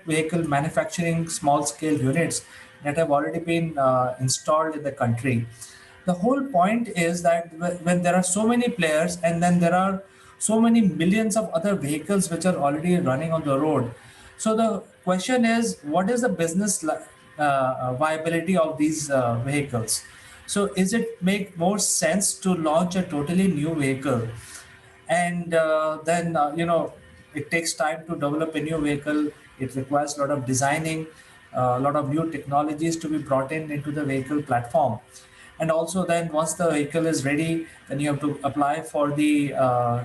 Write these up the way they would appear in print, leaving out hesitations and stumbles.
vehicle manufacturing small scale units that have already been installed in the country. The whole point is that when there are so many players and then there are so many millions of other vehicles which are already running on the road. So the question is, what is the business viability of these vehicles? So is it make more sense to launch a totally new vehicle, and then it takes time to develop a new vehicle. It requires a lot of designing, a lot of new technologies to be brought in into the vehicle platform. And also then once the vehicle is ready, then you have to apply for the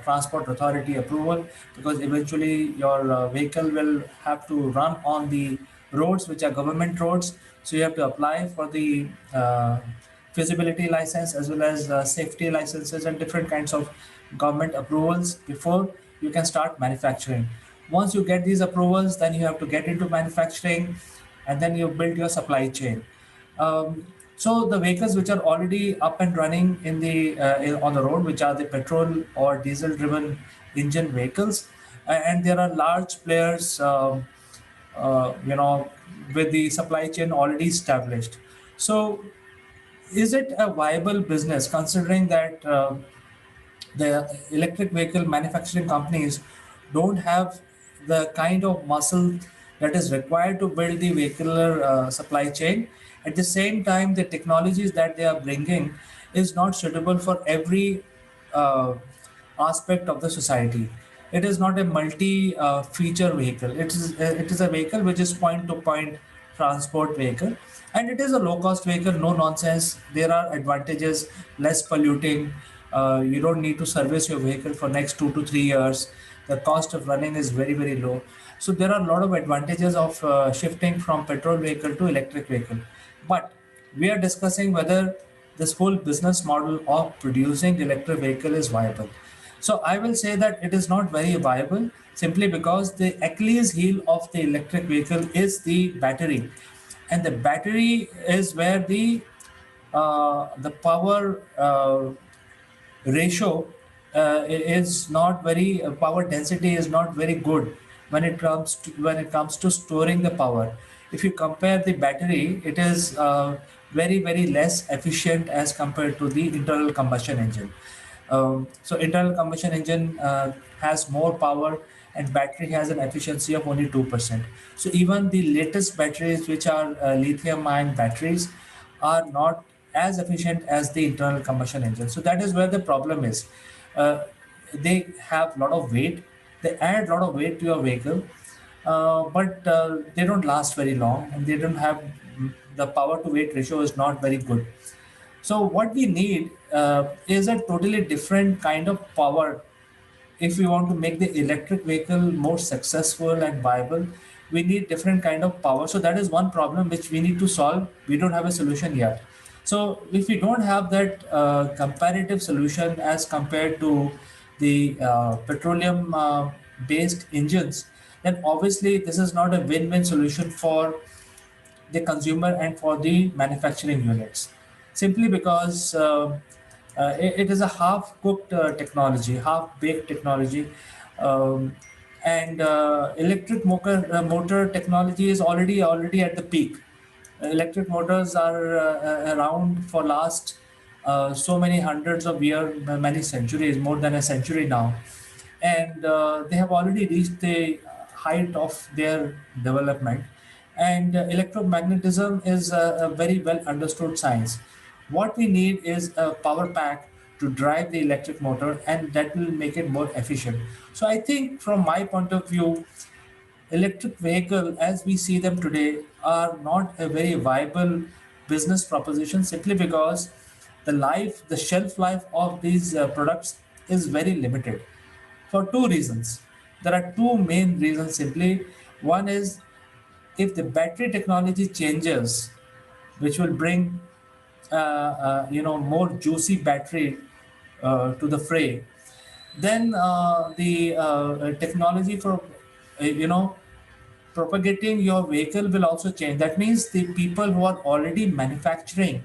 transport authority approval, because eventually your vehicle will have to run on the roads which are government roads. So you have to apply for the feasibility license as well as safety licenses and different kinds of government approvals before you can start manufacturing. Once you get these approvals, then you have to get into manufacturing, and then you build your supply chain. So the vehicles which are already up and running on the road, which are the petrol or diesel driven engine vehicles, and there are large players, uh, you know, with the supply chain already established. So is it a viable business, considering that the electric vehicle manufacturing companies don't have the kind of muscle that is required to build the vehicular supply chain? At the same time, the technologies that they are bringing is not suitable for every uh, aspect of the society. It is not a multi-feature vehicle. It is a vehicle which is point-to-point transport vehicle, and it is a low-cost vehicle. No nonsense. There are advantages: less polluting. You don't need to service your vehicle for next 2 to 3 years. The cost of running is very low. So there are a lot of advantages of shifting from petrol vehicle to electric vehicle. But we are discussing whether this whole business model of producing electric vehicle is viable. So I will say that it is not very viable, simply because the Achilles heel of the electric vehicle is the battery, and the battery is where the power ratio is not very power density is not very good when it comes to storing the power. If you compare the battery, it is very less efficient as compared to the internal combustion engine. So internal combustion engine has more power, and battery has an efficiency of only 2%. So even the latest batteries, which are lithium ion batteries, are not as efficient as the internal combustion engine. So that is where the problem is. Uh, they have a lot of weight. They add a lot of weight to your vehicle, but they don't last very long, and they don't have the power to weight ratio is not very good. So what we need is a totally different kind of power. If we want to make the electric vehicle more successful and viable, we need different kind of power. So that is one problem which we need to solve. We don't have a solution yet. So if we don't have that comparative solution as compared to the petroleum based engines, then obviously this is not a win-win solution for the consumer and for the manufacturing units, simply because it is a half-cooked technology, half-baked technology. um, and electric motor technology is already at the peak. Electric motors are around for last so many hundreds of years, many centuries, more than a century now, and they have already reached the height of their development. And electromagnetism is a very well understood science. What we need is a power pack to drive the electric motor, and that will make it more efficient. So I think, from my point of view, electric vehicle as we see them today are not a very viable business proposition, simply because the shelf life of these products is very limited, for two reasons. There are two main reasons simply. One is, if the battery technology changes, which will bring more juicy battery to the fray, then the technology for propagating your vehicle will also change. That means the people who are already manufacturing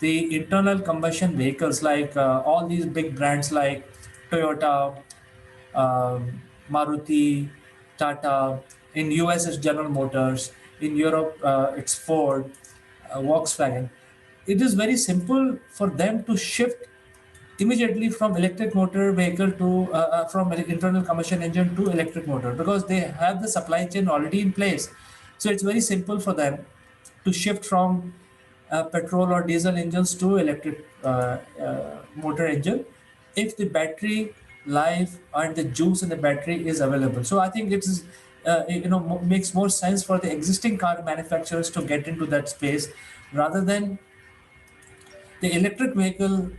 the internal combustion vehicles, like all these big brands like Toyota, Maruti, Tata. In US, it's General Motors. In Europe, it's Ford, Volkswagen. It is very simple for them to shift immediately from electric motor vehicle to from internal combustion engine to electric motor, because they have the supply chain already in place. So it's very simple for them to shift from petrol or diesel engines to electric motor engine, if the battery life and the juice in the battery is available. So I think it is makes more sense for the existing car manufacturers to get into that space rather than the electric vehicle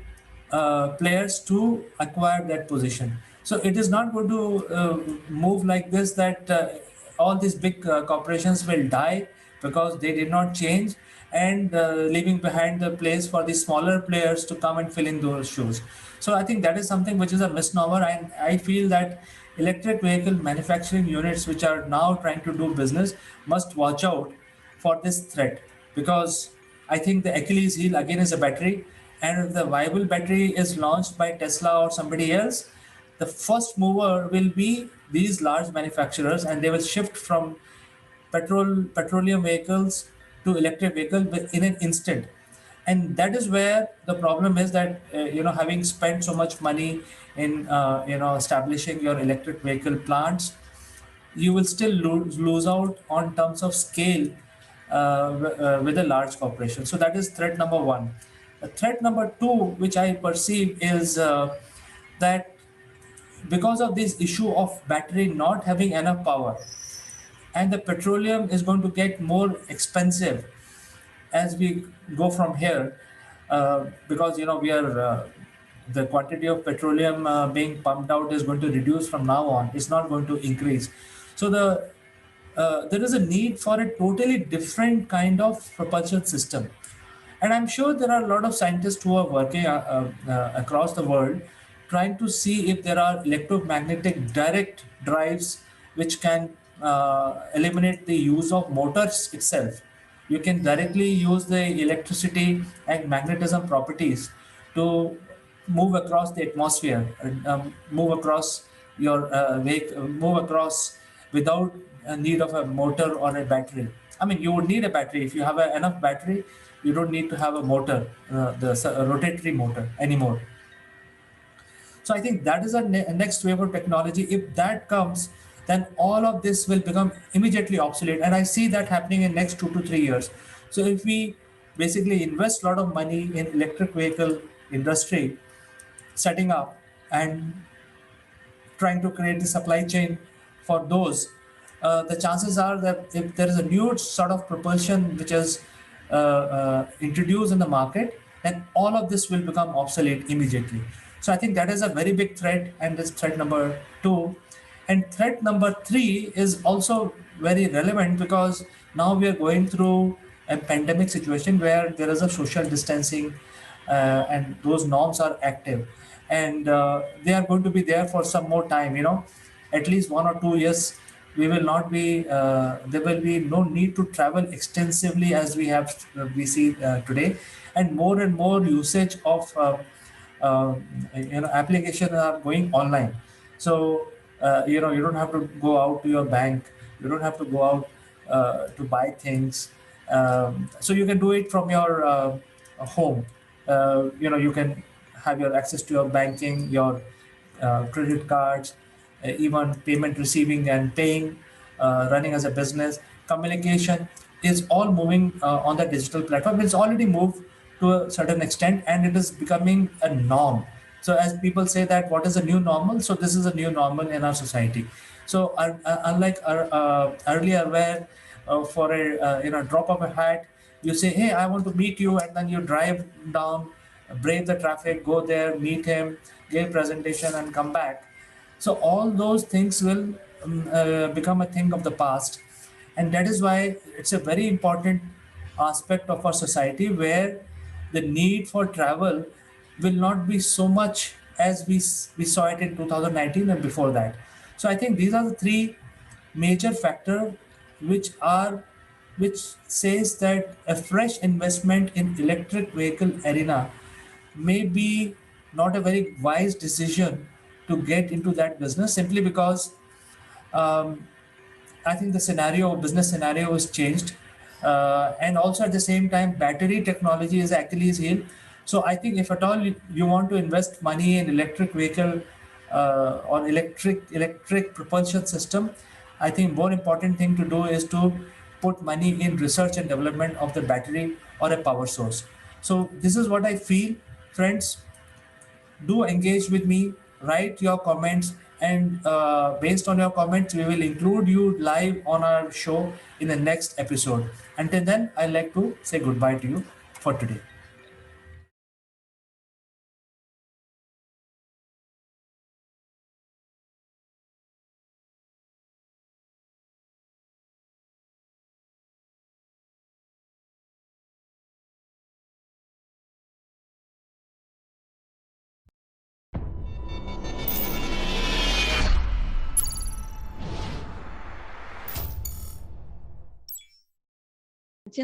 players to acquire that position. So it is not going to move like this, that all these big corporations will die because they did not change, and leaving behind the place for the smaller players to come and fill in those shoes. So I think that is something which is a misnomer, and I feel that electric vehicle manufacturing units which are now trying to do business must watch out for this threat, because I think the Achilles heel again is a battery, and if the viable battery is launched by Tesla or somebody else, the first mover will be these large manufacturers, and they will shift from petroleum vehicles to electric vehicle in an instant. And that is where the problem is, that having spent so much money in establishing your electric vehicle plants, you will still lose out on terms of scale with a large corporation. So that is threat number one. Threat number two, which I perceive, is that because of this issue of battery not having enough power, and the petroleum is going to get more expensive as we go from here, because we are the quantity of petroleum being pumped out is going to reduce from now on. It's not going to increase. So there is a need for a totally different kind of propulsion system. And I'm sure there are a lot of scientists who are working across the world trying to see if there are electromagnetic direct drives which can eliminate the use of motors itself. You can directly use the electricity and magnetism properties to move across the atmosphere, move across your move across without a need of a motor or a battery. I mean, you would need a battery. If you have enough battery, you don't need to have a motor, the rotatory motor anymore. So I think that is a next wave of technology. If that comes, then all of this will become immediately obsolete. And I see that happening in next 2 to 3 years. So if we basically invest a lot of money in electric vehicle industry, setting up and trying to create the supply chain for those, the chances are that if there is a new sort of propulsion which is introduced in the market, then all of this will become obsolete immediately. So I think that is a very big threat, and this threat number two. And threat number three is also very relevant, because now we are going through a pandemic situation where there is a social distancing, and those norms are active, and they are going to be there for some more time, at least 1 or 2 years. We will not be there will be no need to travel extensively as we see today, and more usage of applications are going online. So you don't have to go out to your bank, you don't have to go out to buy things, so you can do it from your home. You can have your access to your banking, your credit cards, even payment receiving and paying, running as a business. Communication is all moving on the digital platform. It's already moved to a certain extent, and it is becoming a norm. So as people say that what is a new normal, so this is a new normal in our society. So unlike earlier, where for a drop of a hat, you say, hey, I want to meet you, and then you drive down, brave the traffic, go there, meet him, give presentation, and come back. So all those things will become a thing of the past, and that is why it's a very important aspect of our society, where the need for travel will not be so much as we saw it in 2019 and before that. So I think these are the three major factor which are which says that a fresh investment in electric vehicle arena may be not a very wise decision to get into that business, simply because um, I think the business scenario is changed, and also at the same time, battery technology is Achilles heel. So I think if at all you want to invest money in electric vehicle or electric propulsion system, I think more important thing to do is to put money in research and development of the battery or a power source. So this is what I feel, friends. Do engage with me, write your comments, and based on your comments we will include you live on our show in the next episode. Until then, I'd like to say goodbye to you for today.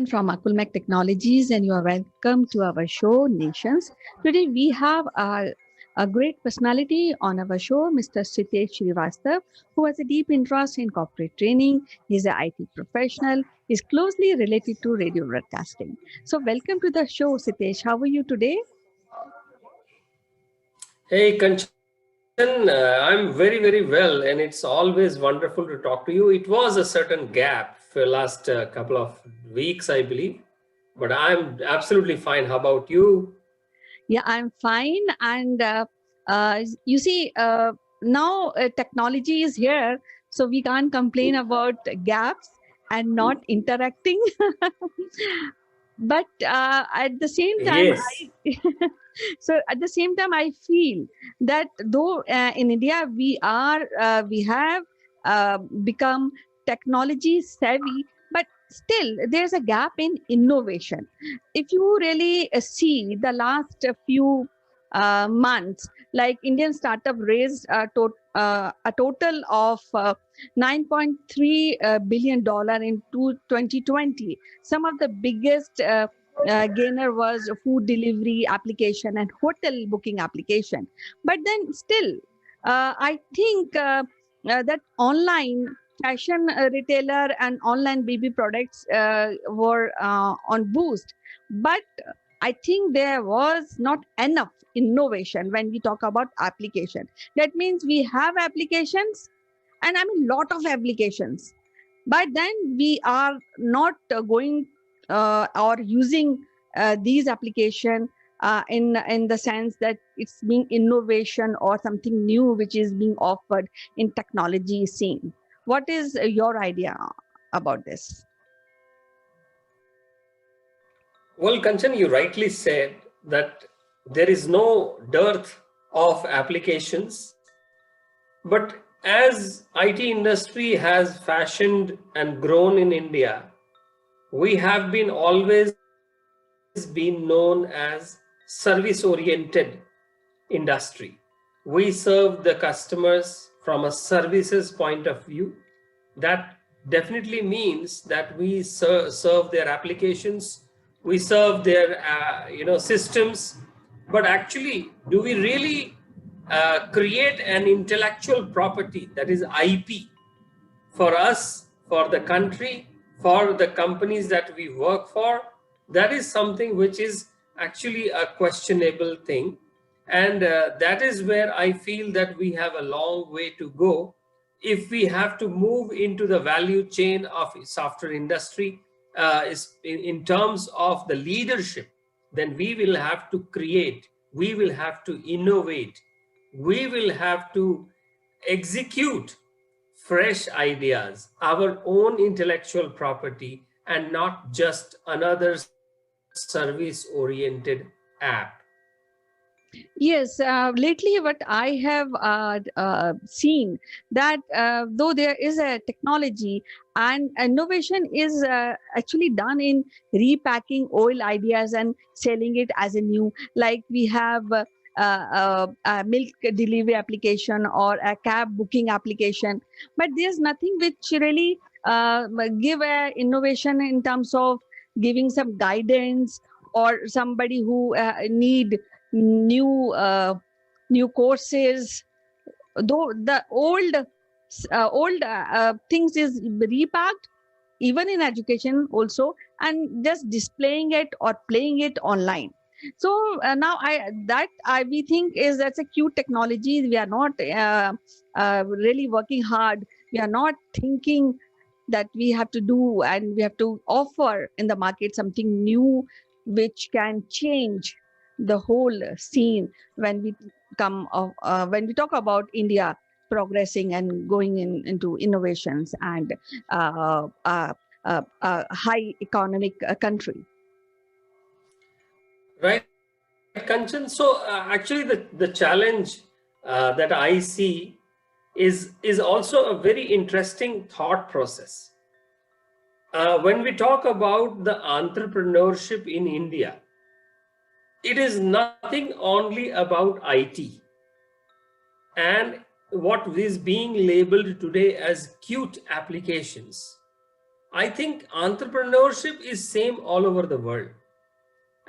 From Akulmach Technologies, and you are welcome to our show, Nations. Today, we have a great personality on our show, Mr. Sitesh Srivastav, who has a deep interest in corporate training. He's an IT professional, is closely related to radio broadcasting. So, welcome to the show, Sitesh. How are you today? Hey, Kanchan, I'm very, very well, and it's always wonderful to talk to you. It was a certain gap for last couple of weeks, I believe, but I'm absolutely fine. How about you? Yeah, I'm fine. And you see, now technology is here, so we can't complain about gaps and not interacting. But at the same time, Yes. so at the same time, I feel that though in India we have become technology savvy, but still there's a gap in innovation. If you really see the last few months, like Indian startup raised a total of $9.3 billion in 2020. Some of the biggest gainer was food delivery application and hotel booking application. But then still, I think that online fashion retailer and online baby products were on boost. But I think there was not enough innovation when we talk about application. That means we have applications, and I mean lot of applications, but then we are not going or using these application in the sense that it's being innovation or something new which is being offered in technology scene. What is your idea about this? Well, Kanchan, you rightly said that there is no dearth of applications, but as IT industry has fashioned and grown in India, we have been always been known as service oriented industry. We serve the customers from a services point of view. That definitely means that we serve their applications, we serve their systems. But actually, do we really create an intellectual property, that is IP, for us, for the country, for the companies that we work for? That is something which is actually a questionable thing. And that is where I feel that we have a long way to go if we have to move into the value chain of software industry. In terms of the leadership, then we will have to create, we will have to innovate, we will have to execute fresh ideas, our own intellectual property, and not just another service oriented app. Yes, lately what I have seen that though there is a technology and innovation is actually done in repacking old ideas and selling it as a new, like we have a milk delivery application or a cab booking application, but there's nothing which really give a innovation in terms of giving some guidance or somebody who need new new courses, though the old old things is repacked, even in education also, and just displaying it or playing it online. So now we think is that's a cute technology. We are not really working hard. We are not thinking that we have to do and we have to offer in the market something new which can change the whole scene when we when we talk about India progressing and going into innovations and high economic country. Right, Kanchan. So actually, the challenge that I see is also a very interesting thought process. When we talk about the entrepreneurship in India, it is nothing only about IT and what is being labeled today as cute applications. I think entrepreneurship is same all over the world.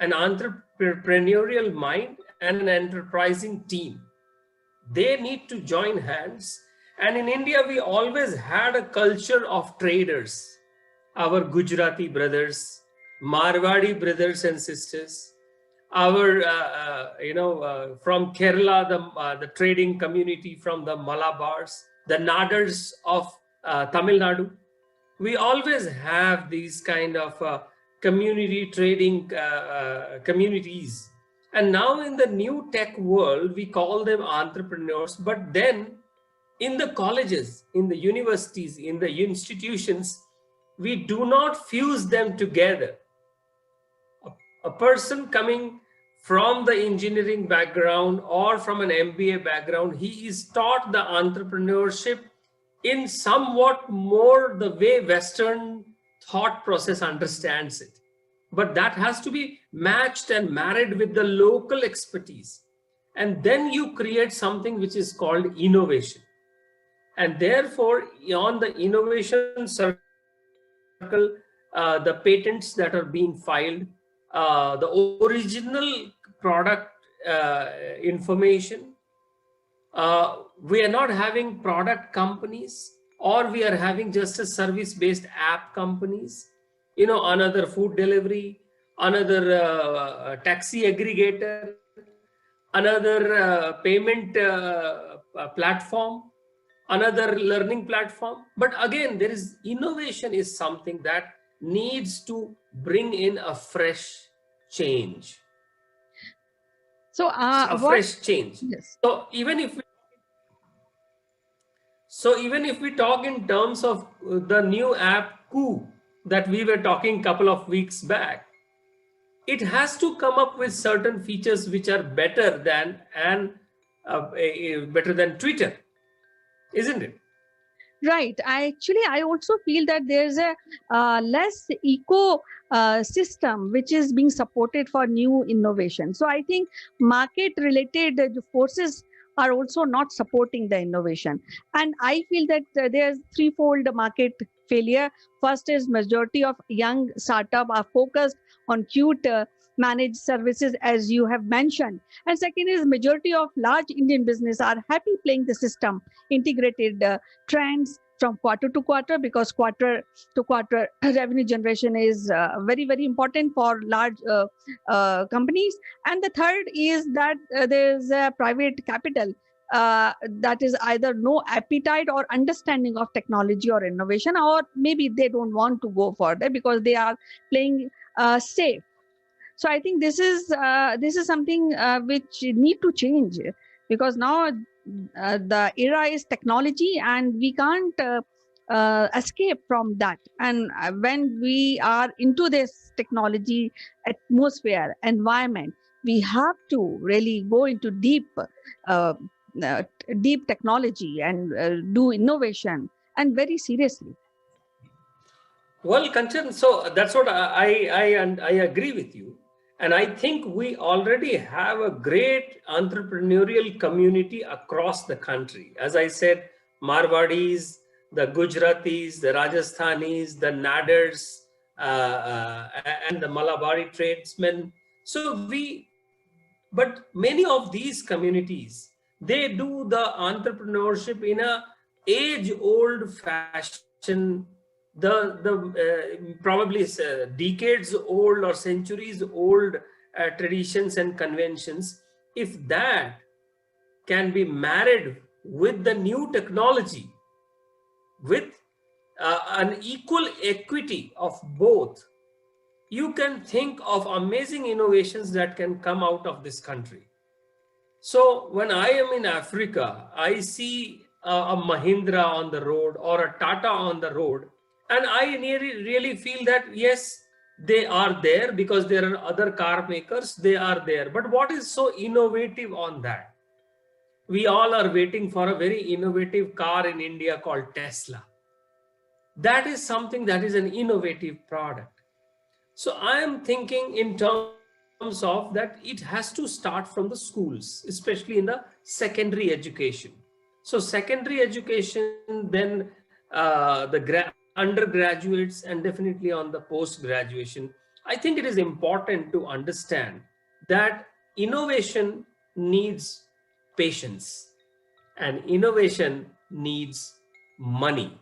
An entrepreneurial mind and an enterprising team, they need to join hands. And in India, we always had a culture of traders, our Gujarati brothers, Marwadi brothers and sisters, our from Kerala, the trading community from the Malabars, the Nadars of Tamil Nadu. We always have these kind of community trading communities. And now in the new tech world, we call them entrepreneurs. But then in the colleges, in the universities, in the institutions, we do not fuse them together. A person coming from the engineering background or from an MBA background, he is taught the entrepreneurship in somewhat more the way Western thought process understands it. But that has to be matched and married with the local expertise. And then you create something which is called innovation. And therefore, on the innovation circle, the patents that are being filed, the original product information, we are not having product companies, or we are having just a service-based app companies, another food delivery, another taxi aggregator, another payment platform, another learning platform. But again, there is innovation is something that needs to bring in a fresh change. So A what fresh change. yes. So even if we talk in terms of the new app Coup that we were talking couple of weeks back, it has to come up with certain features which are better than better than Twitter, isn't it? Right. I also feel that there's a less eco system which is being supported for new innovation. So I think market related forces are also not supporting the innovation. And I feel that there's threefold market failure. First is majority of young startup are focused on cute managed services, as you have mentioned. And second is majority of large Indian business are happy playing the system integrated trends from quarter to quarter, because quarter to quarter revenue generation is very very important for large companies. And the third is that there's a private capital that is either no appetite or understanding of technology or innovation, or maybe they don't want to go further because they are playing safe. So I think this is something which need to change, because now the era is technology and we can't escape from that. And when we are into this technology atmosphere environment, we have to really go into uh, uh, deep technology and do innovation, and very seriously. Well, Kanchan, so that's what I agree with you. And I think we already have a great entrepreneurial community across the country. As I said, Marwadis, the Gujaratis, the Rajasthanis, the Nadars, and the Malabari tradesmen. But many of these communities, they do the entrepreneurship in age-old fashion, probably decades old or centuries old traditions and conventions, if that can be married with the new technology, with an equal equity of both, you can think of amazing innovations that can come out of this country. So when I am in Africa, I see a Mahindra on the road or a Tata on the road, and I really feel that yes, they are there because there are other car makers, they are there. But what is so innovative on that? We all are waiting for a very innovative car in India called Tesla. That is something that is an innovative product. So I am thinking in terms of that it has to start from the schools, especially in the secondary education. So secondary education, then the undergraduates, and definitely on the post graduation. I think it is important to understand that innovation needs patience, and innovation needs money.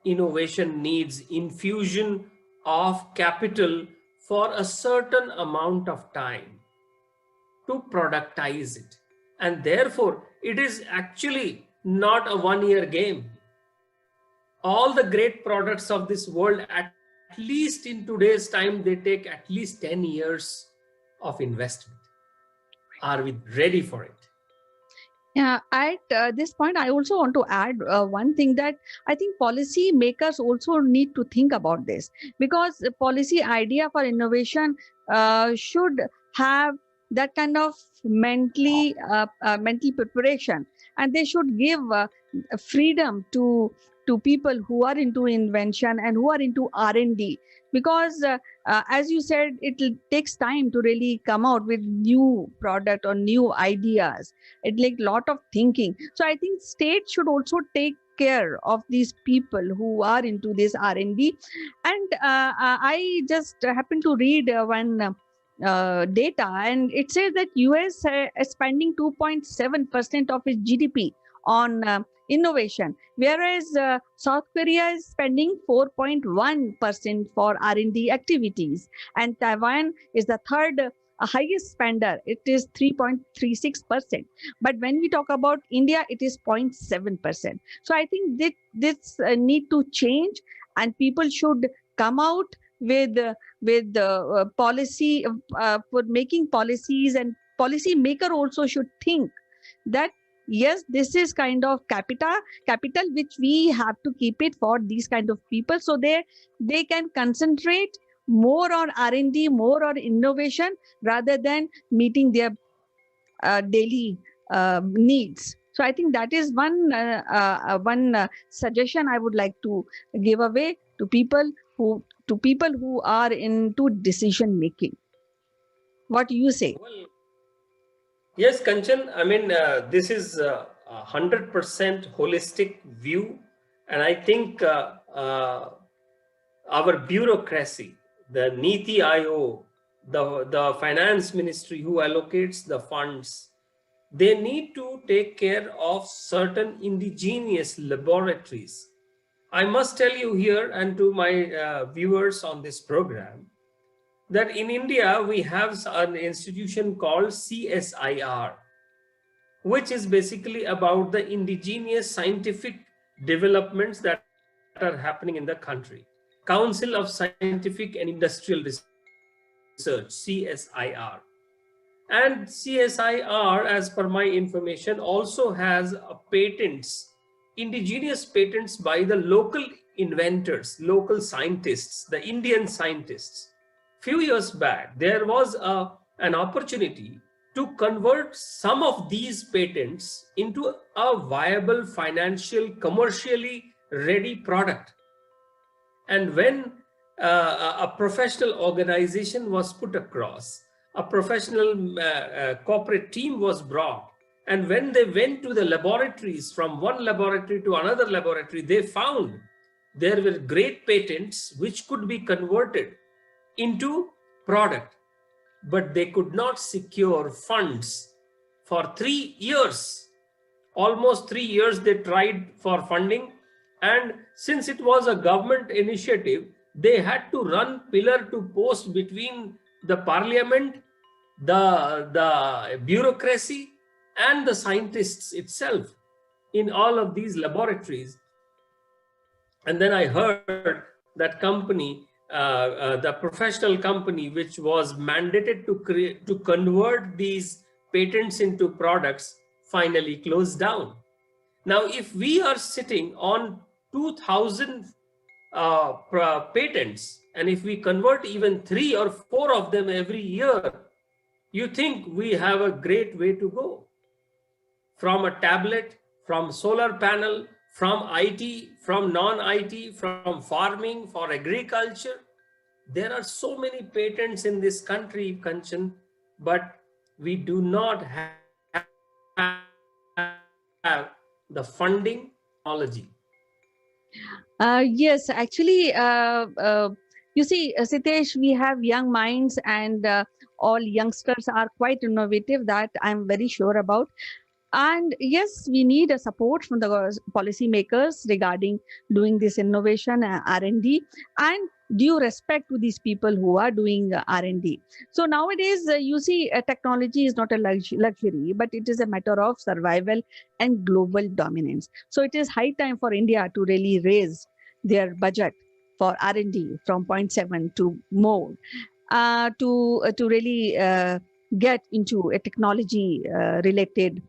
Innovation needs infusion of capital for a certain amount of time to productize it. And therefore, it is actually not a 1 year game. All the great products of this world, at least in today's time, they take at least 10 years of investment. Are we ready for it? Yeah, at this point, I also want to add one thing, that I think policy makers also need to think about this, because the policy idea for innovation should have that kind of mental preparation, and they should give freedom to people who are into invention and who are into R&D, because as you said, takes time to really come out with new product or new ideas. It like lot of thinking. So I think state should also take care of these people who are into this R&D. And I just happened to read one data, and it says that US is spending 2.7% of its GDP on innovation, whereas South Korea is spending 4.1% for R&D activities, and Taiwan is the third highest spender. It is 3.36%. But when we talk about India, it is 0.7%. So I think this need to change, and people should come out with policy for making policies, and policy maker also should think that yes, this is kind of capital which we have to keep it for these kind of people, so they can concentrate more on R&D, more on innovation, rather than meeting their daily needs. So I think that is one suggestion I would like to give away to people who are into decision making. What do you say? Well, yes, Kanchan. I mean, this is a 100% holistic view, and I think our bureaucracy, the Niti Aayog, the finance ministry who allocates the funds, they need to take care of certain indigenous laboratories. I must tell you here and to my viewers on this program that in India we have an institution called CSIR, which is basically about the indigenous scientific developments that are happening in the country. Council of Scientific and Industrial Research, CSIR. And CSIR, as per my information, also has indigenous patents by the local inventors, local scientists, the Indian scientists. Few years back, there was an opportunity to convert some of these patents into a viable, financial, commercially ready product. And when a professional organization was put across, a professional corporate team was brought, and when they went to the laboratories, from one laboratory to another laboratory, they found there were great patents which could be converted into product, but they could not secure funds for 3 years almost 3 years they tried for funding, and since it was a government initiative, they had to run pillar to post between the parliament, the bureaucracy, and the scientists itself in all of these laboratories. And then I heard that company, the professional company which was mandated to create, to convert these patents into products, finally closed down. Now, if we are sitting on 2,000 patents, and if we convert even 3 or 4 of them every year, you think we have a great way to go. From a tablet, from solar panel, from IT, from non-IT, from farming, for agriculture. There are so many patents in this country, Kanchan, but we do not have the funding or the technology. Yes, actually, you see, Sitesh, we have young minds, and all youngsters are quite innovative. That I'm very sure about. And yes, we need a support from the policymakers regarding doing this innovation, R&D, and due respect to these people who are doing R&D. So nowadays, you see, technology is not a luxury, but it is a matter of survival and global dominance. So it is high time for India to really raise their budget for R&D from zero point 0.7 to more, to really get into a technology related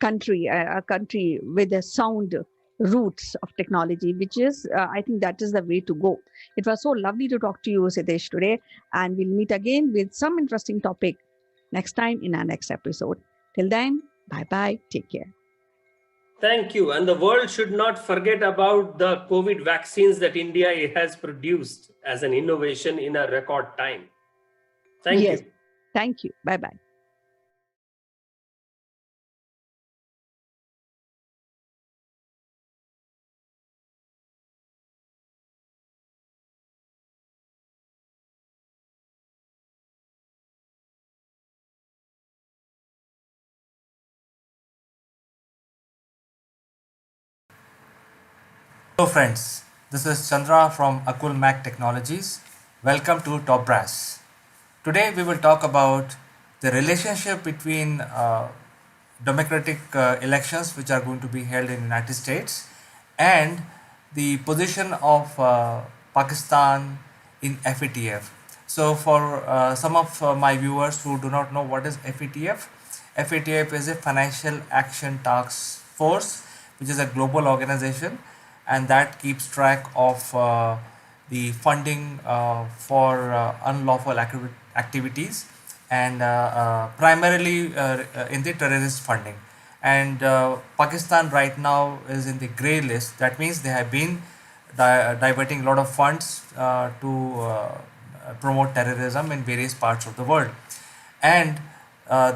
country, a country with a sound roots of technology, which is, I think that is the way to go. It was so lovely to talk to you, Siddesh, today, and we'll meet again with some interesting topic next time in our next episode. Till then, bye bye, take care. Thank you. And the world should not forget about the COVID vaccines that India has produced as an innovation in a record time. Thank Yes, you. thank you. Bye bye. Hello friends, this is Chandra from Akulmach Technologies. Welcome to Top Brass. Today we will talk about the relationship between democratic elections which are going to be held in United States and the position of Pakistan in FATF. So for some of my viewers who do not know what is FATF, FATF is a Financial Action Task Force, which is a global organization and that keeps track of the funding for unlawful activities and primarily in the terrorist funding. And Pakistan right now is in the grey list. That means they have been diverting a lot of funds to promote terrorism in various parts of the world. And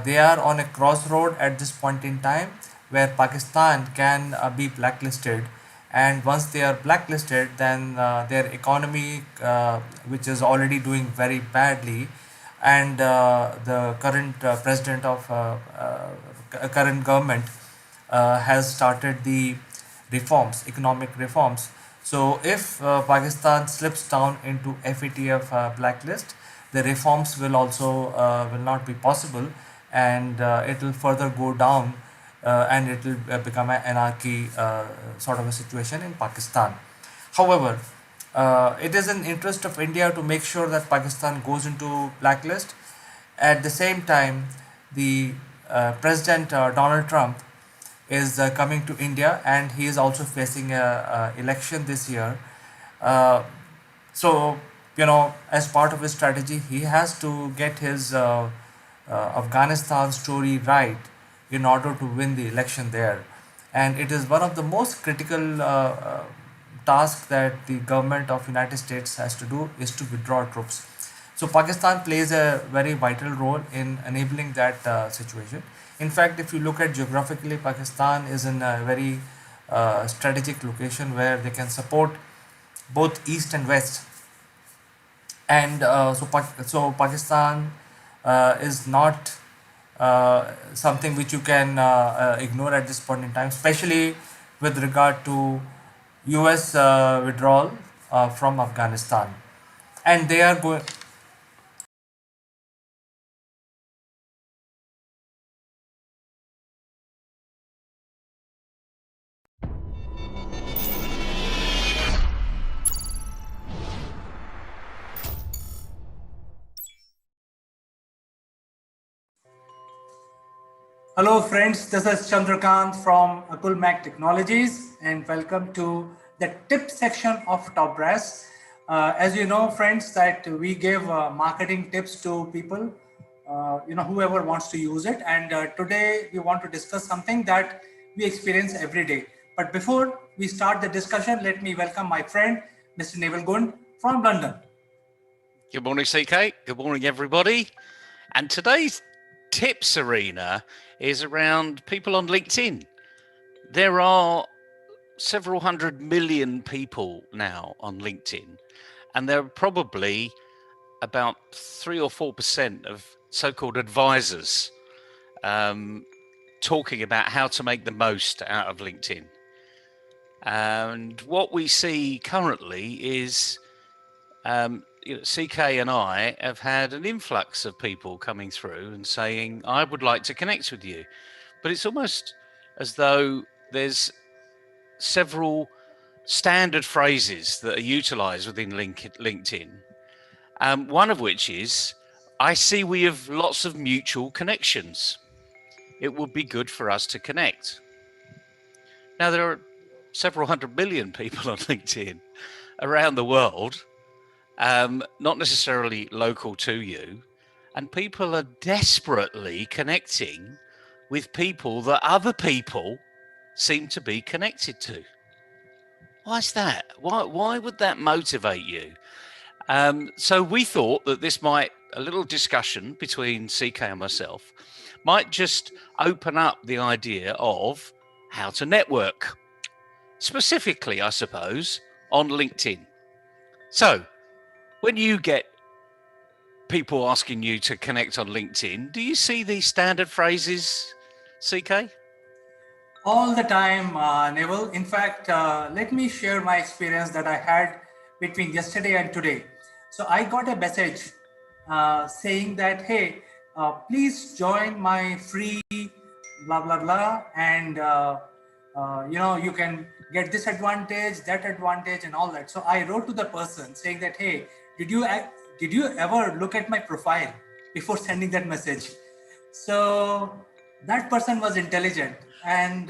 they are on a crossroad at this point in time where Pakistan can be blacklisted. And once they are blacklisted, then their economy, which is already doing very badly, and the current president of current government has started the reforms, economic reforms. So if Pakistan slips down into FATF blacklist, the reforms will also will not be possible, and it will further go down, and it will become an anarchy sort of a situation in Pakistan. However, it is in interest of India to make sure that Pakistan goes into blacklist. At the same time, the President Donald Trump is coming to India, and he is also facing a election this year. Uh, so, as part of his strategy, he has to get his Afghanistan story right in order to win the election there. And it is one of the most critical tasks that the government of United States has to do is to withdraw troops. So Pakistan plays a very vital role in enabling that situation. In fact, if you look at geographically, Pakistan is in a very strategic location where they can support both east and west. And so Pakistan is not something which you can ignore at this point in time, especially with regard to US withdrawal from Afghanistan. And they are going. Hello, friends. This is Chandrakant from Akulmach Technologies, and welcome to the tip section of Top Brass. As you know, friends, that we give marketing tips to people, whoever wants to use it. And today we want to discuss something that we experience every day. But before we start the discussion, let me welcome my friend, Mr. Neville Gund from London. Good morning, CK. Good morning, everybody. And today's tips arena is around people on LinkedIn. There are several 100 million people now on LinkedIn, and there are probably about 3 or 4% of so-called advisors talking about how to make the most out of LinkedIn. And what we see currently is CK and I have had an influx of people coming through and saying, I would like to connect with you. But it's almost as though there's several standard phrases that are utilized within LinkedIn. One of which is, I see we have lots of mutual connections. It would be good for us to connect. Now, there are several 100 million people on LinkedIn around the world, not necessarily local to you, and people are desperately connecting with people that other people seem to be connected to. Why is that? Why would that motivate you? So we thought that a little discussion between CK and myself might just open up the idea of how to network, specifically, I suppose, on LinkedIn. So when you get people asking you to connect on LinkedIn, do you see these standard phrases, CK? All the time, Neville. In fact, let me share my experience that I had between yesterday and today. So I got a message saying that, hey, please join my free blah blah blah, and you can get this advantage, that advantage, and all that. So I wrote to the person saying that, hey, did you ever look at my profile before sending that message? So that person was intelligent, and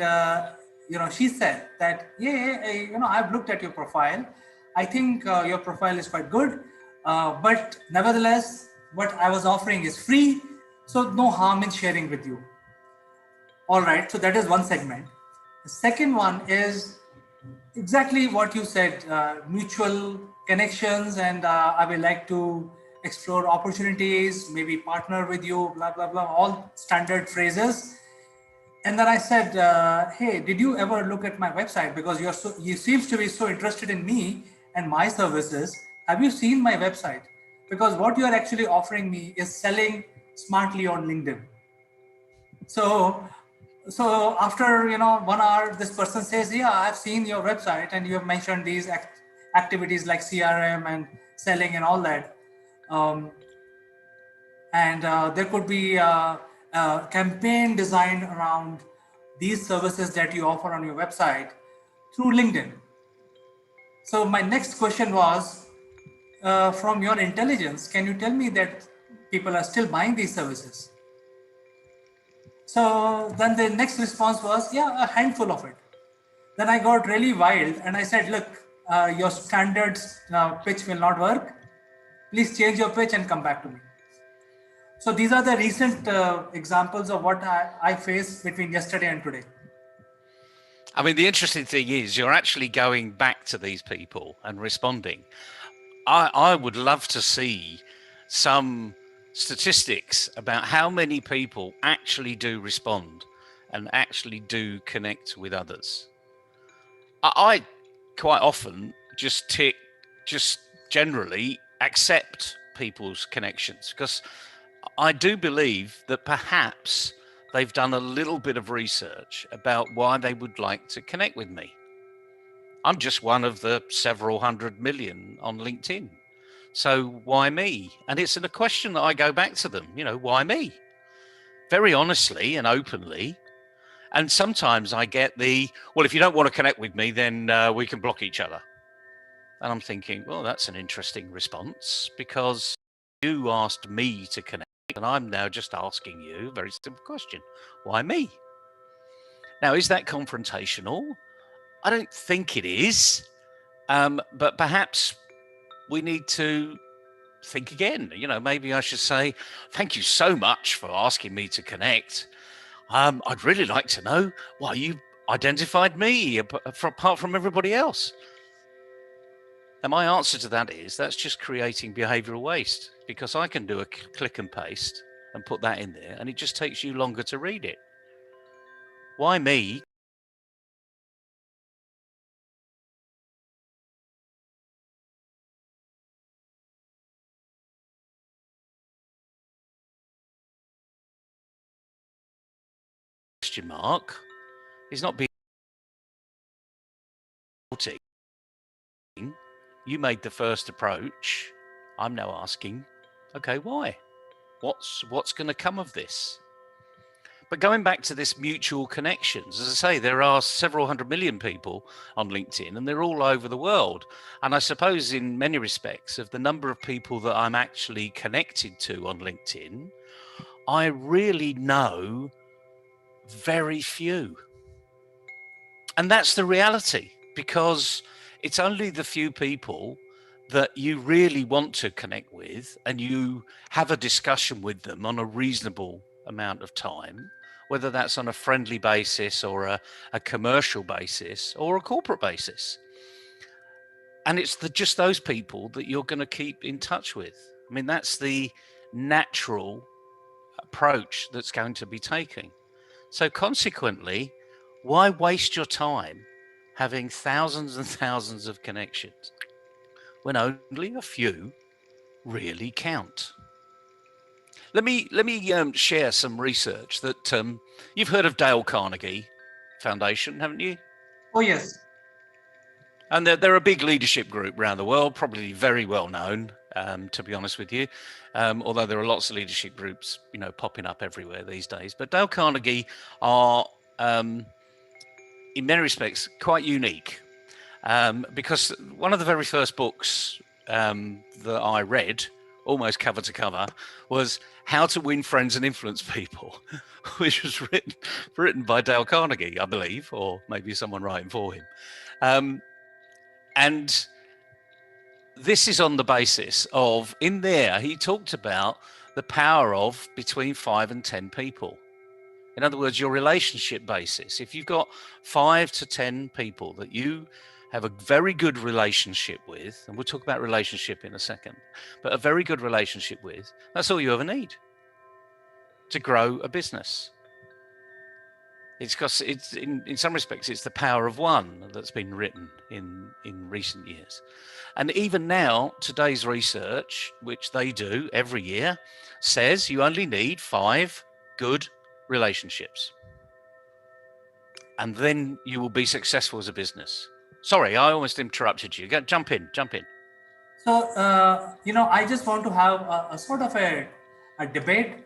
she said that, I've looked at your profile. I think your profile is quite good, but nevertheless, what I was offering is free, so no harm in sharing with you. All right, so that is one segment. The second one is exactly what you said, mutual connections, and I will like to explore opportunities, maybe partner with you, blah blah blah, all standard phrases. And then I said, hey, did you ever look at my website, because you seems to be so interested in me and my services? Have you seen my website? Because what you are actually offering me is selling smartly on LinkedIn. So after 1 hour, this person says, yeah, I've seen your website and you have mentioned these activities like CRM and selling and all that. And there could be a campaign designed around these services that you offer on your website through LinkedIn. So my next question was, from your intelligence, can you tell me that people are still buying these services? So then the next response was, yeah, a handful of it. Then I got really wild and I said, look, your standard pitch will not work. Please change your pitch and come back to me. So these are the recent examples of what I faced between yesterday and today. I mean, the interesting thing is you're actually going back to these people and responding. I would love to see some statistics about how many people actually do respond and actually do connect with others. I quite often just generally accept people's connections, because I do believe that perhaps they've done a little bit of research about why they would like to connect with me. I'm just one of the several hundred million on LinkedIn. So why me? And it's a question that I go back to them, why me? Very honestly and openly. And sometimes I get well, if you don't want to connect with me, then we can block each other. And I'm thinking, well, that's an interesting response, because you asked me to connect, and I'm now just asking you a very simple question. Why me? Now, is that confrontational? I don't think it is. But perhaps we need to think again. Maybe I should say, thank you so much for asking me to connect. I'd really like to know why you identified me apart from everybody else. And my answer to that is that's just creating behavioral waste, because I can do a click and paste and put that in there, and it just takes you longer to read it. Why me? Question mark is not being naughty. You made the first approach. I'm now asking, okay, why? What's going to come of this? But going back to this mutual connections, as I say, there are several hundred million people on LinkedIn, and they're all over the world. And I suppose in many respects, of the number of people that I'm actually connected to on LinkedIn, I really know very few. And that's the reality, because it's only the few people that you really want to connect with and you have a discussion with them on a reasonable amount of time, whether that's on a friendly basis or a commercial basis or a corporate basis. And it's just those people that you're going to keep in touch with. I mean, that's the natural approach that's going to be taken. So consequently, why waste your time having thousands and thousands of connections when only a few really count? Let me share some research that you've heard of Dale Carnegie Foundation, haven't you? Oh, yes. And they're a big leadership group around the world, probably very well known, to be honest with you. Although there are lots of leadership groups, popping up everywhere these days. But Dale Carnegie are, in many respects, quite unique, because one of the very first books that I read, almost cover to cover, was How to Win Friends and Influence People, which was written by Dale Carnegie, I believe, or maybe someone writing for him. And this is on the basis of, in there, he talked about the power of between 5 and 10 people. In other words, your relationship basis. If you've got 5 to 10 people that you have a very good relationship with, and we'll talk about relationship in a second, but a very good relationship with, that's all you ever need to grow a business. It's because it's in some respects, it's the power of one that's been written in recent years. And even now, today's research, which they do every year, says you only need 5 good relationships. And then you will be successful as a business. Sorry, I almost interrupted you. Jump in. So, I just want to have a sort of a debate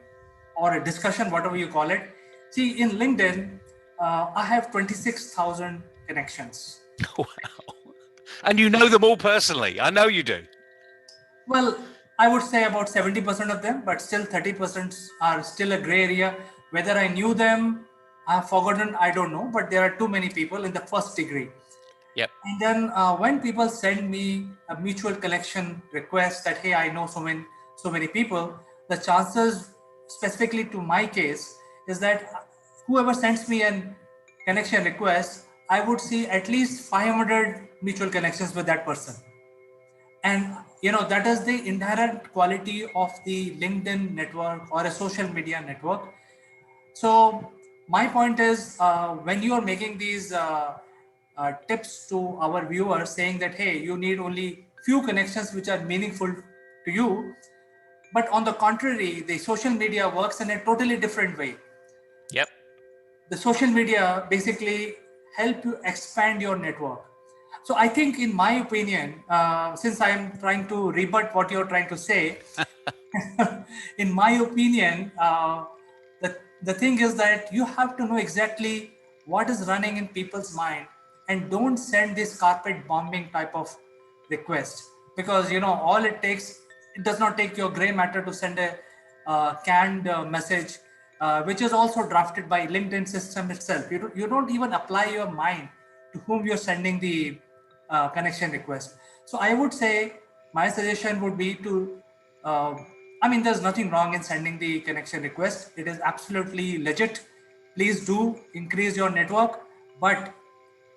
or a discussion, whatever you call it. See, in LinkedIn, I have 26,000 connections. Wow. And you know them all personally. I know you do. Well, I would say about 70% of them, but still 30% are still a gray area. Whether I knew them, I've forgotten, I don't know, but there are too many people in the first degree. Yep. And then when people send me a mutual connection request that, hey, I know so many people, the chances, specifically to my case, is that whoever sends me a connection request, I would see at least 500 mutual connections with that person. And that is the inherent quality of the LinkedIn network or a social media network. So my point is, when you are making these tips to our viewers saying that, hey, you need only few connections which are meaningful to you, But on the contrary, the social media works in a totally different way. Yep. The social media basically help you expand your network. So I think, in my opinion, since I am trying to rebut what you're trying to say, in my opinion, the thing is that you have to know exactly what is running in people's mind, and don't send this carpet bombing type of request, because all it takes, it does not take your gray matter to send a canned message, which is also drafted by LinkedIn system itself. You don't even apply your mind to whom you're sending the connection request. So I would say my suggestion would be to, uh, I mean, there's nothing wrong in sending the connection request. It is absolutely legit. Please do increase your network, but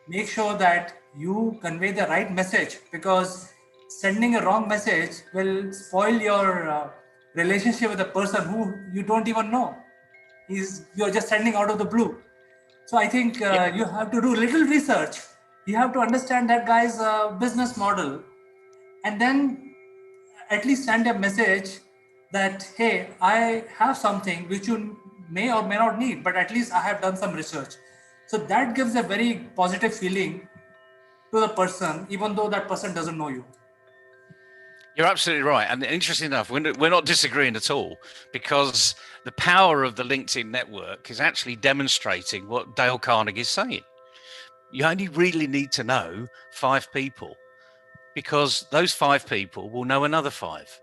make sure that you convey the right message, because sending a wrong message will spoil your relationship with a person who you don't even know. You're just sending out of the blue. So I think Yep. you have to do little research. You have to understand that guy's business model, and then at least send a message that, hey, I have something which you may or may not need, but at least I have done some research. So that gives a very positive feeling to the person, even though that person doesn't know you. You're absolutely right. And interesting enough, we're not disagreeing at all, because the power of the LinkedIn network is actually demonstrating what Dale Carnegie is saying. You only really need to know 5 people, because those 5 people will know another 5,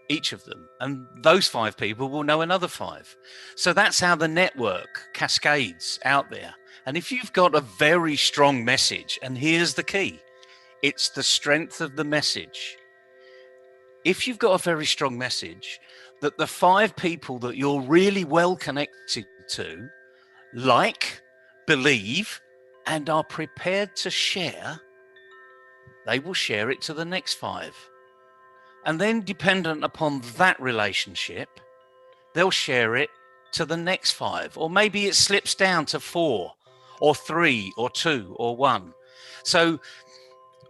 each of them. And those 5 people will know another 5. So that's how the network cascades out there. And if you've got a very strong message, and here's the key, it's the strength of the message. If you've got a very strong message that the 5 people that you're really well connected to like, believe, and are prepared to share, they will share it to the next 5. And then, dependent upon that relationship, they'll share it to the next 5. Or maybe it slips down to 4 or 3 or 2 or 1. So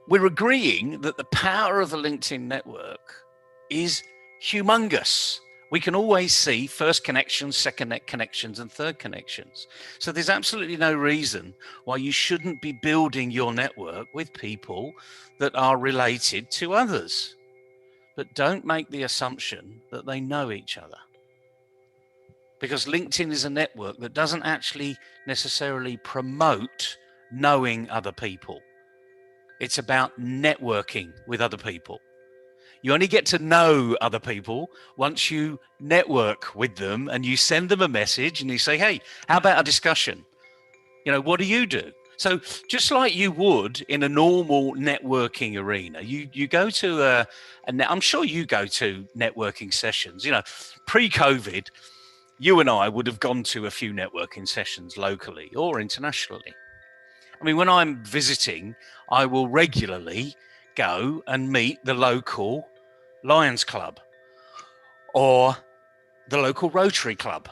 we're agreeing that the power of the LinkedIn network is humongous. We can always see first connections, second connections, and third connections. So there's absolutely no reason why you shouldn't be building your network with people that are related to others. But don't make the assumption that they know each other, because LinkedIn is a network that doesn't actually necessarily promote knowing other people. It's about networking with other people. You only get to know other people once you network with them, and you send them a message and you say, hey, how about a discussion? What do you do? So just like you would in a normal networking arena, you go to I'm sure you go to networking sessions. Pre-COVID, you and I would have gone to a few networking sessions locally or internationally. I mean, when I'm visiting, I will regularly go and meet the local Lions Club or the local Rotary Club.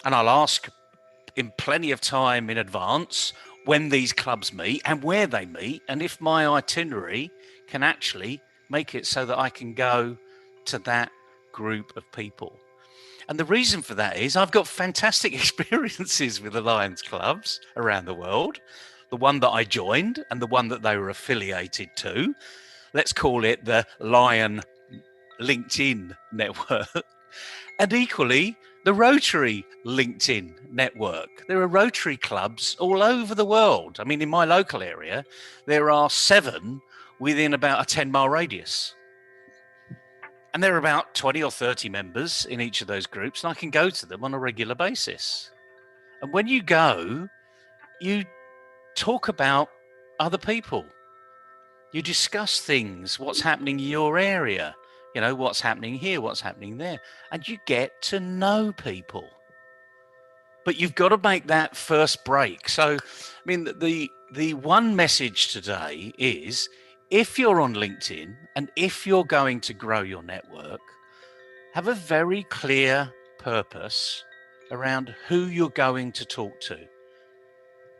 And I'll ask in plenty of time in advance when these clubs meet and where they meet, and if my itinerary can actually make it so that I can go to that group of people. And the reason for that is I've got fantastic experiences with the Lions clubs around the world. The one that I joined and the one that they were affiliated to. Let's call it the Lion LinkedIn network. And equally, the Rotary LinkedIn network. There are Rotary clubs all over the world. I mean, in my local area, there are 7 within about a 10-mile radius. And there are about 20 or 30 members in each of those groups, and I can go to them on a regular basis. And when you go, you talk about other people. You discuss things, what's happening in your area, what's happening here, what's happening there, and you get to know people. But you've got to make that first break. So, I mean, the one message today is, if you're on LinkedIn and if you're going to grow your network, have a very clear purpose around who you're going to talk to.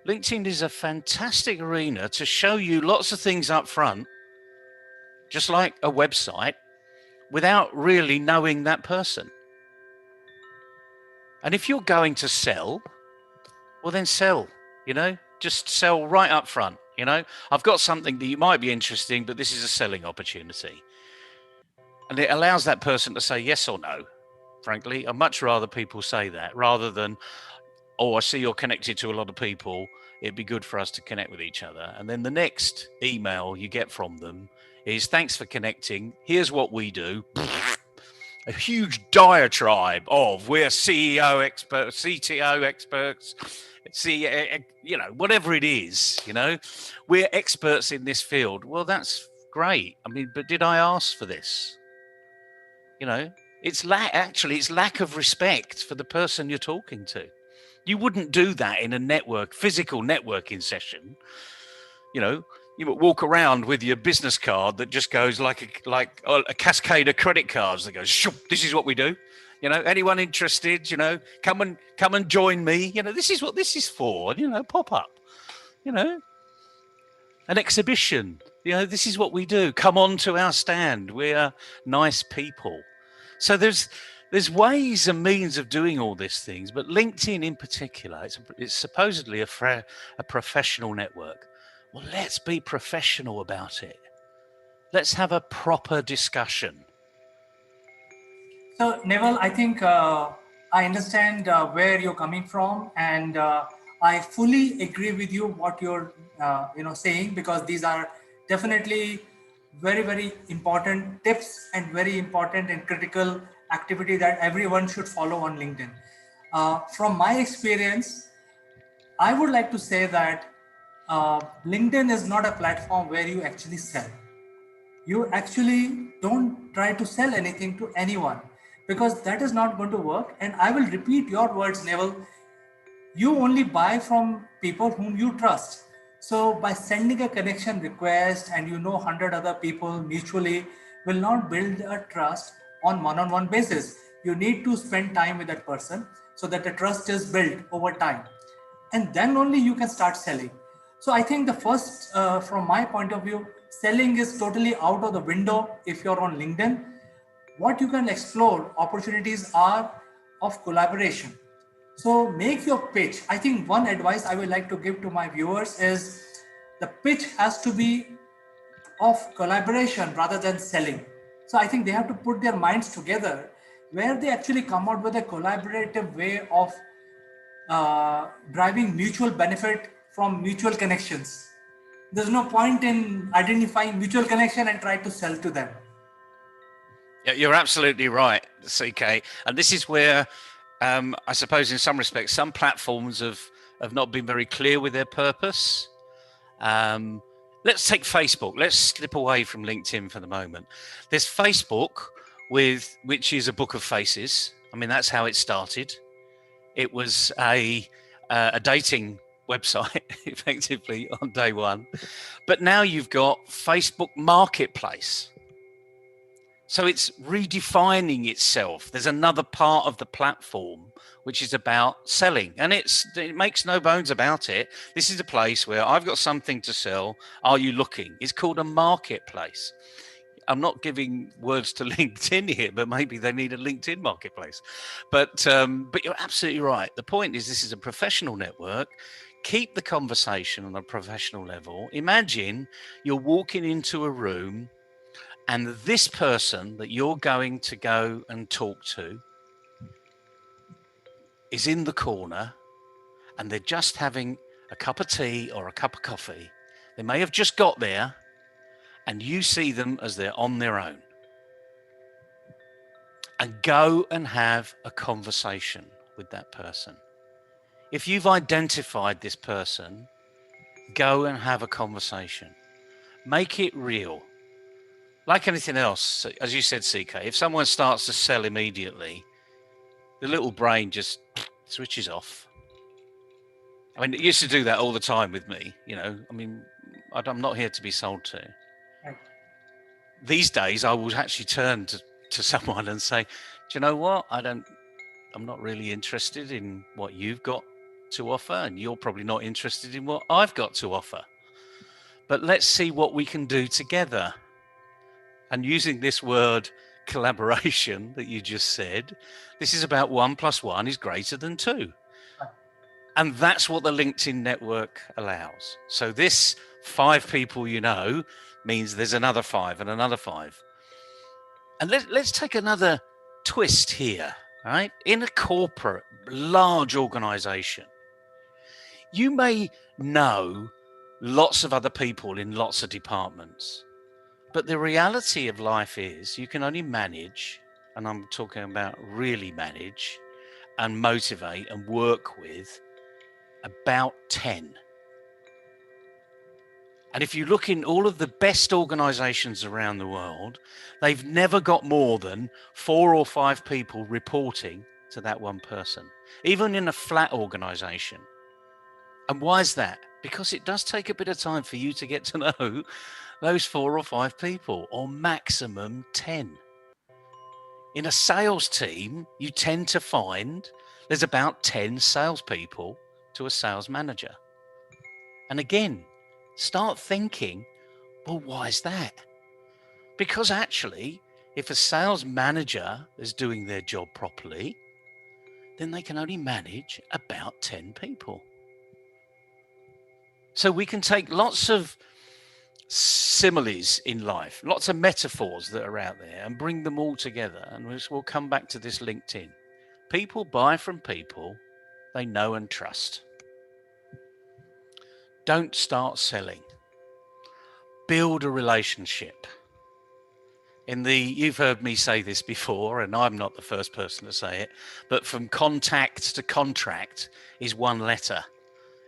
LinkedIn is a fantastic arena to show you lots of things up front, just like a website, without really knowing that person. And if you're going to sell, well, then sell, just sell right up front. I've got something that you might be interested in, but this is a selling opportunity. And it allows that person to say yes or no. Frankly, I'd much rather people say that rather than, oh, I see you're connected to a lot of people. It'd be good for us to connect with each other. And then the next email you get from them is, thanks for connecting. Here's what we do. A huge diatribe of, we're CEO experts, CTO experts, whatever it is, we're experts in this field. Well, that's great. I mean, but did I ask for this? It's lack of respect for the person you're talking to. You wouldn't do that in a physical networking session. You would walk around with your business card that just goes like a cascade of credit cards that goes, shoop, this is what we do. Anyone interested, come and join me. This is what this is for, pop up, an exhibition. This is what we do. Come on to our stand. We're nice people. So there's ways and means of doing all these things, but LinkedIn in particular, it's supposedly a professional network. Well, let's be professional about it. Let's have a proper discussion. So, Neville, I think I understand where you're coming from, and I fully agree with you what you're saying, because these are definitely very, very important tips and very important and critical activity that everyone should follow on LinkedIn. From my experience, I would like to say that LinkedIn is not a platform where you actually sell. You actually don't try to sell anything to anyone, because that is not going to work. And I will repeat your words, Neville. You only buy from people whom you trust. So by sending a connection request and 100 other people mutually will not build a trust on one-on-one basis. You need to spend time with that person so that the trust is built over time. And then only you can start selling. So I think the first, from my point of view, selling is totally out of the window if you're on LinkedIn. What you can explore opportunities are of collaboration. So make your pitch. I think one advice I would like to give to my viewers is the pitch has to be of collaboration rather than selling. So I think they have to put their minds together where they actually come out with a collaborative way of driving mutual benefit from mutual connections. There's no point in identifying mutual connection and try to sell to them. Yeah, you're absolutely right, CK. And this is where I suppose in some respects, some platforms have not been very clear with their purpose. Let's take Facebook. Let's slip away from LinkedIn for the moment. There's Facebook, which is a book of faces. I mean, that's how it started. It was a dating website, effectively, on day one. But now you've got Facebook Marketplace. So it's redefining itself. There's another part of the platform which is about selling. And it makes no bones about it. This is a place where I've got something to sell. Are you looking? It's called a marketplace. I'm not giving words to LinkedIn here, but maybe they need a LinkedIn marketplace. But you're absolutely right. The point is, this is a professional network. Keep the conversation on a professional level. Imagine you're walking into a room and this person that you're going to go and talk to is in the corner and they're just having a cup of tea or a cup of coffee. They may have just got there and you see them as they're on their own. And go and have a conversation with that person. If you've identified this person, go and have a conversation. Make it real. Like anything else, as you said, CK, if someone starts to sell immediately, the little brain just switches off. I mean, it used to do that all the time with me, I mean, I'm not here to be sold to. Right. These days, I will actually turn to someone and say, do you know what? I'm not really interested in what you've got to offer, and you're probably not interested in what I've got to offer. But let's see what we can do together. And using this word collaboration that you just said. This is about 1 + 1 is greater than 2. And that's what the LinkedIn network allows. So this 5 people you know means there's another 5 and another 5. And let's take another twist here, right? In a corporate, large organization, you may know lots of other people in lots of departments. But the reality of life is you can only manage, and I'm talking about really manage and motivate and work with about 10. And if you look in all of the best organizations around the world, they've never got more than 4 or 5 people reporting to that one person, even in a flat organization. And why is that? Because it does take a bit of time for you to get to know those 4 or 5 people, or maximum 10. In a sales team, you tend to find there's about 10 salespeople to a sales manager. And again, start thinking, well, why is that? Because actually, if a sales manager is doing their job properly, then they can only manage about 10 people. So we can take lots of similes in life, lots of metaphors that are out there, and bring them all together. And we'll come back to this LinkedIn. People buy from people they know and trust. Don't start selling. Build a relationship. You've heard me say this before, and I'm not the first person to say it, but from contact to contract is one letter,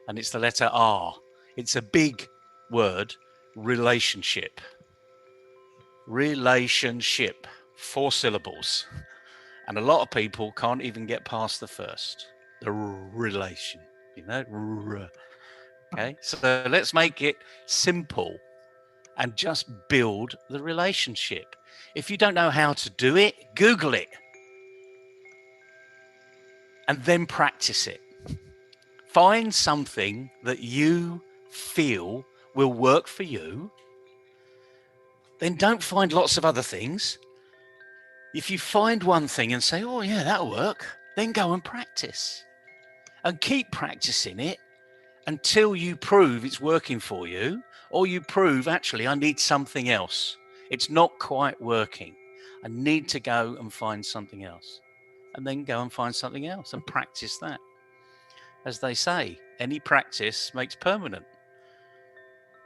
and it's the letter R. It's a big word, relationship. Relationship, 4 syllables. And a lot of people can't even get past the first, the relation, okay? So let's make it simple and just build the relationship. If you don't know how to do it, Google it and then practice it. Find something that you feel will work for you. Then don't find lots of other things. If you find one thing and say, oh yeah, that'll work, then go and practice. And keep practicing it until you prove it's working for you, or you prove, actually, I need something else. It's not quite working. I need to go and find something else. And then go and find something else and practice that. As they say, any practice makes permanent.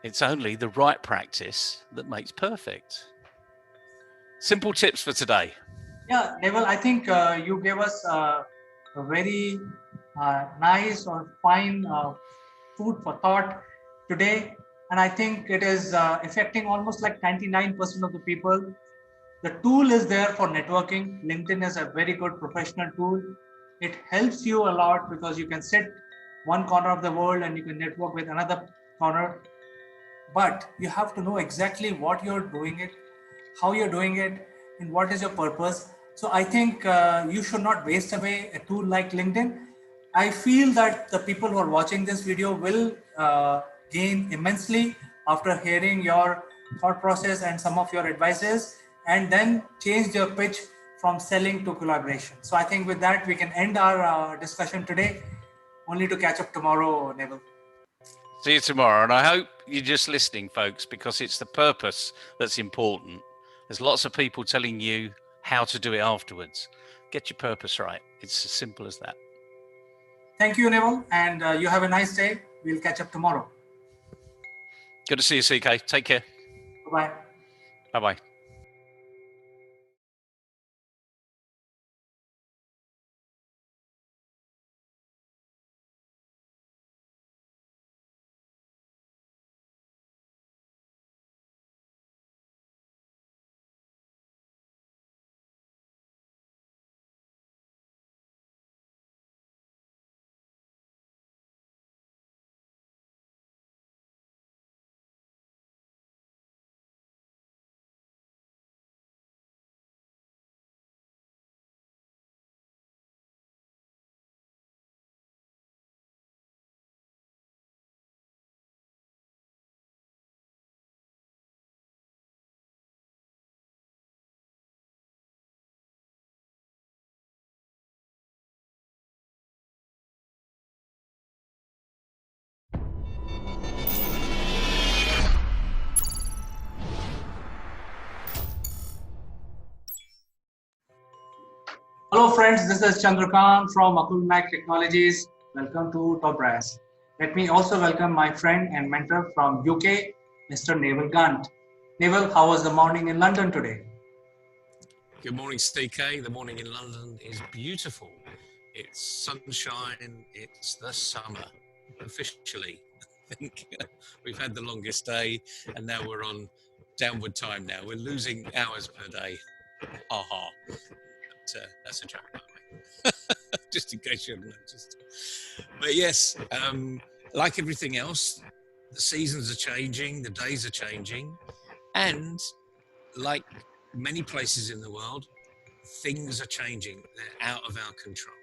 It's only the right practice that makes perfect. Simple tips for today. Yeah, Neville, I think you gave us a very nice or fine food for thought today. And I think it is affecting almost like 99% of the people. The tool is there for networking. LinkedIn is a very good professional tool. It helps you a lot because you can sit one corner of the world and you can network with another corner. But you have to know exactly what you're doing it, how you're doing it, and what is your purpose. So I think you should not waste away a tool like LinkedIn. I feel that the people who are watching this video will gain immensely after hearing your thought process and some of your advices, and then change their pitch from selling to collaboration. So I think with that, we can end our discussion today, only to catch up tomorrow, Neville. See you tomorrow. And I hope you're just listening, folks, because it's the purpose that's important. There's lots of people telling you how to do it afterwards. Get your purpose right. It's as simple as that. Thank you, Neville, and you have a nice day. We'll catch up tomorrow. Good to see you, CK. Take care. Bye-bye. Bye-bye. Hello friends, this is Chandrakant from Akulmach Technologies. Welcome to Top Brass. Let me also welcome my friend and mentor from UK, Mr. Naval Gunt. Naval, how was the morning in London today? Good morning, CK. The morning in London is beautiful. It's sunshine, it's the summer, officially. I think we've had the longest day and now we're on downward time now. We're losing hours per day. Ha ha. That's a joke, by the way. Just in case you haven't noticed. But yes, like everything else, the seasons are changing, the days are changing, and like many places in the world, things are changing. They're out of our control.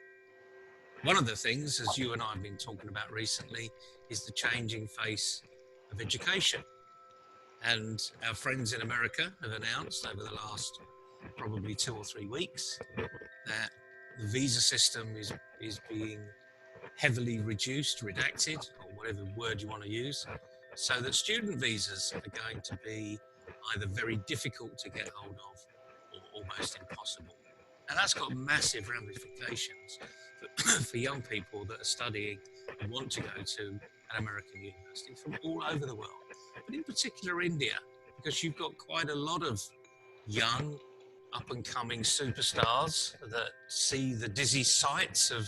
One of the things, as you and I have been talking about recently, is the changing face of education. And our friends in America have announced over the last probably 2 or 3 weeks that the visa system is being heavily reduced, redacted, or whatever word you want to use, so that student visas are going to be either very difficult to get hold of or almost impossible. And that's got massive ramifications for young people that are studying and want to go to an American university from all over the world, but in particular India, because you've got quite a lot of young, up-and-coming superstars that see the dizzy sights of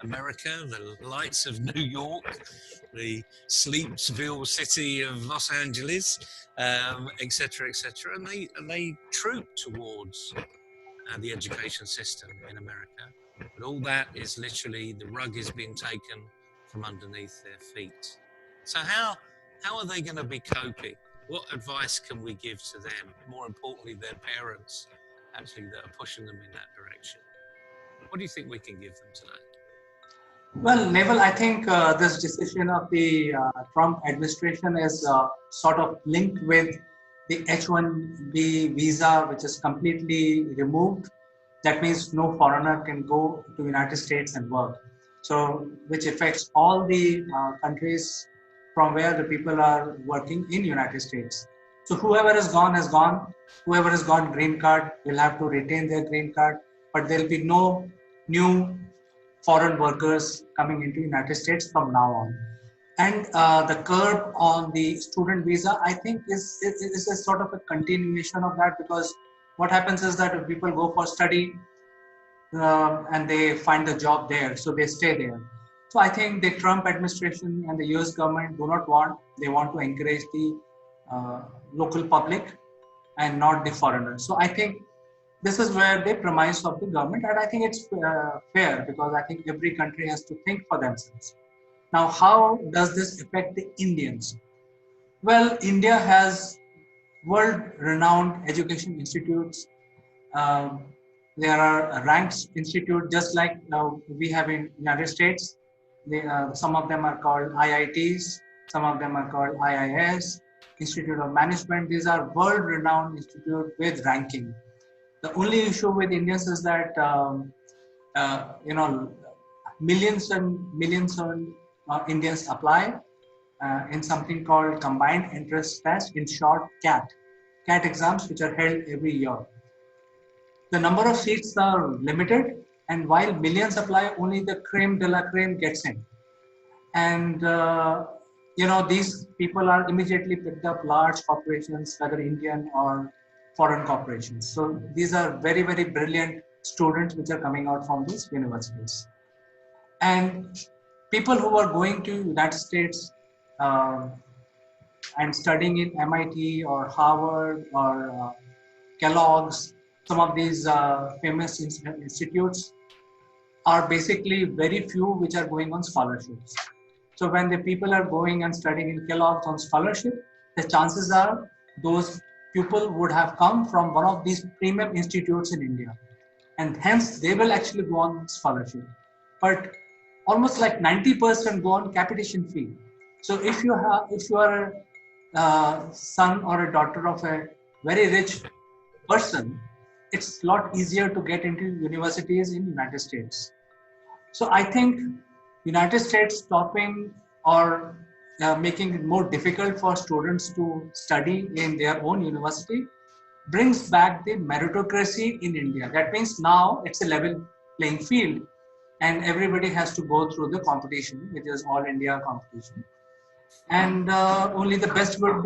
America, the lights of New York, the Sleepsville city of Los Angeles, etc., etc., and they troop towards the education system in America. But all that is literally, the rug is being taken from underneath their feet. So how are they going to be coping? What advice can we give to them? More importantly, their parents, actually, that are pushing them in that direction. What do you think we can give them today? Well, Naval, I think this decision of the Trump administration is sort of linked with the H-1B visa, which is completely removed. That means no foreigner can go to United States and work. So, which affects all the countries from where the people are working in United States. So whoever is gone has gone. Whoever has got green card will have to retain their green card, but there will be no new foreign workers coming into United States from now on. And the curb on the student visa, I think, is a sort of a continuation of that, because what happens is that if people go for study and they find the job there, so they stay there. So I think the Trump administration and the US government do not want, they want to encourage the local public and not the foreigners. So I think this is where the premise of the government, and I think it's fair, because I think every country has to think for themselves. Now, how does this affect the Indians? Well, India has world-renowned education institutes. Um, there are ranked institutes, just like we have in United States. Some of them are called IITs, some of them are called IIS, Institute of Management. These are world-renowned institutes with ranking. The only issue with Indians is that millions and millions of Indians apply in something called Combined Entrance Test, in short CAT exams, which are held every year. The number of seats are limited, and while millions apply, only the creme de la creme gets in. And these people are immediately picked up, large corporations, whether Indian or foreign corporations. So these are very, very brilliant students which are coming out from these universities. And people who are going to United States and studying in MIT or Harvard or Kellogg's, some of these famous institutes, are basically very few which are going on scholarships. So when the people are going and studying in Kellogg's on scholarship, the chances are those people would have come from one of these premium institutes in India, and hence they will actually go on scholarship. But almost like 90% go on capitation fee. So if you are a son or a daughter of a very rich person, it's a lot easier to get into universities in United States. So I think United States stopping or making it more difficult for students to study in their own university brings back the meritocracy in India. That means now it's a level playing field, and everybody has to go through the competition, which is all India competition, and only the best would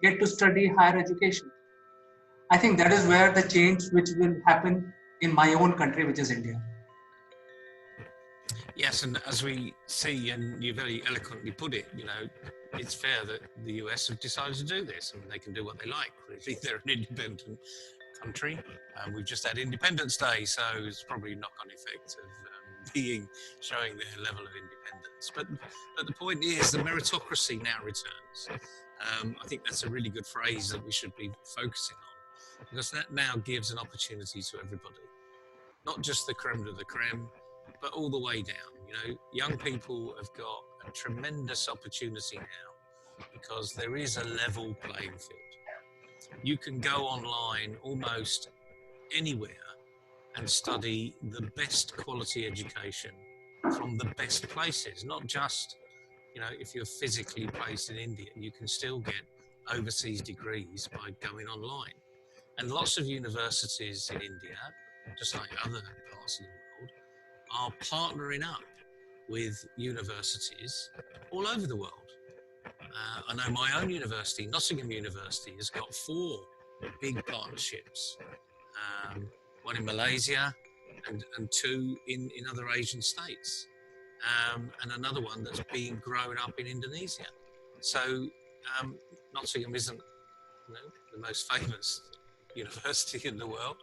get to study higher education. I think that is where the change which will happen in my own country, which is India. Yes, and as we see, and you very eloquently put it, it's fair that the US have decided to do this, and they can do what they like. Really, they're an independent country, and we've just had Independence Day, so it's probably knock-on effect of showing their level of independence. But the point is, the meritocracy now returns. I think that's a really good phrase that we should be focusing on, because that now gives an opportunity to everybody, not just the creme de la creme, but all the way down. Young people have got a tremendous opportunity now because there is a level playing field. You can go online almost anywhere and study the best quality education from the best places, not just, if you're physically placed in India, you can still get overseas degrees by going online. And lots of universities in India, just like other parts of the world, are partnering up with universities all over the world. I know my own university, Nottingham University, has got 4 big partnerships, one in Malaysia and 2 in other Asian states, and another one that's being grown up in Indonesia. So Nottingham isn't the most famous university in the world.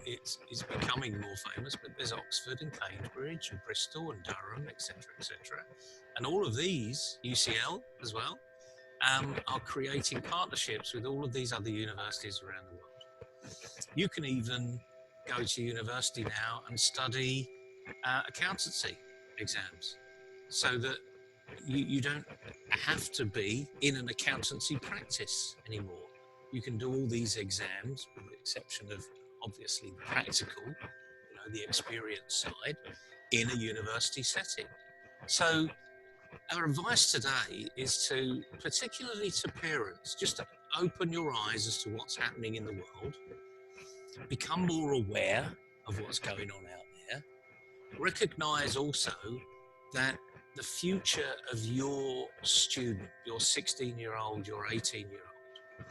It's becoming more famous, but there's Oxford and Cambridge and Bristol and Durham, etc., etc. And all of these, UCL as well, are creating partnerships with all of these other universities around the world. You can even go to university now and study accountancy exams, so that you don't have to be in an accountancy practice anymore. You can do all these exams, with the exception of obviously the practical, the experience side, in a university setting. So our advice today is to, particularly to parents, just to open your eyes as to what's happening in the world, become more aware of what's going on out there, recognise also that the future of your student, your 16-year-old, your 18-year-old,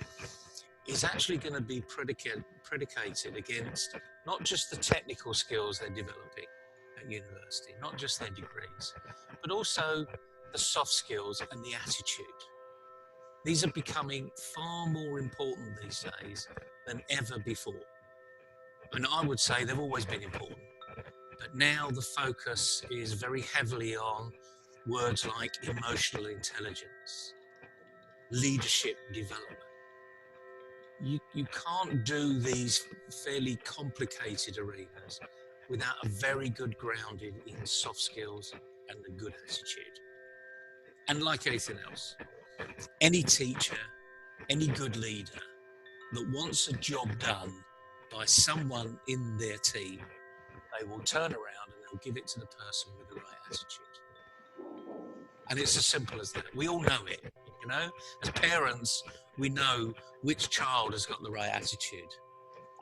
is actually going to be predicated against not just the technical skills they're developing at university, not just their degrees, but also the soft skills and the attitude. These are becoming far more important these days than ever before. And I would say they've always been important, but now the focus is very heavily on words like emotional intelligence, leadership development. You can't do these fairly complicated arenas without a very good grounding in soft skills and a good attitude. And like anything else, any teacher, any good leader that wants a job done by someone in their team, they will turn around and they'll give it to the person with the right attitude. And it's as simple as that. We all know it, As parents, we know which child has got the right attitude.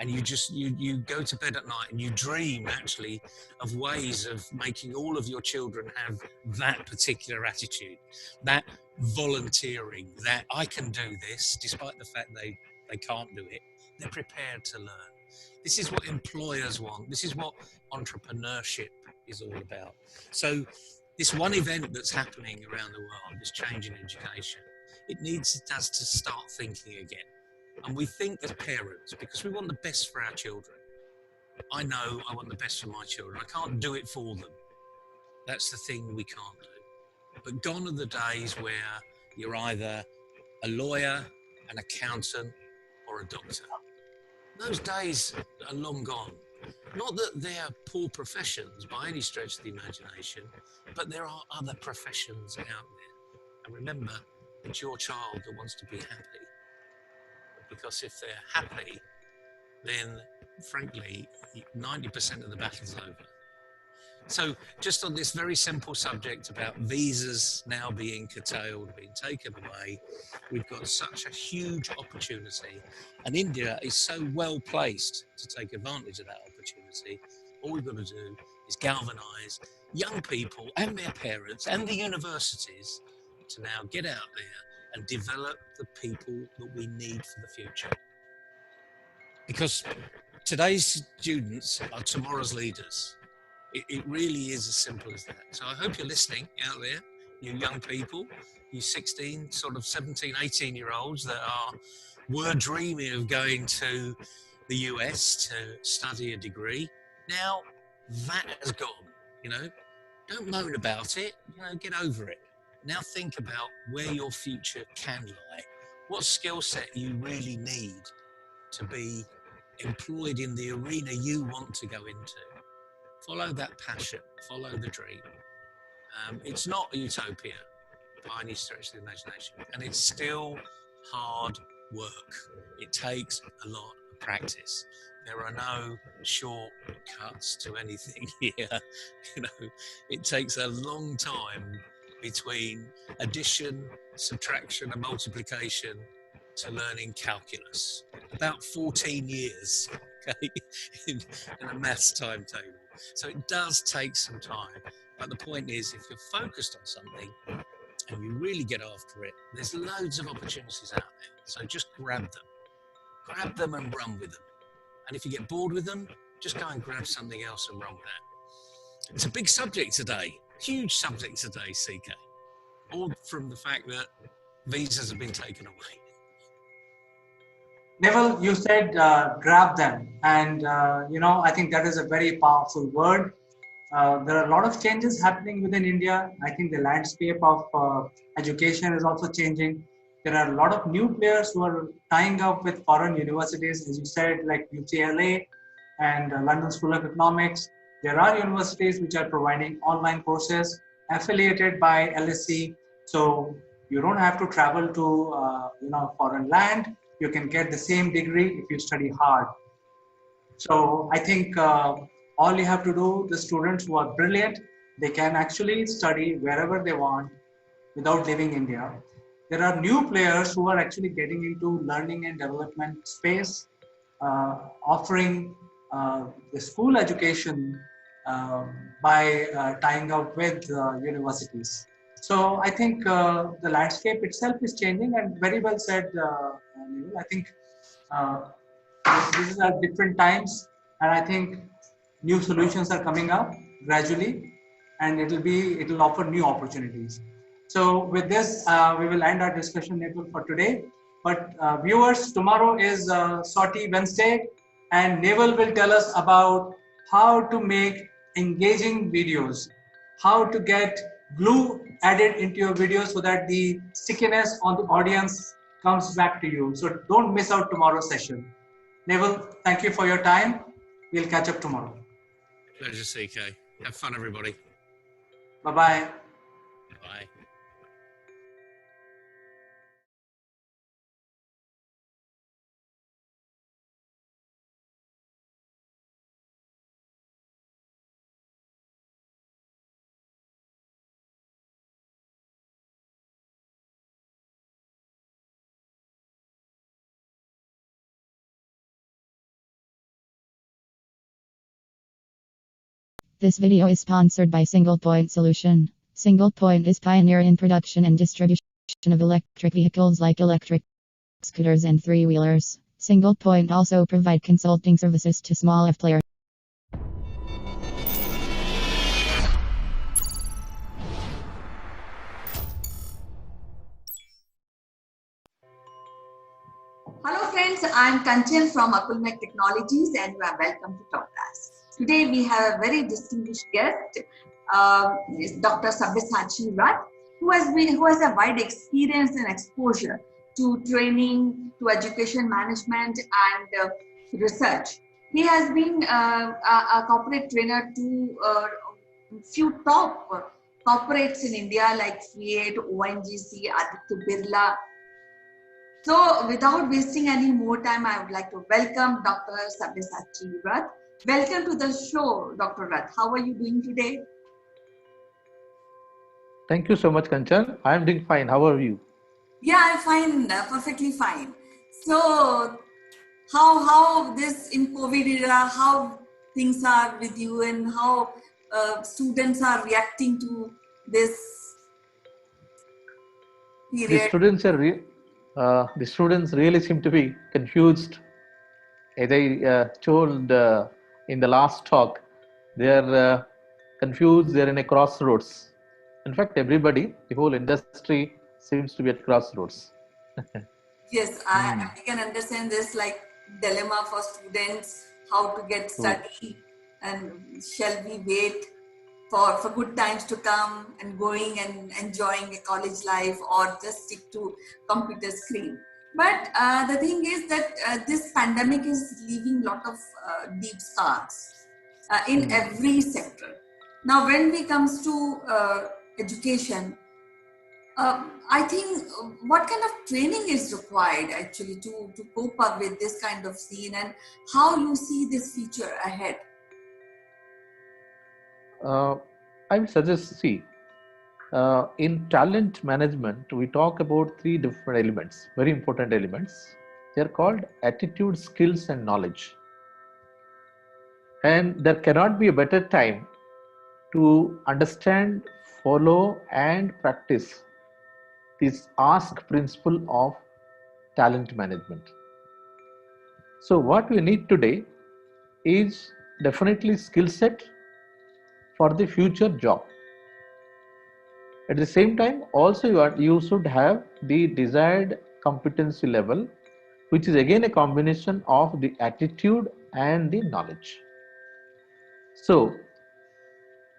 And you go to bed at night and you dream actually of ways of making all of your children have that particular attitude, that volunteering, that I can do this, despite the fact they can't do it. They're prepared to learn. This is what employers want. This is what entrepreneurship is all about. So this one event that's happening around the world, this change in education, it needs us to start thinking again. And we think as parents, because we want the best for our children. I know I want the best for my children. I can't do it for them. That's the thing we can't do. But gone are the days where you're either a lawyer, an accountant, or a doctor. Those days are long gone. Not that they're poor professions by any stretch of the imagination, but there are other professions out there. And remember, it's your child that wants to be happy. Because if they're happy, then frankly, 90% of the battle's over. So just on this very simple subject about visas now being curtailed, being taken away, we've got such a huge opportunity. And India is so well placed to take advantage of that opportunity All we've got to do is galvanise young people and their parents and the universities to now get out there and develop the people that we need for the future. Because today's students are tomorrow's leaders. It really is as simple as that. So I hope you're listening out there, you young people, you 16, sort of 17, 18-year-olds that were dreaming of going to the US to study a degree. Now that has gone, you know. Don't moan about it, you know, get over it. Now think about where your future can lie. What skill set you really need to be employed in the arena you want to go into. Follow that passion, follow the dream. It's not a utopia by any stretch of the imagination, and it's still hard work. It takes a lot of practice. There are no shortcuts to anything here. You know, it takes a long time between addition, subtraction, and multiplication to learning calculus. About 14 years, okay, in a maths timetable. So it does take some time. But the point is, if you're focused on something and you really get after it, there's loads of opportunities out there. So just grab them. Grab them and run with them. And if you get bored with them, just go and grab something else and run with that. It's a big subject today, huge subject today, CK. All from the fact that visas have been taken away. Neville, you said grab them, and I think that is a very powerful word. There are a lot of changes happening within India. I think the landscape of education is also changing. There are a lot of new players who are tying up with foreign universities, as you said, like UCLA and London School of Economics. There are universities which are providing online courses affiliated by LSE. So you don't have to travel to foreign land. You can get the same degree if you study hard. So I think all you have to do, the students who are brilliant, they can actually study wherever they want without leaving India. There are new players who are actually getting into learning and development space, offering the school education by tying up with universities. So I think the landscape itself is changing, and very well said, Neil. I think these are different times, and I think new solutions are coming up gradually, and it'll offer new opportunities. So with this, we will end our discussion, Nepal, for today. But viewers, tomorrow is Sortie Wednesday, and Naval will tell us about how to make engaging videos, how to get glue added into your video so that the stickiness on the audience comes back to you. So don't miss out tomorrow's session. Naval, thank you for your time. We'll catch up tomorrow. Pleasure, CK. Have fun, everybody. Bye-bye. Bye. This video is sponsored by Single Point Solution. Single Point is pioneer in production and distribution of electric vehicles like electric scooters and three-wheelers. Single Point also provide consulting services to small F players. Hello friends, I am Kanchan from Akulmach Technologies and you are welcome to Top Class. Today we have a very distinguished guest, Dr. Sabyasachi Rath, who has a wide experience and exposure to training, to education management and research. He has been a corporate trainer to few top corporates in India like Fiat, ONGC, Aditya Birla. So without wasting any more time, I would like to welcome Dr. Sabyasachi Rath. Welcome to the show, Dr. Rath. How are you doing today? Thank you so much, Kanchan. I am doing fine. How are you? Yeah, I'm fine, perfectly fine. So how this in COVID era, how things are with you and how students are reacting to this The period? students are the students really seem to be confused. As I told in the last talk, they are confused. They are in a crossroads. In fact, everybody, the whole industry seems to be at crossroads. Yes, I can understand this like dilemma for students, how to get True. study and shall we wait for good times to come and going and enjoying a college life or just stick to computer screen. But the thing is that this pandemic is leaving lot of deep scars in every sector. Now, when we comes to education, I think what kind of training is required actually to cope up with this kind of scene and how you see this future ahead? Uh, I would suggest, see, in talent management, we talk about three different elements, very important elements. They are called attitude, skills, and knowledge. And there cannot be a better time to understand, follow, and practice this ask principle of talent management. So, what we need today is definitely skill set for the future job. At the same time, also you should have the desired competency level, which is again a combination of the attitude and the knowledge. So,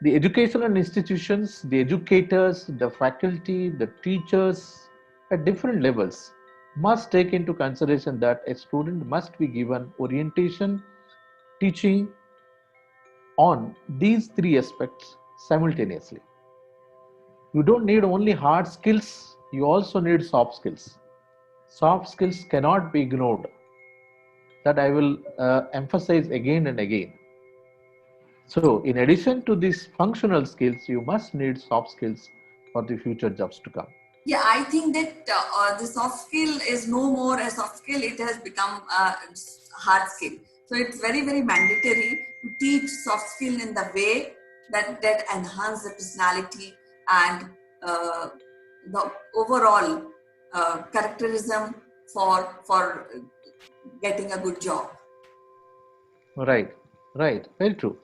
the educational institutions, the educators, the faculty, the teachers at different levels must take into consideration that a student must be given orientation, teaching on these three aspects simultaneously. You don't need only hard skills, you also need soft skills. Soft skills cannot be ignored. That I will emphasize again and again. So, in addition to these functional skills, you must need soft skills for the future jobs to come. Yeah, I think that the soft skill is no more a soft skill, it has become a hard skill. So it's very, very mandatory to teach soft skill in the way that enhance the personality and the overall characterism for getting a good job. Right, right, very true.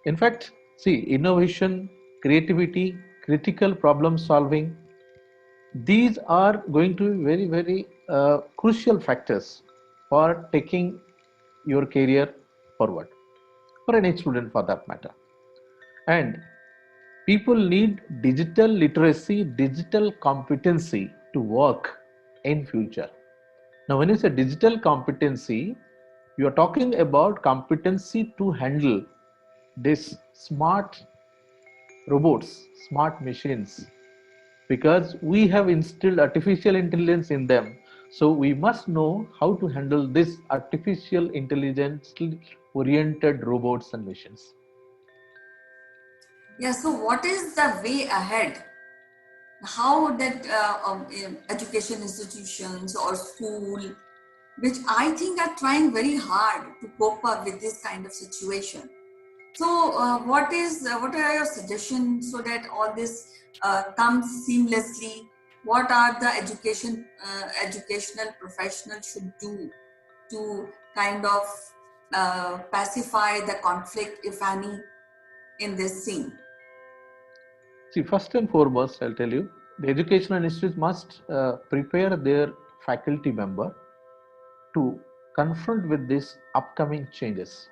In fact, see, innovation, creativity, critical problem solving, these are going to be very, very crucial factors for taking your career forward, for any student for that matter. And people need digital literacy, digital competency to work in future. Now, when you say digital competency, you are talking about competency to handle this smart robots, smart machines, because we have instilled artificial intelligence in them. So we must know how to handle this artificial intelligence oriented robots and machines. Yeah, so what is the way ahead? How that education institutions or school, which I think are trying very hard to cope up with this kind of situation. So, what are your suggestions so that all this comes seamlessly? What are the educational professionals should do to kind of pacify the conflict, if any, in this scene? See, first and foremost, I'll tell you, the educational institutes must prepare their faculty member to confront with these upcoming changes,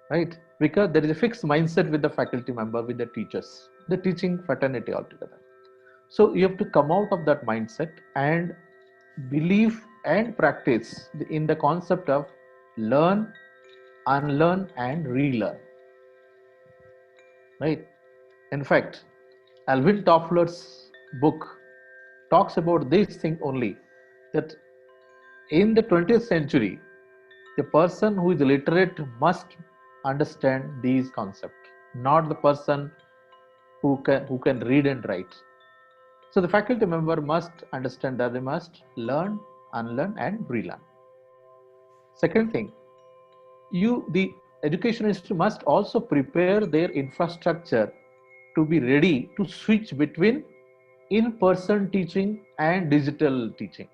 right? Because there is a fixed mindset with the faculty member, with the teachers, the teaching fraternity altogether. So you have to come out of that mindset and believe and practice in the concept of learn, unlearn, and relearn, right? In fact, Alvin Toffler's book talks about this thing only, that in the 20th century, the person who is literate must understand these concepts, not the person who can read and write. So the faculty member must understand that they must learn, unlearn, and relearn. Second thing, the education institute must also prepare their infrastructure to be ready to switch between in-person teaching and digital teaching,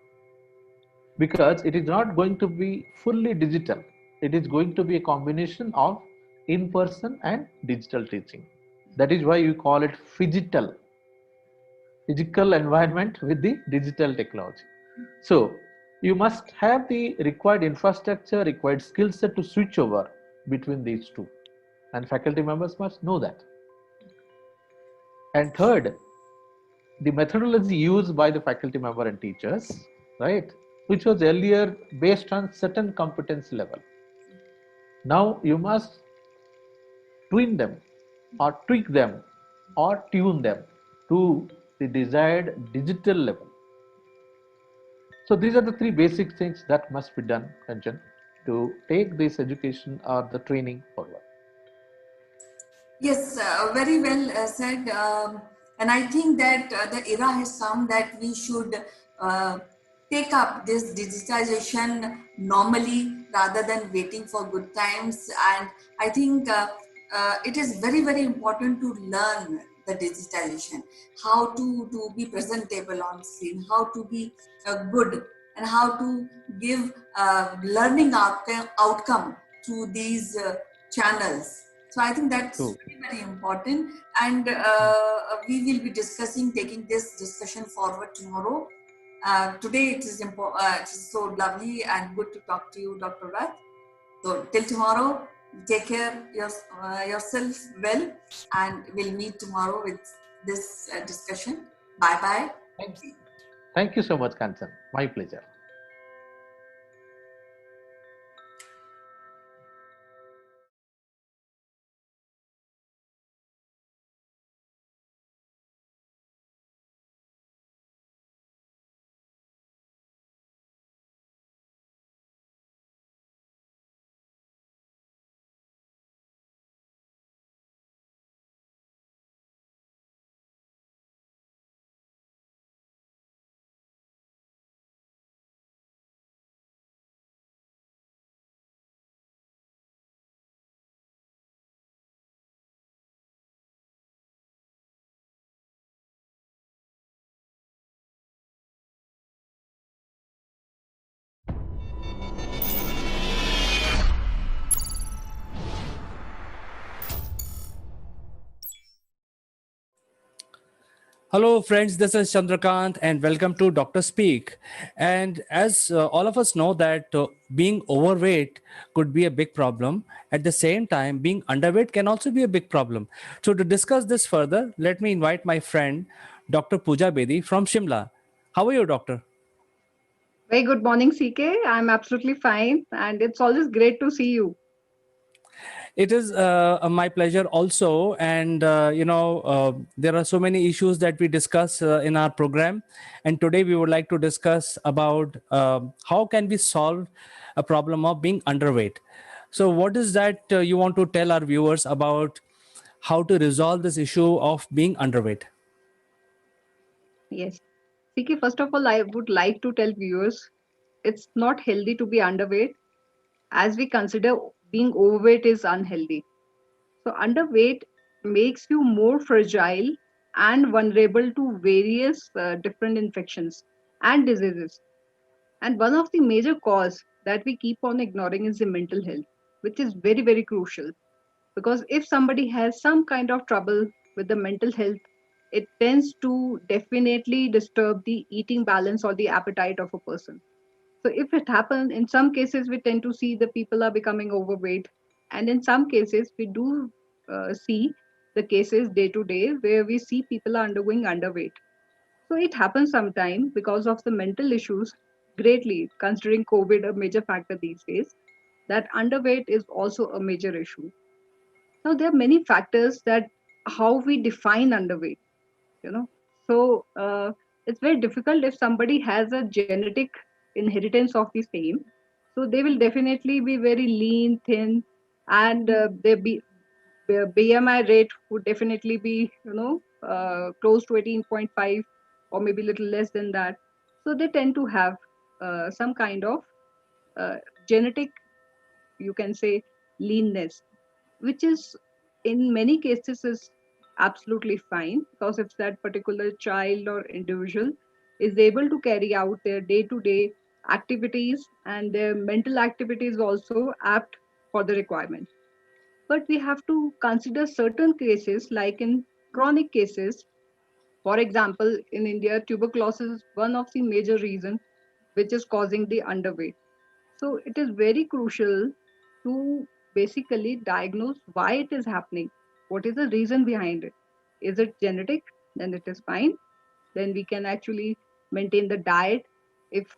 because it is not going to be fully digital. It is going to be a combination of in-person and digital teaching. That is why you call it physical environment with the digital technology. So you must have the required infrastructure, required skill set to switch over between these two, and faculty members must know that. And third, the methodology used by the faculty member and teachers, right, which was earlier based on certain competence level. Now you must twin them or tweak them or tune them to the desired digital level. So these are the three basic things that must be done, Kanchan, to take this education or the training forward. Yes, very well said. And I think that the era has come that we should uh, take up this digitization normally rather than waiting for good times. And I think it is very, very important to learn the digitization, how to be presentable on screen, how to be good, and how to give learning outcome through these channels. So I think that's So, very, very important. And we will be discussing, taking this discussion forward tomorrow. Today it is so lovely and good to talk to you, Dr. Rath. So till tomorrow, take care yourself well, and we'll meet tomorrow with this discussion. Bye bye. thank you so much, Kanchan. My pleasure. Hello, friends. This is Chandrakant, and welcome to Doctor Speak. And as all of us know, that being overweight could be a big problem. At the same time, being underweight can also be a big problem. So, to discuss this further, let me invite my friend, Dr. Pooja Bedi from Shimla. How are you, Doctor? Very good morning, CK. I'm absolutely fine, and it's always great to see you. It is my pleasure also. And, there are so many issues that we discuss in our program. And today we would like to discuss about how can we solve a problem of being underweight. So what is that you want to tell our viewers about how to resolve this issue of being underweight? Yes. CK, first of all, I would like to tell viewers it's not healthy to be underweight, as we consider being overweight is unhealthy. So, underweight makes you more fragile and vulnerable to various different infections and diseases. And one of the major cause that we keep on ignoring is the mental health, which is very, very crucial. Because if somebody has some kind of trouble with the mental health, it tends to definitely disturb the eating balance or the appetite of a person. So if it happens, in some cases, we tend to see the people are becoming overweight. And in some cases, we do see the cases day to day where we see people are undergoing underweight. So it happens sometime because of the mental issues greatly, considering COVID a major factor these days, that underweight is also a major issue. Now, there are many factors that how we define underweight, you know. So it's very difficult if somebody has a genetic inheritance of the same. So they will definitely be very lean, thin, and their BMI rate would definitely be, close to 18.5 or maybe a little less than that. So they tend to have some kind of uh, genetic, you can say, leanness, which is in many cases is absolutely fine, because if that particular child or individual is able to carry out their day to day activities and their mental activities also apt for the requirement. But we have to consider certain cases, like in chronic cases. For example, in India, tuberculosis is one of the major reasons which is causing the underweight. So it is very crucial to basically diagnose why it is happening. What is the reason behind it? Is it genetic? Then it is fine. Then we can actually maintain the diet. If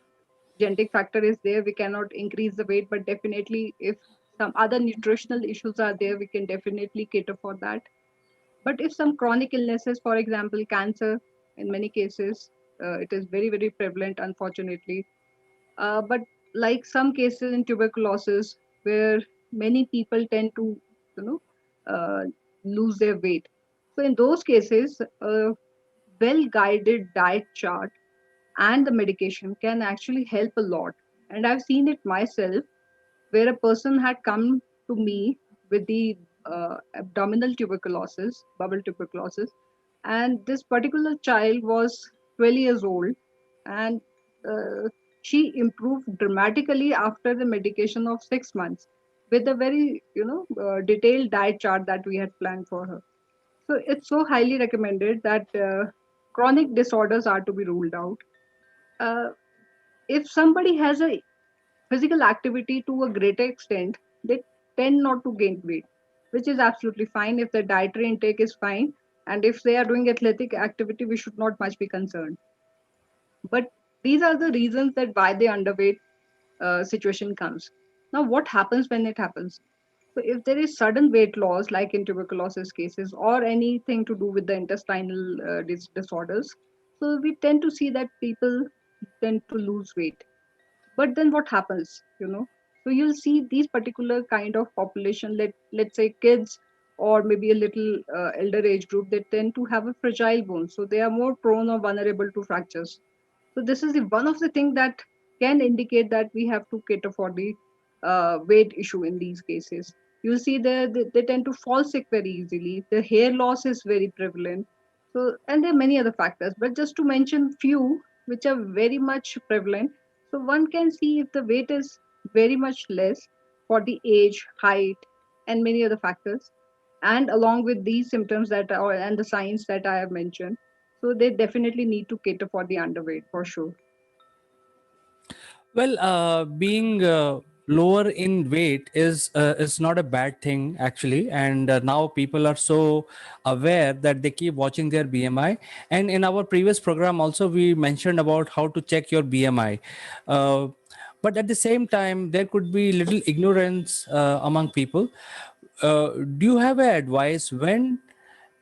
genetic factor is there, we cannot increase the weight, but definitely if some other nutritional issues are there, we can definitely cater for that. But if some chronic illnesses, for example, cancer, in many cases, it is very, very prevalent, unfortunately. But like some cases in tuberculosis, where many people tend to, you know, lose their weight. So in those cases, a well-guided diet chart and the medication can actually help a lot. And I've seen it myself, where a person had come to me with the abdominal tuberculosis, bubble tuberculosis, and this particular child was 12 years old, and uh, she improved dramatically after the medication of 6 months with a very, detailed diet chart that we had planned for her. So it's so highly recommended that chronic disorders are to be ruled out. Uh, if somebody has a physical activity to a greater extent, they tend not to gain weight, which is absolutely fine if the dietary intake is fine. And if they are doing athletic activity, we should not much be concerned. But these are the reasons that why the underweight situation comes. Now, what happens when it happens? So, if there is sudden weight loss, like in tuberculosis cases, or anything to do with the intestinal disorders, so we tend to see that people tend to lose weight. But then what happens, so you'll see these particular kind of population, let's say kids, or maybe a little elder age group, they tend to have a fragile bone, so they are more prone or vulnerable to fractures. So this is one of the things that can indicate that we have to cater for the weight issue in these cases. You'll see they tend to fall sick very easily. The hair loss is very prevalent. So, and there are many other factors, but just to mention few which are very much prevalent. So one can see if the weight is very much less for the age, height, and many other factors. And along with these symptoms that are and the signs that I have mentioned, so they definitely need to cater for the underweight for sure. Well, being lower in weight is not a bad thing actually, and now people are so aware that they keep watching their BMI. And in our previous program, also we mentioned about how to check your BMI. Uh, but at the same time, there could be little ignorance among people. Do you have a advice when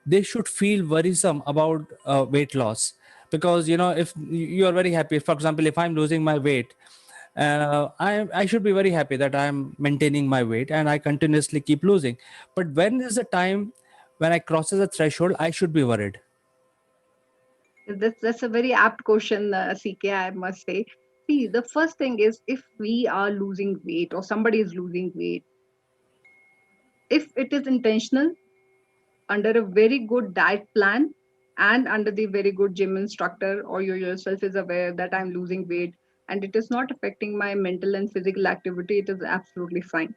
they should feel worrisome about weight loss? Because if you are very happy, for example, if I'm losing my weight, I should be very happy that I'm maintaining my weight and I continuously keep losing. But when is the time when I crosses a threshold, I should be worried? That's a very apt question, CK, I must say. See, the first thing is, if we are losing weight or somebody is losing weight, if it is intentional, under a very good diet plan, and under the very good gym instructor, or you yourself is aware that I'm losing weight and it is not affecting my mental and physical activity, it is absolutely fine.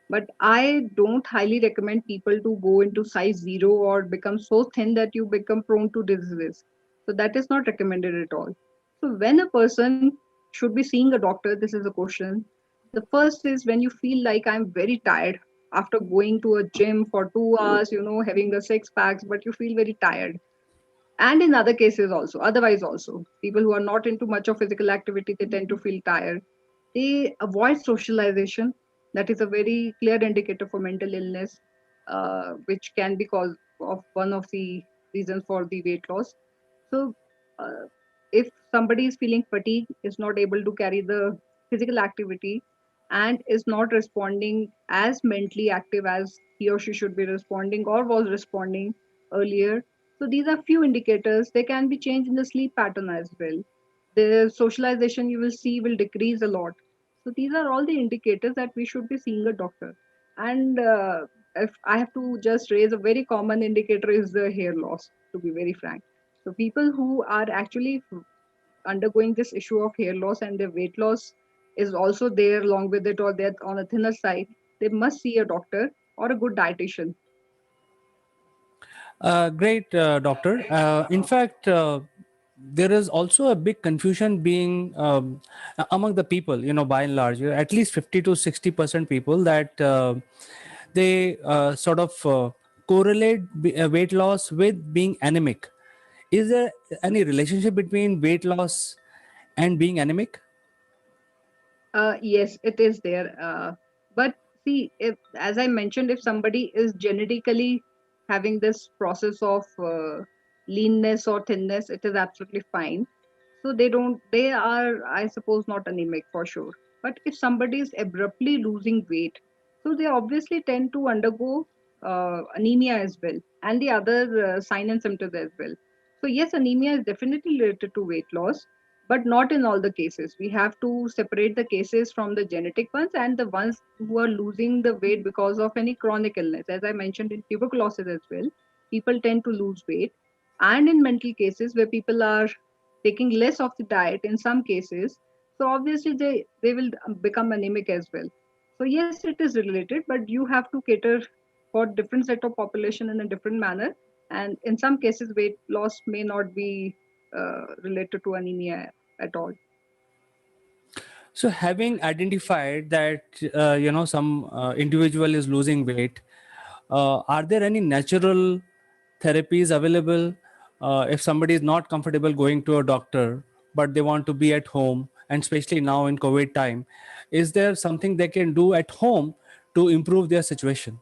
But I don't highly recommend people to go into size zero or become so thin that you become prone to diseases. So that is not recommended at all. So when a person should be seeing a doctor, this is a question. The first is when you feel like I'm very tired after going to a gym for 2 hours, having the six packs, but you feel very tired. And in other cases also, otherwise also, people who are not into much of physical activity, they tend to feel tired. They avoid socialization. That is a very clear indicator for mental illness, which can be cause of one of the reasons for the weight loss. So uh, if somebody is feeling fatigue, is not able to carry the physical activity, and is not responding as mentally active as he or she should be responding or was responding earlier, so these are few indicators. They can be changed in the sleep pattern as well. The socialization you will see will decrease a lot. So these are all the indicators that we should be seeing a doctor. And if I have to just raise a very common indicator is the hair loss, to be very frank. So people who are actually undergoing this issue of hair loss and their weight loss is also there along with it, or they're on a thinner side, they must see a doctor or a good dietitian. Great, doctor. In fact, there is also a big confusion being among the people, by and large, at least 50 to 60% people that they sort of correlate weight loss with being anemic. Is there any relationship between weight loss and being anemic? Yes, it is there. But see, if, as I mentioned, if somebody is genetically having this process of leanness or thinness, it is absolutely fine. So they are, I suppose, not anemic for sure. But if somebody is abruptly losing weight, so they obviously tend to undergo anemia as well, and the other sign and symptoms as well. So yes, anemia is definitely related to weight loss, but not in all the cases. We have to separate the cases from the genetic ones and the ones who are losing the weight because of any chronic illness. As I mentioned in tuberculosis as well, people tend to lose weight. And in mental cases where people are taking less of the diet in some cases, so obviously they will become anemic as well. So yes, it is related, but you have to cater for different set of population in a different manner. And in some cases, weight loss may not be related to anemia at all. So, having identified that some individual is losing weight, are there any natural therapies available if somebody is not comfortable going to a doctor but they want to be at home, and especially now in COVID time, is there something they can do at home to improve their situation?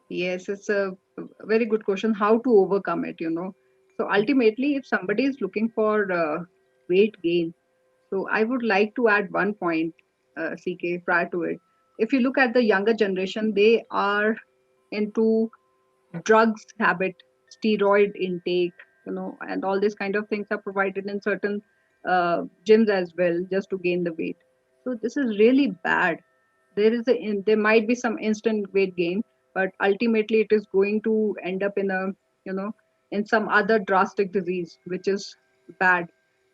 Yes, it's a very good question. How to overcome it, you know? So ultimately, if somebody is looking for weight gain, so I would like to add one point, CK, prior to it. If you look at the younger generation, they are into drugs habit, steroid intake, and all these kind of things are provided in certain gyms as well, just to gain the weight. So this is really bad. There might be some instant weight gain, but ultimately it is going to end up in a, you know in some other drastic disease, which is bad.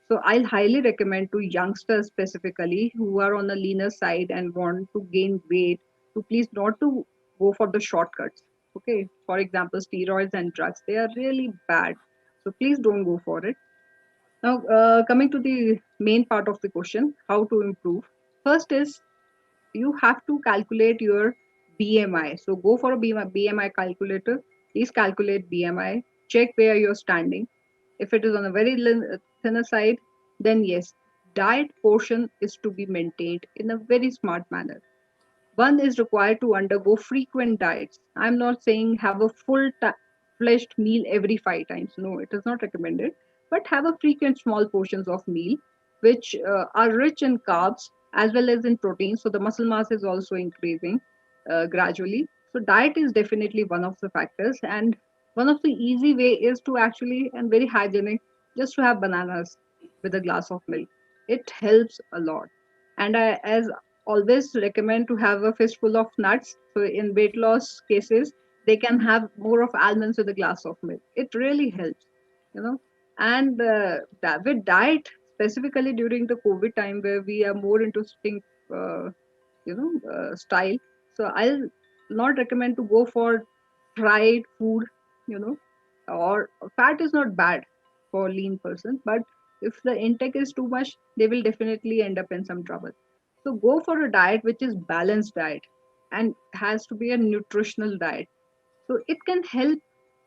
So I'll highly recommend to youngsters specifically who are on the leaner side and want to gain weight to please not to go for the shortcuts. Okay, for example, steroids and drugs, they are really bad. So please don't go for it. Now, coming to the main part of the question, how to improve. First is you have to calculate your BMI. So go for a BMI calculator. Please calculate BMI. Check where you're standing. If it is on a very thinner side, then yes, diet portion is to be maintained in a very smart manner. One is required to undergo frequent diets. I'm not saying have a fleshed meal every 5 times. No, it is not recommended. But have a frequent small portions of meal, which are rich in carbs as well as in protein. So the muscle mass is also increasing gradually. So diet is definitely one of the factors. And one of the easy way is to actually, and very hygienic, just to have bananas with a glass of milk. It helps a lot. And I, as always recommend to have a fistful of nuts. So in weight loss cases, they can have more of almonds with a glass of milk. It really helps, you know. And with diet, specifically during the COVID time where we are more into sitting, style. So I'll not recommend to go for fried food, you know, or fat is not bad for lean person, but if the intake is too much, they will definitely end up in some trouble. So go for a diet which is balanced diet and has to be a nutritional diet. So it can help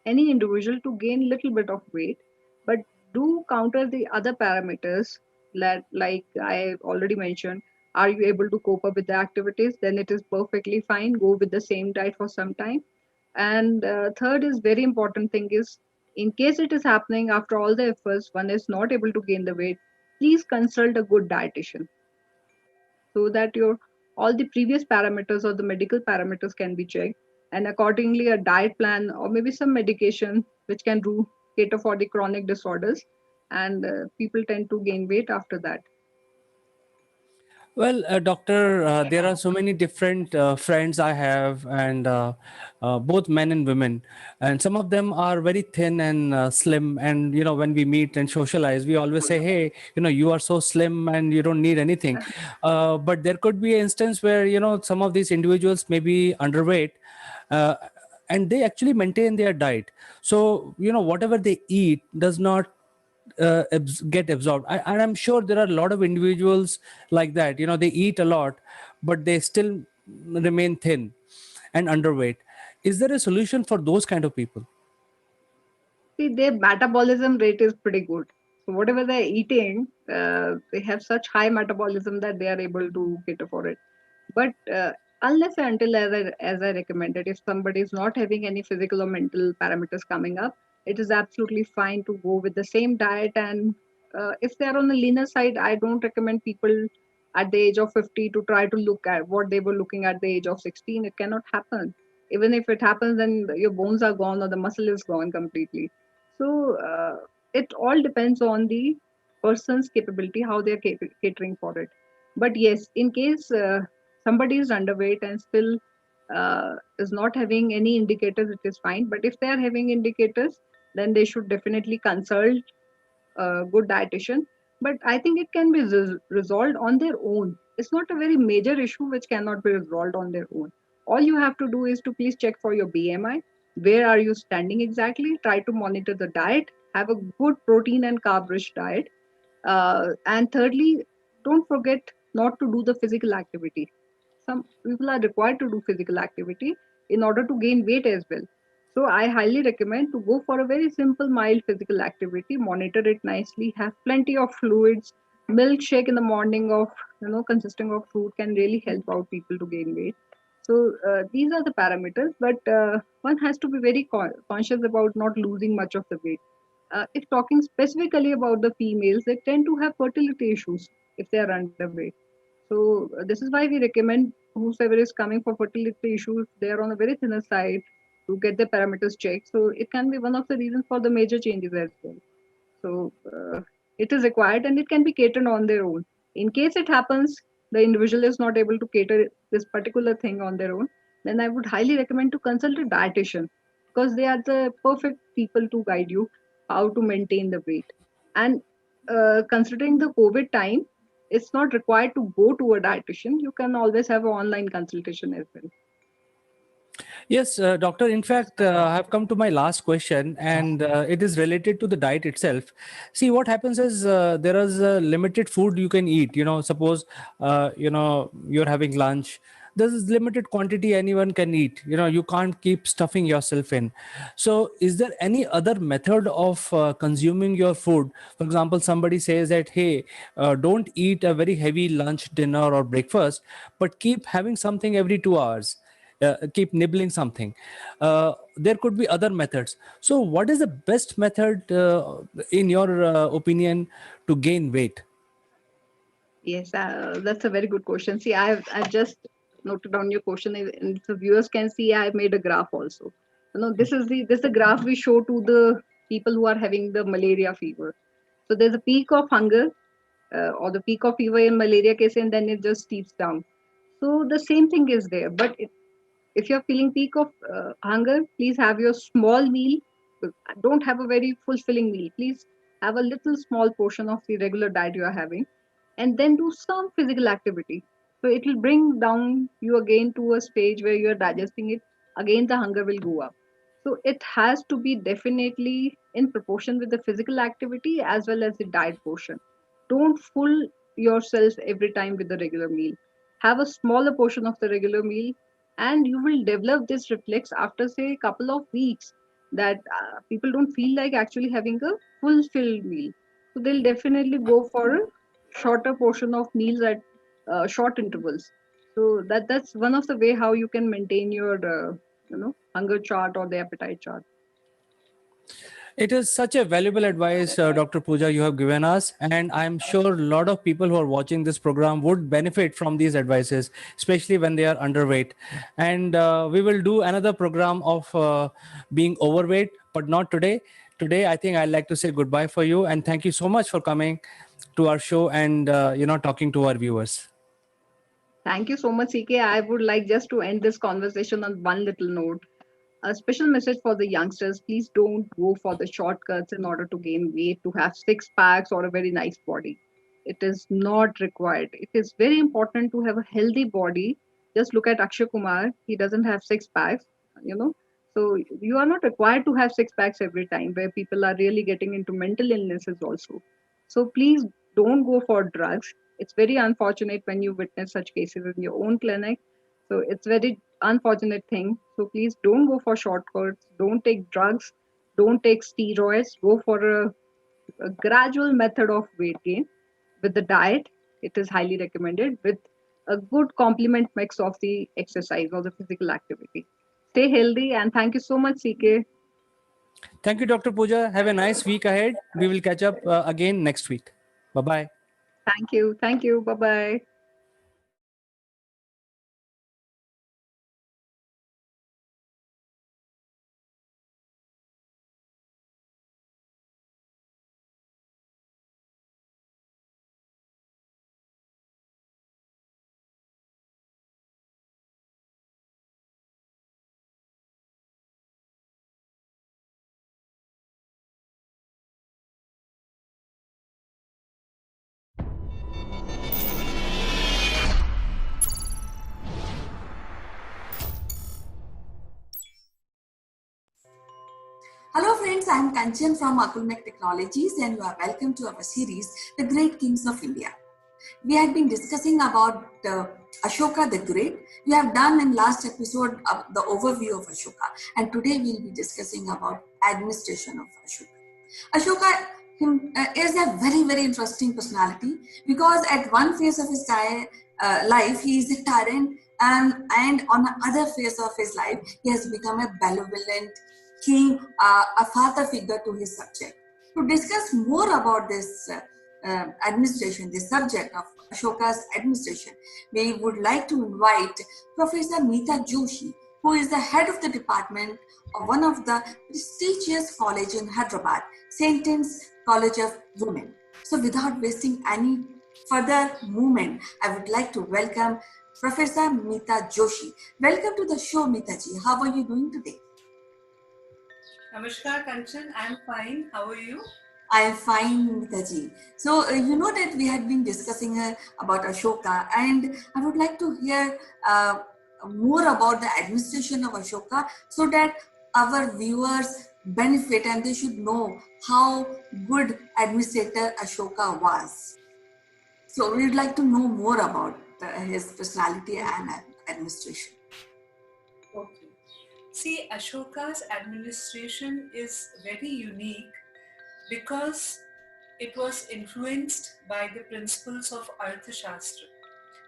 any individual to gain little bit of weight, but do counter the other parameters that, like I already mentioned, are you able to cope up with the activities? Then it is perfectly fine. Go with the same diet for some time. And third is very important thing is, in case it is happening after all the efforts, one is not able to gain the weight, please consult a good dietitian so that your all the previous parameters or the medical parameters can be checked, and accordingly a diet plan or maybe some medication which can do cater for the chronic disorders, and people tend to gain weight after that. Well, doctor, there are so many different friends I have, and both men and women, and some of them are very thin and slim. And when we meet and socialize, we always say, "Hey, you are so slim and you don't need anything." But there could be an instance where some of these individuals may be underweight, uh, and they actually maintain their diet. So whatever they eat does not get absorbed. And I'm sure there are a lot of individuals like that. They eat a lot, but they still remain thin and underweight. Is there a solution for those kind of people? See, their metabolism rate is pretty good. So whatever they're eating, they have such high metabolism that they are able to cater for it. But unless and until, as I recommended, if somebody is not having any physical or mental parameters coming up, it is absolutely fine to go with the same diet. And if they are on the leaner side, I don't recommend people at the age of 50 to try to look at what they were looking at the age of 16. It cannot happen. Even if it happens, then your bones are gone or the muscle is gone completely. So it all depends on the person's capability, how they're catering for it. But yes, in case somebody is underweight and still is not having any indicators, it is fine. But if they are having indicators, then they should definitely consult a good dietitian. But I think it can be resolved on their own. It's not a very major issue which cannot be resolved on their own. All you have to do is to please check for your BMI. Where are you standing exactly? Try to monitor the diet. Have a good protein and carb rich diet. And thirdly, don't forget not to do the physical activity. Some people are required to do physical activity in order to gain weight as well. So I highly recommend to go for a very simple, mild physical activity, monitor it nicely, have plenty of fluids. Milkshake in the morning of, consisting of fruit can really help out people to gain weight. So these are the parameters, but one has to be very conscious about not losing much of the weight. If talking specifically about the females, they tend to have fertility issues if they are underweight. So this is why we recommend whosoever is coming for fertility issues, they are on a very thinner side to get the parameters checked. So it can be one of the reasons for the major changes as well. So it is required and it can be catered on their own. In case it happens, the individual is not able to cater this particular thing on their own, then I would highly recommend to consult a dietitian because they are the perfect people to guide you how to maintain the weight. And considering the COVID time, it's not required to go to a dietitian. You can always have an online consultation as well. Yes, doctor. In fact, I have come to my last question, and it is related to the diet itself. See, what happens is there is limited food you can eat. Suppose you're having lunch. There is limited quantity anyone can eat. You can't keep stuffing yourself in. So, is there any other method of consuming your food? For example, somebody says that, hey, don't eat a very heavy lunch, dinner, or breakfast, but keep having something every 2 hours. Keep nibbling something. There could be other methods. So what is the best method in your opinion to gain weight? Yes, that's a very good question. See, I've just noted down your question, and the viewers can see I've made a graph also. This is the graph we show to the people who are having the malaria fever. So there's a peak of hunger or the peak of fever in malaria case, and then it just steeps down. So the same thing is there, but if you're feeling peak of hunger, please have your small meal. Don't have a very fulfilling meal. Please have a little small portion of the regular diet you are having, and then do some physical activity. So it will bring down you again to a stage where you are digesting it. Again, the hunger will go up. So it has to be definitely in proportion with the physical activity as well as the diet portion. Don't fool yourself every time with the regular meal. Have a smaller portion of the regular meal, and you will develop this reflex after say a couple of weeks that people don't feel like actually having a fulfilled meal. So they'll definitely go for a shorter portion of meals at short intervals. So that's one of the way how you can maintain your hunger chart or the appetite chart. It is such a valuable advice, Dr. Pooja, you have given us. And I'm sure a lot of people who are watching this program would benefit from these advices, especially when they are underweight. And we will do another program of being overweight, but not today. Today, I think I'd like to say goodbye for you. And thank you so much for coming to our show and, talking to our viewers. Thank you so much, CK. I would like just to end this conversation on one little note. A special message for the youngsters: please don't go for the shortcuts in order to gain weight, to have six packs or a very nice body. It is not required. It is very important to have a healthy body. Just look at Akshay Kumar. He doesn't have six packs, you know. So you are not required to have six packs every time, where people are really getting into mental illnesses also. So please don't go for drugs. It's very unfortunate when you witness such cases in your own clinic. So it's very unfortunate thing. So please don't go for shortcuts. Don't take drugs. Don't take steroids. Go for a gradual method of weight gain with the diet. It is highly recommended with a good complement mix of the exercise or the physical activity. Stay healthy and thank you so much, CK. Thank you, Dr. Pooja. Have a nice week ahead. We will catch up again next week. Bye bye. Thank you. Thank you. Bye bye. Hello friends, I am Kanchan from Akulmach Technologies and you are welcome to our series, The Great Kings of India. We had been discussing about Ashoka the Great. We have done in last episode the overview of Ashoka and today we will be discussing about administration of Ashoka. Ashoka is a very interesting personality because at one phase of his life he is a tyrant and on the other phase of his life he has become a benevolent king, a father figure to his subject. To discuss more about this administration, this subject of Ashoka's administration, we would like to invite Professor Meeta Joshi, who is the head of the department of one of the prestigious college in Hyderabad, St. Anne's College of Women. So without wasting any further movement, I would like to welcome Professor Meeta Joshi. Welcome to the show, Meeta ji. How are you doing today? Namaskar, Kanchan. I'm fine. How are you? I am fine, Mitaji. So, you know that we had been discussing about Ashoka, and I would like to hear more about the administration of Ashoka so that our viewers benefit and they should know how good administrator Ashoka was. So, we would like to know more about his personality and administration. Okay. See, Ashoka's administration is very unique because it was influenced by the principles of Arthashastra.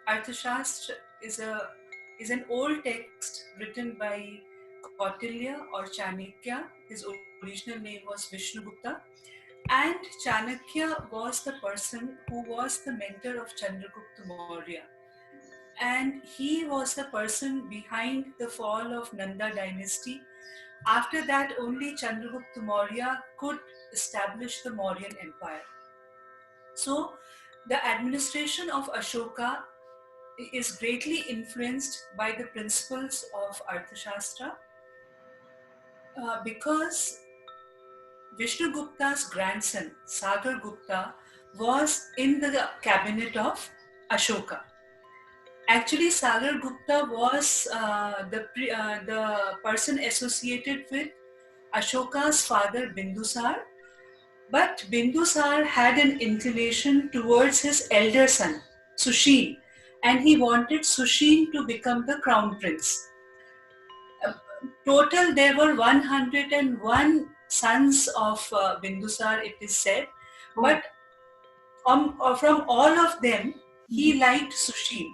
Arthashastra is an old text written by Kautilya or Chanakya. His original name was Vishnugupta. And Chanakya was the person who was the mentor of Chandragupta Maurya. And he was the person behind the fall of Nanda dynasty. After that, only Chandragupta Maurya could establish the Mauryan Empire. So, the administration of Ashoka is greatly influenced by the principles of Arthashastra because Vishnugupta's grandson, Sagar Gupta, was in the cabinet of Ashoka. Actually, Sagar Gupta was the person associated with Ashoka's father Bindusar, but Bindusar had an inclination towards his elder son, Sushil, and he wanted Sushil to become the crown prince. Total, there were 101 sons of Bindusar, it is said, but from all of them, he liked Sushil.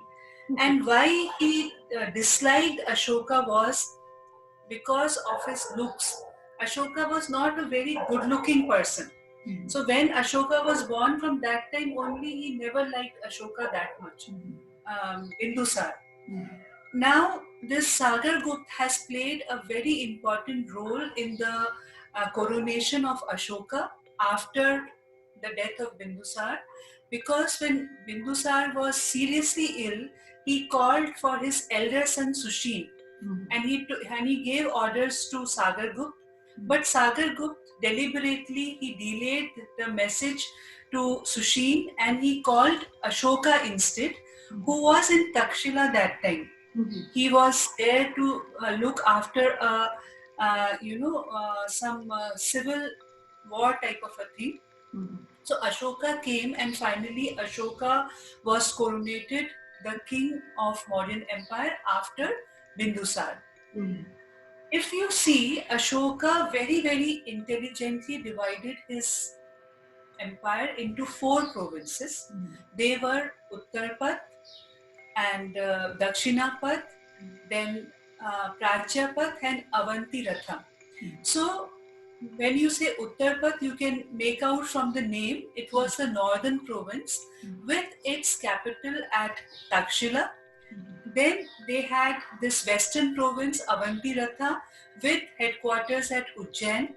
And why he disliked Ashoka was because of his looks. Ashoka was not a very good looking person. So when Ashoka was born, from that time only, he never liked Ashoka that much, Bindusar. Now, this Sagar Gupta has played a very important role in the coronation of Ashoka after the death of Bindusar, because when Bindusar was seriously ill, he called for his elder son Sushil, and he gave orders to Sagargupta. But Sagargupta deliberately he delayed the message to Sushil, and he called Ashoka instead, who was in Takshila that time. He was there to look after some civil war type of a thing. So Ashoka came, and finally Ashoka was coronated the king of Mauryan Empire after Bindusar. If you see, Ashoka very, very intelligently divided his empire into 4 provinces. They were Uttarpat and Dakshinapat, then Prachyapat and Avantiratha. So when you say Uttarpat, you can make out from the name, it was the northern province with its capital at Takshila. Then they had this western province, Avantiratha, with headquarters at Ujjain.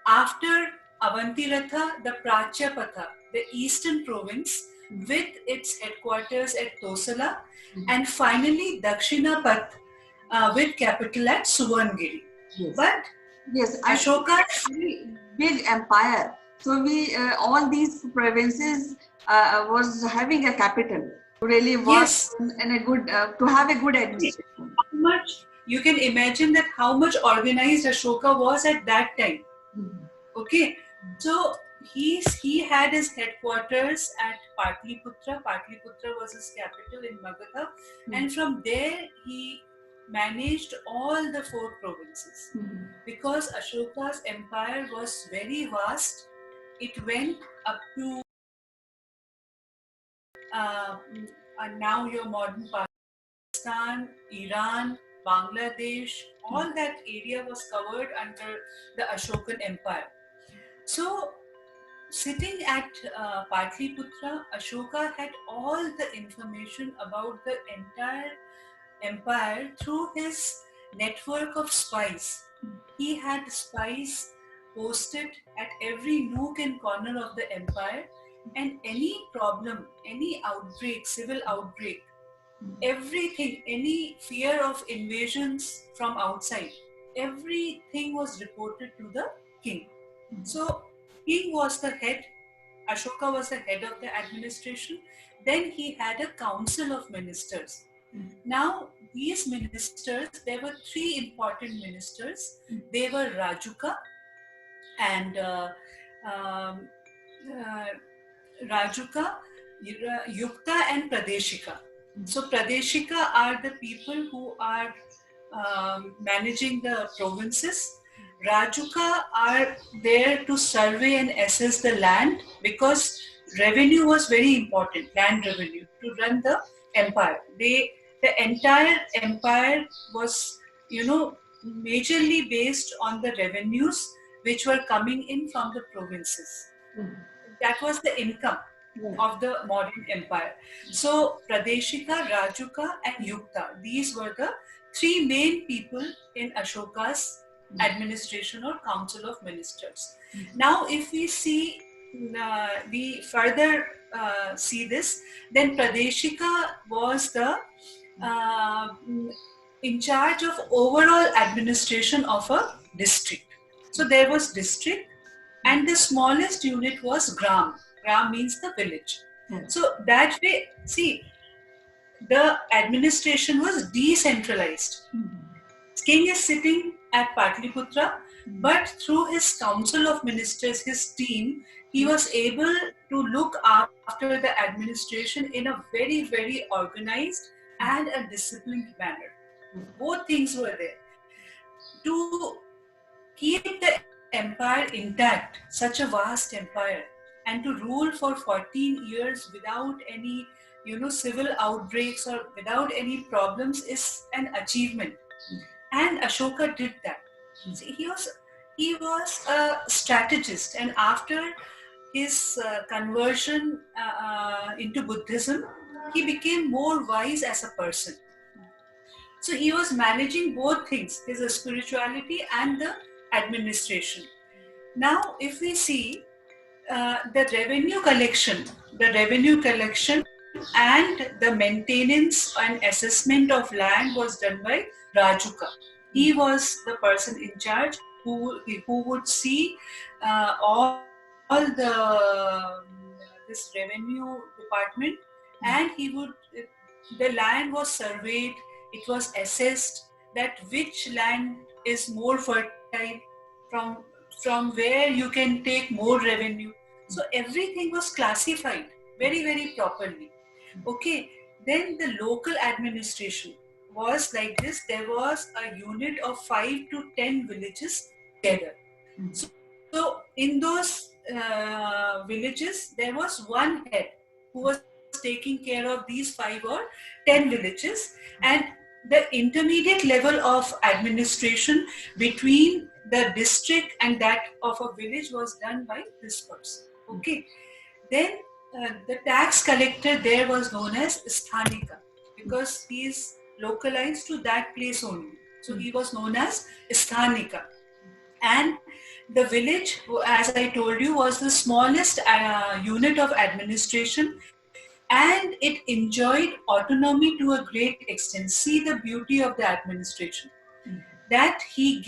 After Avantiratha, the Prachyapatha, the eastern province, with its headquarters at Tosala. And finally, Dakshinapat, with capital at Suvarnagiri. Yes. But Yes, Ashoka, very big empire. So we all these provinces was having a capital to really work yes, in a good to have a good administration. how much you can imagine that how much organized Ashoka was at that time. Okay, so he had his headquarters at Patliputra. Patliputra was his capital in Magadha, and from there he managed all the 4 provinces. Because Ashoka's empire was very vast, it went up to now your modern Pakistan, Iran, Bangladesh, all that area was covered under the Ashokan Empire. So, sitting at Patliputra, Ashoka had all the information about the entire empire through his network of spies. He had spies posted at every nook and corner of the empire, and any problem, any outbreak, civil outbreak, everything, any fear of invasions from outside, everything was reported to the king. So, king was the head, Ashoka was the head of the administration. Then he had a council of ministers. Now, these ministers, there were 3 important ministers. They were Rajuka and Rajuka, Yukta and Pradeshika. So Pradeshika are the people who are managing the provinces. Rajuka are there to survey and assess the land, because revenue was very important, land revenue, to run the empire. The entire empire was, majorly based on the revenues which were coming in from the provinces. That was the income of the modern empire. So Pradeshika, Rajuka and Yukta, these were the 3 main people in Ashoka's administration or council of ministers. Now if we see, we further see this, then Pradeshika was the in charge of overall administration of a district. So there was district, and the smallest unit was gram. Gram means the village. So that way, see, the administration was decentralized. King is sitting at Patliputra, but through his council of ministers, his team, he was able to look after the administration in a very, very organized and a disciplined manner. Both things were there. To keep the empire intact, such a vast empire, and to rule for 14 years without any, civil outbreaks or without any problems is an achievement. And Ashoka did that. See, he was a strategist, and after his conversion into Buddhism, he became more wise as a person. So he was managing both things, his spirituality and the administration. Now, if we see the revenue collection and the maintenance and assessment of land was done by Rajuka. He was the person in charge who would see all this revenue department, and he would the land was surveyed, it was assessed that which land is more fertile, from from where you can take more revenue. So everything was classified very properly. Okay, then the local administration was like this. There was a unit of 5 to 10 villages together. So in those villages, there was one head who was taking care of these 5 or 10 villages, and the intermediate level of administration between the district and that of a village was done by this person. Okay, then the tax collector there was known as Sthanika, because he is localized to that place only. So he was known as Sthanika. And the village, as I told you, was the smallest unit of administration, and it enjoyed autonomy to a great extent. See the beauty of the administration, that he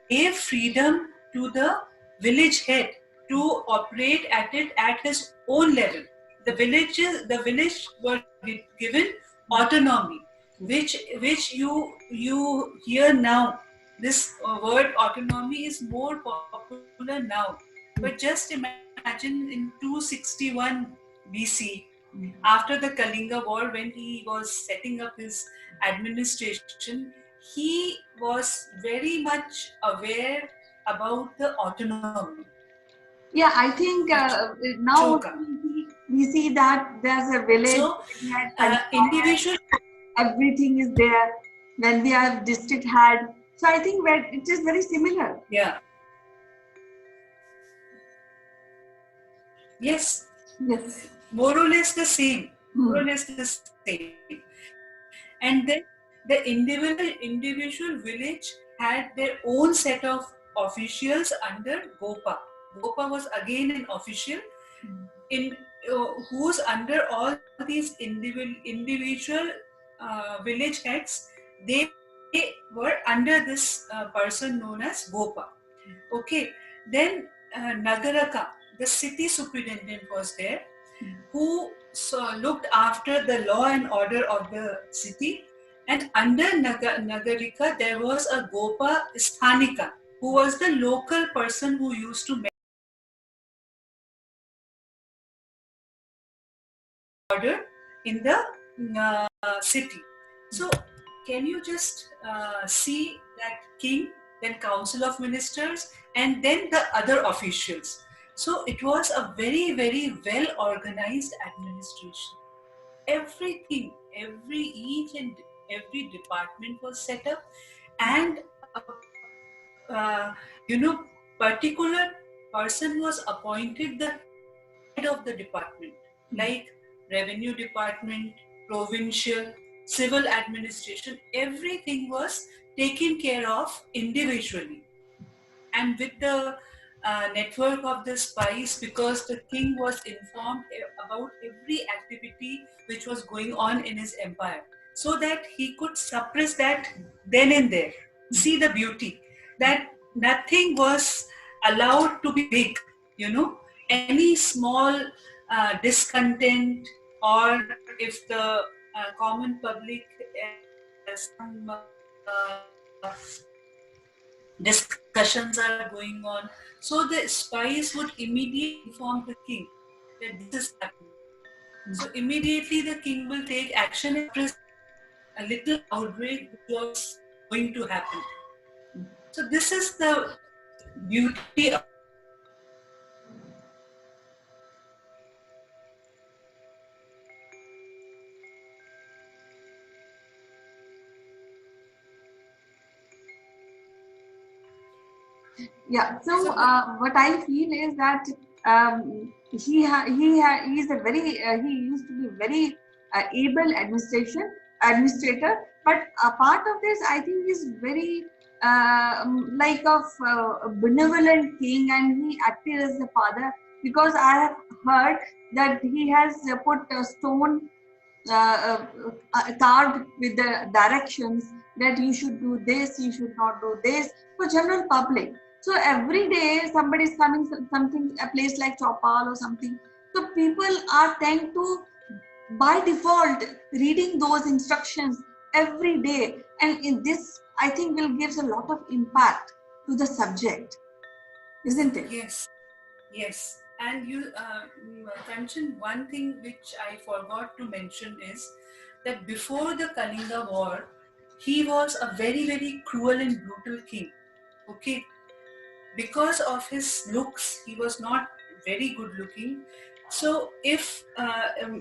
gave freedom to the village head to operate at it at his own level. The village were given autonomy, which you hear now. This word autonomy is more popular now, but just imagine in 261 BC, after the Kalinga War, when he was setting up his administration, he was very much aware about the autonomy. Yeah, I think now we see that there's a village. So, individual, everything is there. When we have district head, so I think where it is very similar. Yeah. Yes. Yes. More or less the same. More or less the same. And then the individual village had their own set of officials under Gopa. Gopa was again an official in who's under all these individual village heads. They were under this person known as Gopa. Okay, then Nagaraka, the city superintendent, was there, who looked after the law and order of the city. And under Nagarika, there was a Gopa Sthanika, who was the local person who used to order in the city. So, can you just see that king, then council of ministers, and then the other officials? So, it was a very well organized administration. Everything, each and every department was set up, and particular person was appointed the head of the department, like revenue department, provincial, civil administration. Everything was taken care of individually, and with the network of the spies, because the king was informed about every activity which was going on in his empire, so that he could suppress that then and there. See the beauty, that nothing was allowed to be big, any small discontent, or if the common public some discussions are going on, so the spies would immediately inform the king that this is happening. So immediately the king will take action and suppress a little outbreak which was going to happen. So this is the beauty of Yeah. So what I feel is that he is a very he used to be very able administrator, but a part of this I think is very like of a benevolent king, and he acted as a father, because I have heard that he has put a stone carved with the directions that you should do this, you should not do this for general public. So every day somebody is coming something a place like Chopal or something. So people are tend to by default reading those instructions every day, and in this I think will gives a lot of impact to the subject, isn't it? Yes, yes. And Kanchan, one thing which I forgot to mention is that before the Kalinga War, he was a very, very cruel and brutal king. Okay, because of his looks, he was not very good looking. So, if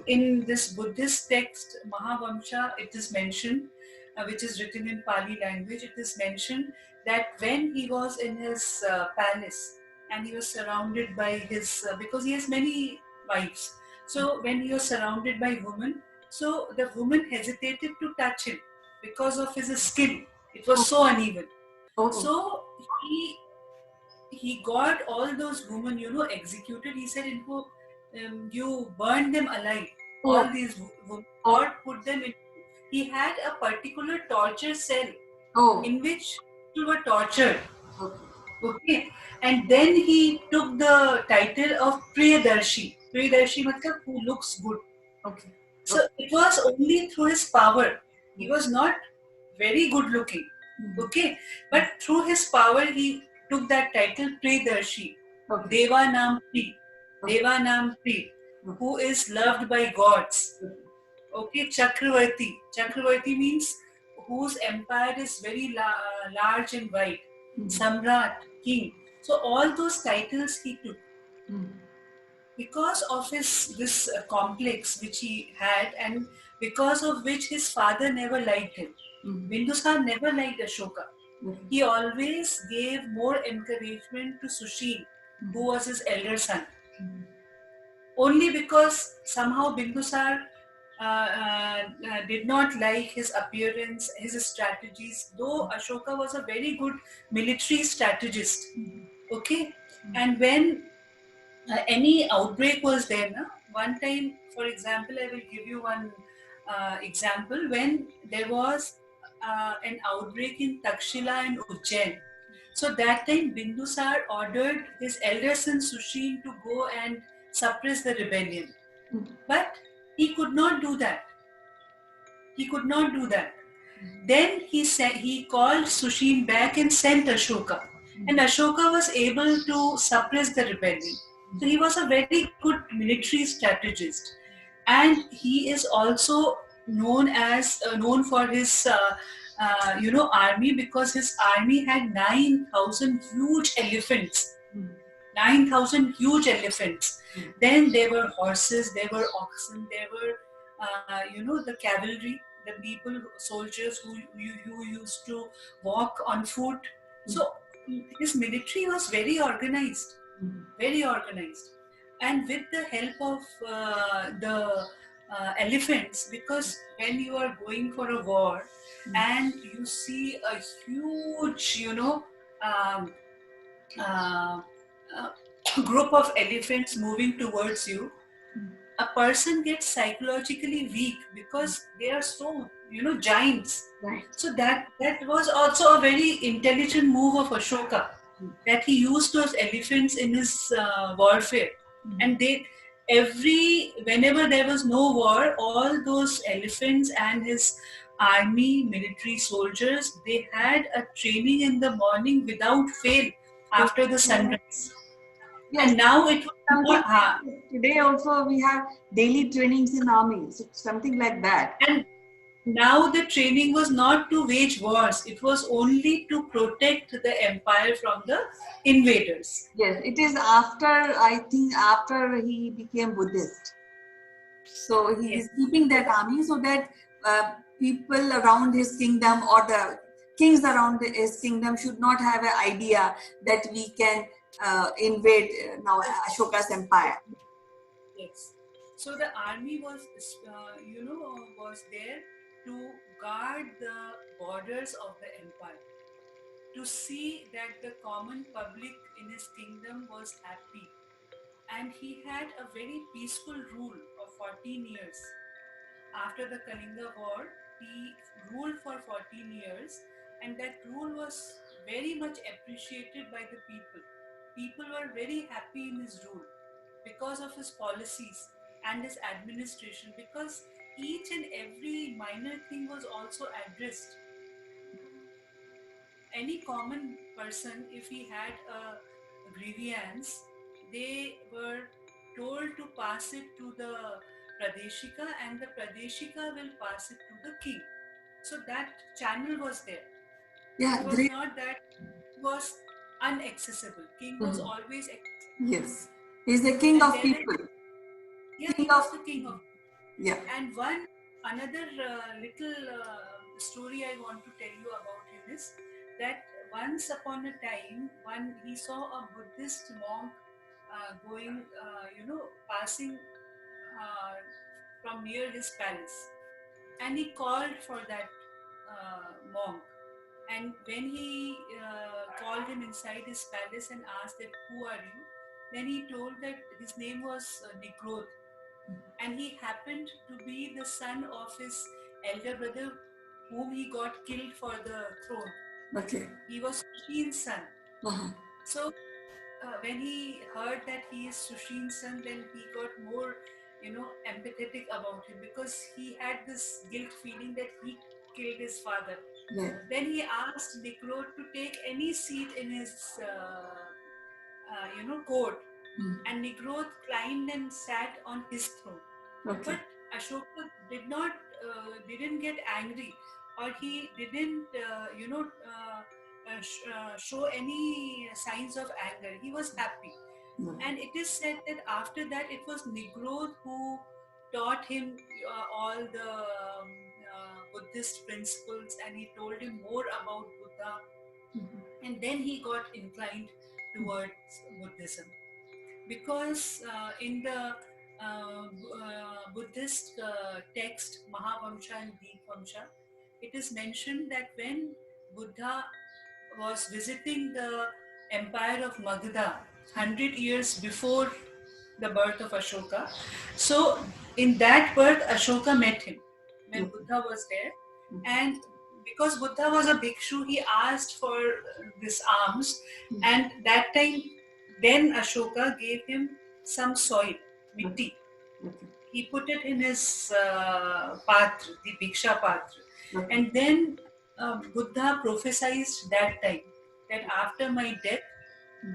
in this Buddhist text, Mahavamsha, it is mentioned, which is written in Pali language, it is mentioned that when he was in his palace and he was surrounded by his, because he has many wives, so when he was surrounded by women, so the woman hesitated to touch him because of his skin. It was so uneven. Oh, So he got all those women, executed. He said, you burned them alive. oh, All these women, oh, God put them in. He had a particular torture cell oh, in which people were tortured. okay, Okay, and then he took the title of Priyadarshi. Priyadarshi means who looks good. okay, So it was only through his power. He was not very good looking. Okay, but through his power he took that title Priyadarshi. okay, Deva Nam Pri. Deva Nam Pri, who is loved by gods. Okay, Chakravarti. Chakravarti means whose empire is very large and wide. Samrat, king. So all those titles he took because of his this complex which he had, and because of which his father never liked him. Bindusar never liked Ashoka. He always gave more encouragement to Sushil, who was his elder son. Only because somehow Bindusar did not like his appearance, his strategies, though Ashoka was a very good military strategist. Okay, and when any outbreak was there, na? One time, for example, I will give you one example. When there was an outbreak in Takshila and Ujjain, so that time Bindusar ordered his elder son Sushil to go and suppress the rebellion. But he could not do that. He could not do that. Then he called Sushil back and sent Ashoka. And Ashoka was able to suppress the rebellion. So he was a very good military strategist. And he is also known for his army, because his army had 9,000 huge elephants. 9,000 huge elephants. Then there were horses, there were oxen, there were, the cavalry, the people, soldiers who used to walk on foot. So his military was very organized, very organized. And with the help of the elephants, because when you are going for a war and you see a huge, um, uh, group of elephants moving towards you, a person gets psychologically weak because they are so, giants. right. So that was also a very intelligent move of Ashoka, that he used those elephants in his warfare. And whenever there was no war, all those elephants and his army, military soldiers, they had a training in the morning without fail after the sunrise. Yes, And now it was something more, today also we have daily trainings in army, so something like that. and now the training was not to wage wars, it was only to protect the empire from the invaders. Yes, it is after, I think after he became Buddhist. So he Yes. is keeping that army so that people around his kingdom or the kings around his kingdom should not have an idea that we can invade now Ashoka's empire. Yes. So the army was there to guard the borders of the empire, to see that the common public in his kingdom was happy. And he had a very peaceful rule of 14 years. after the Kalinga War, he ruled for 14 years, and that rule was very much appreciated by the people. People were very happy in his rule because of his policies and his administration, because each and every minor thing was also addressed. Any common person, if he had a grievance, they were told to pass it to the Pradeshika, and the Pradeshika will pass it to the king. So that channel was there. Yeah, It was great. not that it was unaccessible. King was always accessible. Yes, he's the king And of there is, people. yeah, he King was of the king of. yeah. And another little story I want to tell you about him is that once upon a time, one he saw a Buddhist monk going, passing uh, from near his palace, and he called for that monk. And when he called him inside his palace and asked that who are you, then he told that his name was Nigroth, and he happened to be the son of his elder brother, whom he got killed for the throne. Okay. He was Sushin's son. Uh-huh. So when he heard that he is Sushin's son, then he got more, empathetic about him, because he had this guilt feeling that he killed his father. Yeah. Then he asked Nikro to take any seat in his, court, and Nigroth climbed and sat on his throne. Okay. But Ashoka didn't get angry, or he didn't, show any signs of anger. He was happy. And it is said that after that, it was Nigroth who taught him all the Buddhist principles, and he told him more about Buddha. And then he got inclined towards Buddhism, because in the Buddhist text Mahavamsha and Deepvamsha, it is mentioned that when Buddha was visiting the empire of Magadha 100 years before the birth of Ashoka, so in that birth Ashoka met him when Buddha was there, and because Buddha was a bhikshu, he asked for this alms, and that time then Ashoka gave him some soil, mitti. He put it in his patra, the bhiksha patra. And then Buddha prophesied that time that after my death,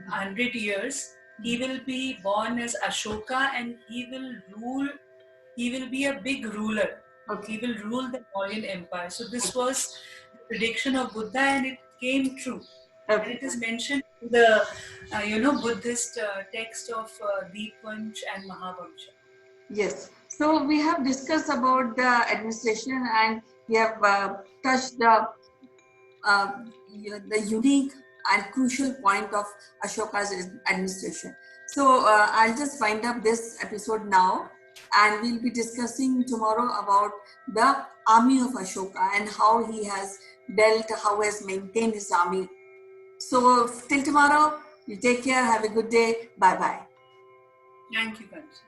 100 years, he will be born as Ashoka, and he will be a big ruler. He will rule the Mauryan Empire. So this was the prediction of Buddha, and it came true. And it is mentioned in the Buddhist text of Deepvansh and Mahavamsha. Yes. So we have discussed about the administration, and we have touched the unique and crucial point of Ashoka's administration. So I'll just wind up this episode now, and we'll be discussing tomorrow about the army of Ashoka and how he has dealt, how he has maintained his army. So till tomorrow, you take care, have a good day, bye-bye. Thank you, Kanchi.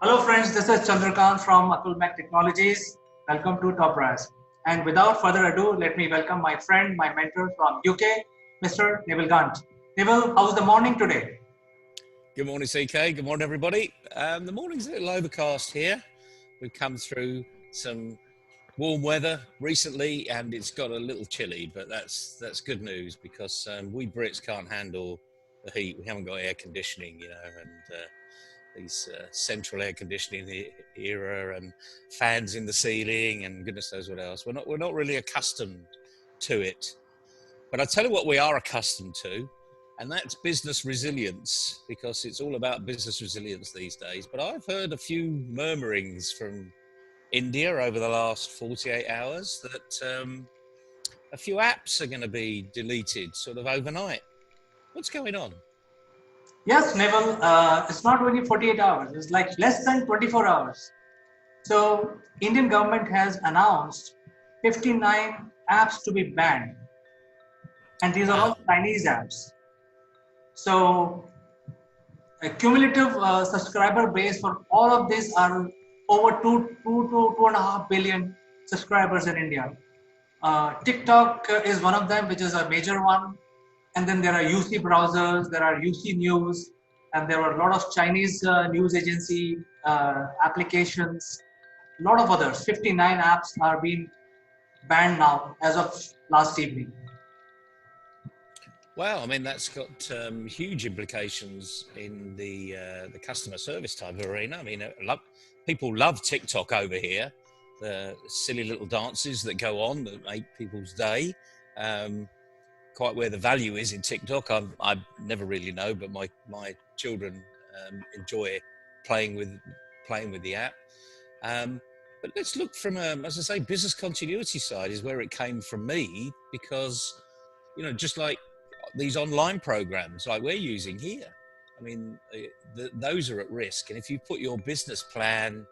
Hello friends, this is Chandrakant from Akulmach Technologies. Welcome to Top Brass. And without further ado, let me welcome my friend, my mentor from UK, Mr. Neville Gant. Neville, how's the morning today? Good morning, CK. Good morning, everybody. The morning's a little overcast here. We've come through some warm weather recently, and it's got a little chilly, but that's good news because we Brits can't handle the heat. We haven't got air conditioning, and these central air conditioning era and fans in the ceiling and goodness knows what else. We're not really accustomed to it. But I tell you what we are accustomed to, and that's business resilience, because it's all about business resilience these days. But I've heard a few murmurings from India over the last 48 hours that a few apps are going to be deleted sort of overnight. What's going on? Yes, Neville, it's not only 48 hours, it's like less than 24 hours. So Indian government has announced 59 apps to be banned. And these are all Chinese apps. So a cumulative subscriber base for all of these are over 2 to 2.5 billion subscribers in India. TikTok is one of them, which is a major one. And then there are UC browsers, there are UC News, and there are a lot of Chinese news agency applications, a lot of others. 59 apps are being banned now as of last evening. Wow, I mean, that's got huge implications in the customer service type of arena. I mean, people love TikTok over here, the silly little dances that go on that make people's day. Quite where the value is in TikTok, I never really know, but my children enjoy playing with the app. But let's look from as I say, business continuity side is where it came from me, because just like these online programs like we're using here, I mean, those are at risk. And if you put your business plan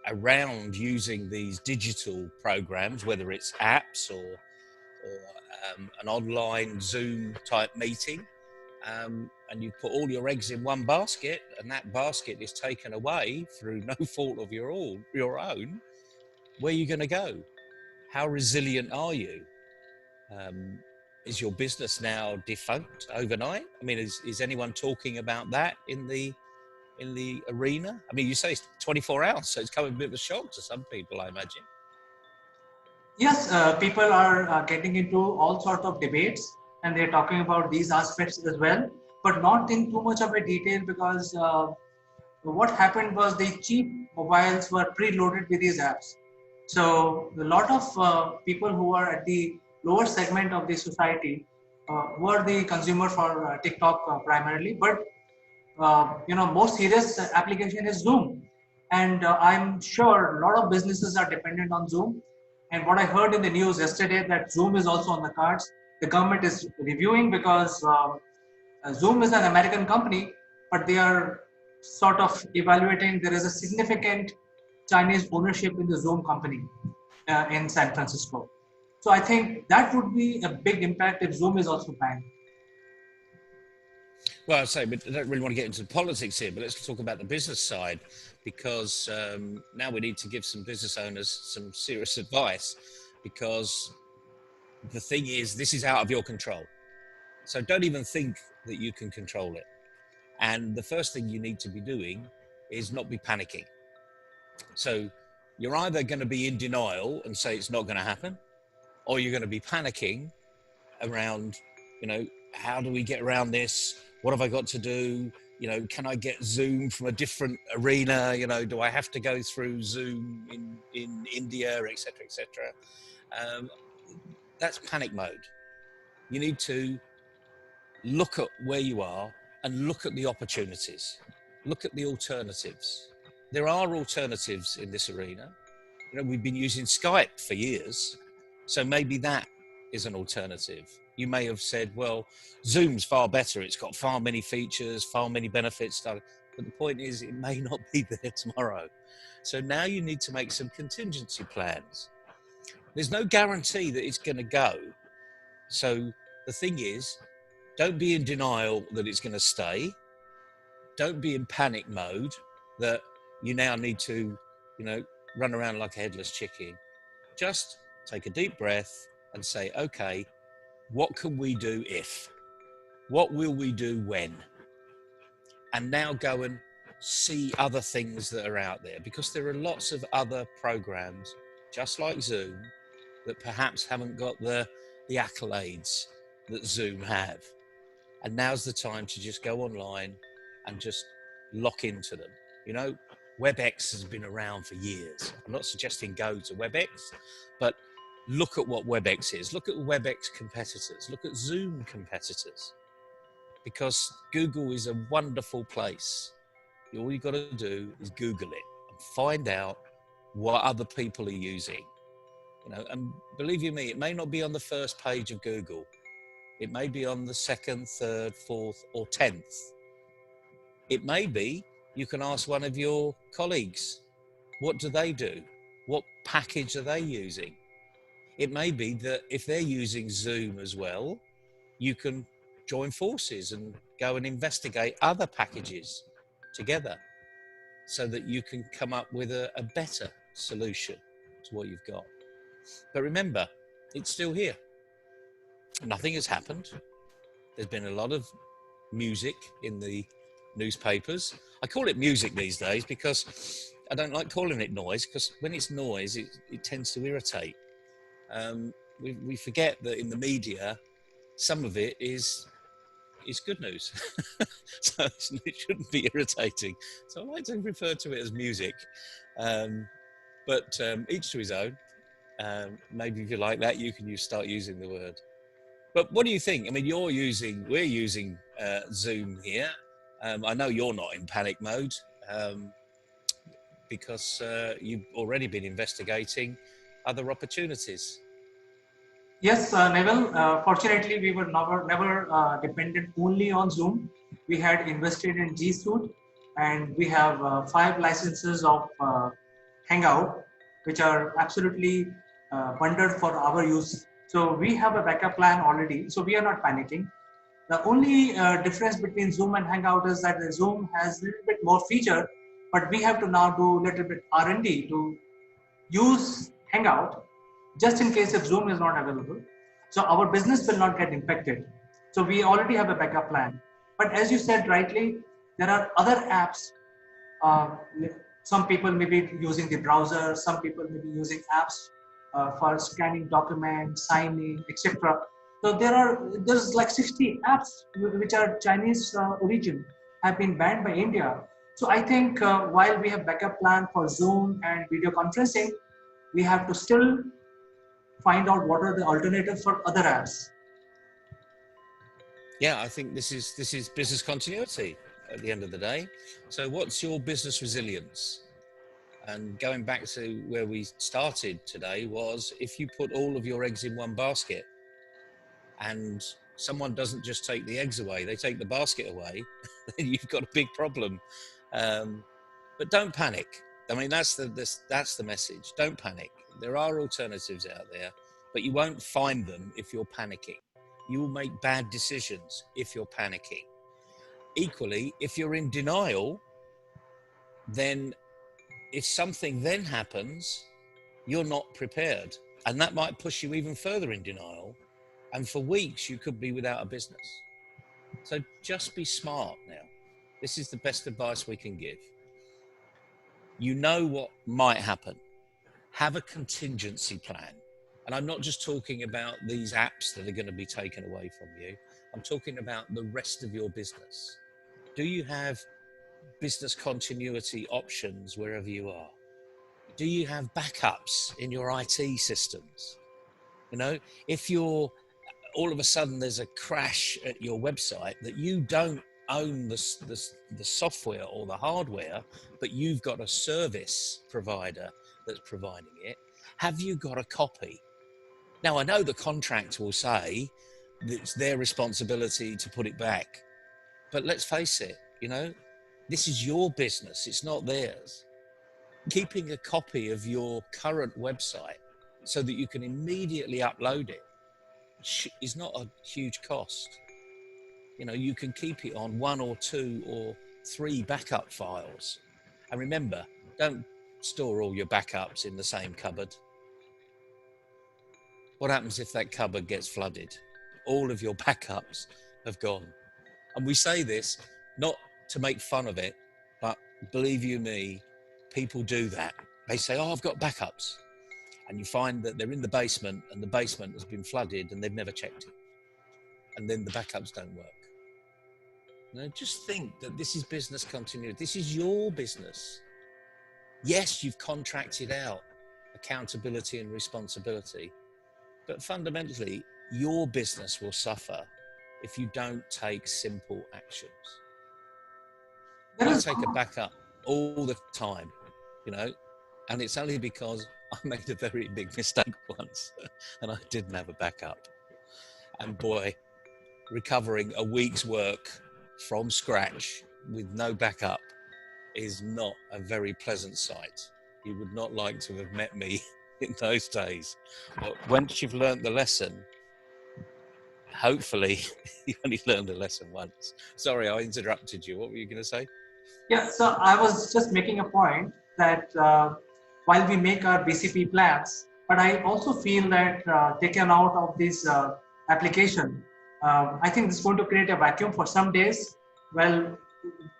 around using these digital programs, whether it's apps or an online Zoom type meeting, and you put all your eggs in one basket, and that basket is taken away through no fault of your own, where are you going to go? How resilient are you? Is your business now defunct overnight? I mean, is anyone talking about that in the arena? I mean, you say it's 24 hours, so it's come a bit of a shock to some people, I imagine. Yes, people are getting into all sorts of debates, and they're talking about these aspects as well, but not in too much of a detail, because what happened was the cheap mobiles were preloaded with these apps. So a lot of people who are at the lower segment of the society were the consumer for TikTok primarily, but most serious application is Zoom, and I'm sure a lot of businesses are dependent on Zoom. And what I heard in the news yesterday, that Zoom is also on the cards. The government is reviewing, because Zoom is an American company, but they are sort of evaluating. There is a significant Chinese ownership in the Zoom company in San Francisco. So I think that would be a big impact if Zoom is also banned. Well, I'd say, but I don't really want to get into politics here, but let's talk about the business side, because now we need to give some business owners some serious advice, because the thing is, this is out of your control. So don't even think that you can control it. And the first thing you need to be doing is not be panicking. So you're either going to be in denial and say it's not going to happen, or you're going to be panicking around, how do we get around this? What have I got to do? Can I get Zoom from a different arena? Do I have to go through Zoom in India, et cetera, et cetera? That's panic mode. You need to look at where you are and look at the opportunities. Look at the alternatives. There are alternatives in this arena. We've been using Skype for years, so maybe that is an alternative. You may have said, well, Zoom's far better. It's got far many features, far many benefits. But the point is, it may not be there tomorrow. So now you need to make some contingency plans. There's no guarantee that it's going to go. So the thing is, don't be in denial that it's going to stay. Don't be in panic mode that you now need to, run around like a headless chicken. Just take a deep breath and say, okay, what can we do if? What will we do when? and now go and see other things that are out there, because there are lots of other programs just like Zoom that perhaps haven't got the accolades that Zoom have. And now's the time to just go online and just lock into them. You know, WebEx has been around for years. I'm not suggesting go to WebEx, but look at what WebEx is. Look at WebEx competitors. Look at Zoom competitors. Because Google is a wonderful place. All you've got to do is Google it and find out what other people are using. You know, and believe you me, it may not be on the first page of Google. It may be on the second, third, fourth, or 10th. It may be you can ask one of your colleagues, what do they do? What package are they using? It may be that if they're using Zoom as well, you can join forces and go and investigate other packages together so that you can come up with a better solution to what you've got. But remember, it's still here. Nothing has happened. There's been a lot of music in the newspapers. I call it music these days because I don't like calling it noise, because when it's noise, it tends to irritate. We forget that in the media, some of it is good news. So it shouldn't be irritating. So I like to refer to it as music. But each to his own. Maybe if you like that, you can start using the word. But what do you think? I mean, we're using Zoom here. I know you're not in panic mode because you've already been investigating other opportunities. Yes, Neville. Fortunately, we were never dependent only on Zoom. We had invested in G Suite, and we have 5 licenses of Hangout, which are absolutely bundled for our use. So we have a backup plan already. So we are not panicking. The only difference between Zoom and Hangout is that the Zoom has a little bit more feature, but we have to now do a little bit R&D to use Hangout just in case if Zoom is not available. So our business will not get impacted. So we already have a backup plan. But as you said rightly, there are other apps. Uh, some people may be using the browser, some people may be using apps for scanning documents, signing, etc. So there's like 60 apps which are Chinese origin have been banned by India. So I think while we have backup plan for Zoom and video conferencing, we have to still find out what are the alternatives for other apps. Yeah, I think this is business continuity at the end of the day. So what's your business resilience? And going back to where we started today was, if you put all of your eggs in one basket and someone doesn't just take the eggs away, they take the basket away, then you've got a big problem. But don't panic. I mean, that's the message. Don't panic. There are alternatives out there, but you won't find them if you're panicking. You will make bad decisions if you're panicking. Equally, if you're in denial, then if something then happens, you're not prepared. And that might push you even further in denial. And for weeks, you could be without a business. So just be smart now. This is the best advice we can give. You know what might happen. Have a contingency plan. And I'm not just talking about these apps that are going to be taken away from you. I'm talking about the rest of your business. Do you have business continuity options wherever you are? Do you have backups in your IT systems? You know, if you're all of a sudden there's a crash at your website that you don't own the software or the hardware, but you've got a service provider that's providing it, have you got a copy? Now, I know the contract will say that it's their responsibility to put it back, but let's face it, you know, this is your business, it's not theirs. Keeping a copy of your current website so that you can immediately upload it is not a huge cost. You know, you can keep it on 1 or 2 or 3 backup files. And remember, don't store all your backups in the same cupboard. What happens if that cupboard gets flooded? All of your backups have gone. And we say this not to make fun of it, but believe you me, people do that. They say, oh, I've got backups. And you find that they're in the basement and the basement has been flooded and they've never checked it. And then the backups don't work. You know, just think that this is business continuity. This is your business. Yes, you've contracted out accountability and responsibility, but fundamentally, your business will suffer if you don't take simple actions. I take a backup all the time, you know, and it's only because I made a very big mistake once and I didn't have a backup. And boy, recovering a week's work from scratch with no backup is not a very pleasant sight. You would not like to have met me in those days. But once you've learned the lesson, hopefully you only learned a lesson once. Sorry, I interrupted you. What were you going to say? Yeah, so I was just making a point that while we make our BCP plans, but I also feel that taken out of this application, I think it's going to create a vacuum for some days. Well,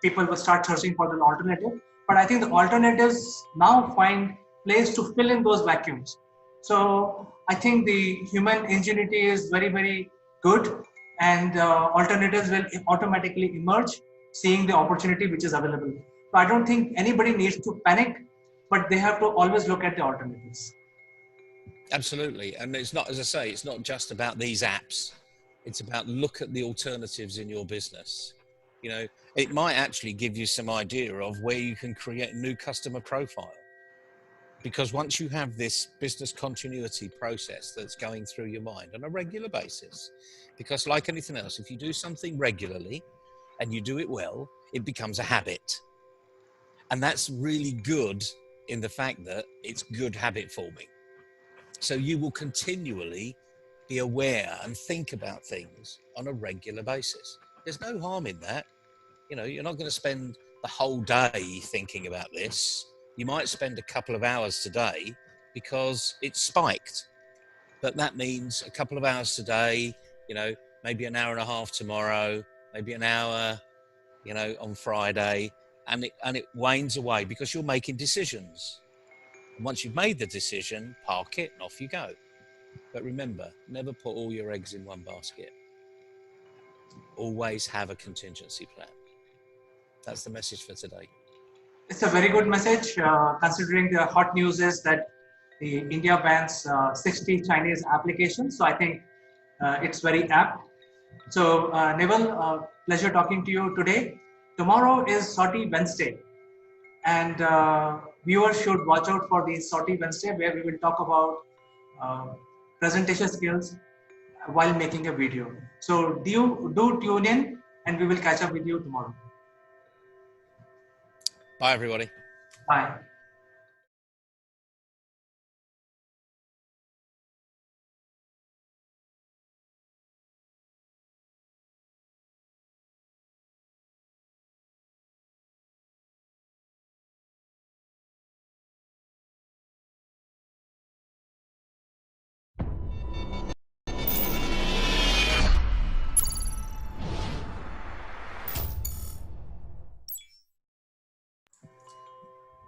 people will start searching for an alternative, but I think the alternatives now find place to fill in those vacuums. So I think the human ingenuity is very, very good, and alternatives will automatically emerge, seeing the opportunity which is available. So I don't think anybody needs to panic, but they have to always look at the alternatives. Absolutely. And it's not, as I say, it's not just about these apps. It's about look at the alternatives in your business. You know, it might actually give you some idea of where you can create a new customer profile. Because once you have this business continuity process that's going through your mind on a regular basis, because like anything else, if you do something regularly and you do it well, it becomes a habit. And that's really good in the fact that it's good habit forming. So you will continually be aware and think about things on a regular basis. There's no harm in that. You know, you're not going to spend the whole day thinking about this. You might spend a couple of hours today because it's spiked. But that means a couple of hours today, you know, maybe an hour and a half tomorrow, maybe an hour, you know, on Friday, and it wanes away because you're making decisions. And once you've made the decision, park it and off you go. But remember, never put all your eggs in one basket. Always have a contingency plan. That's the message for today. It's a very good message, considering the hot news is that the India bans 60 Chinese applications. So I think it's very apt. So Neville, pleasure talking to you today. Tomorrow is Sortie Wednesday, and viewers should watch out for the Sortie Wednesday, where we will talk about presentation skills while making a video. So do tune in, and we will catch up with you tomorrow. Bye, everybody. Bye.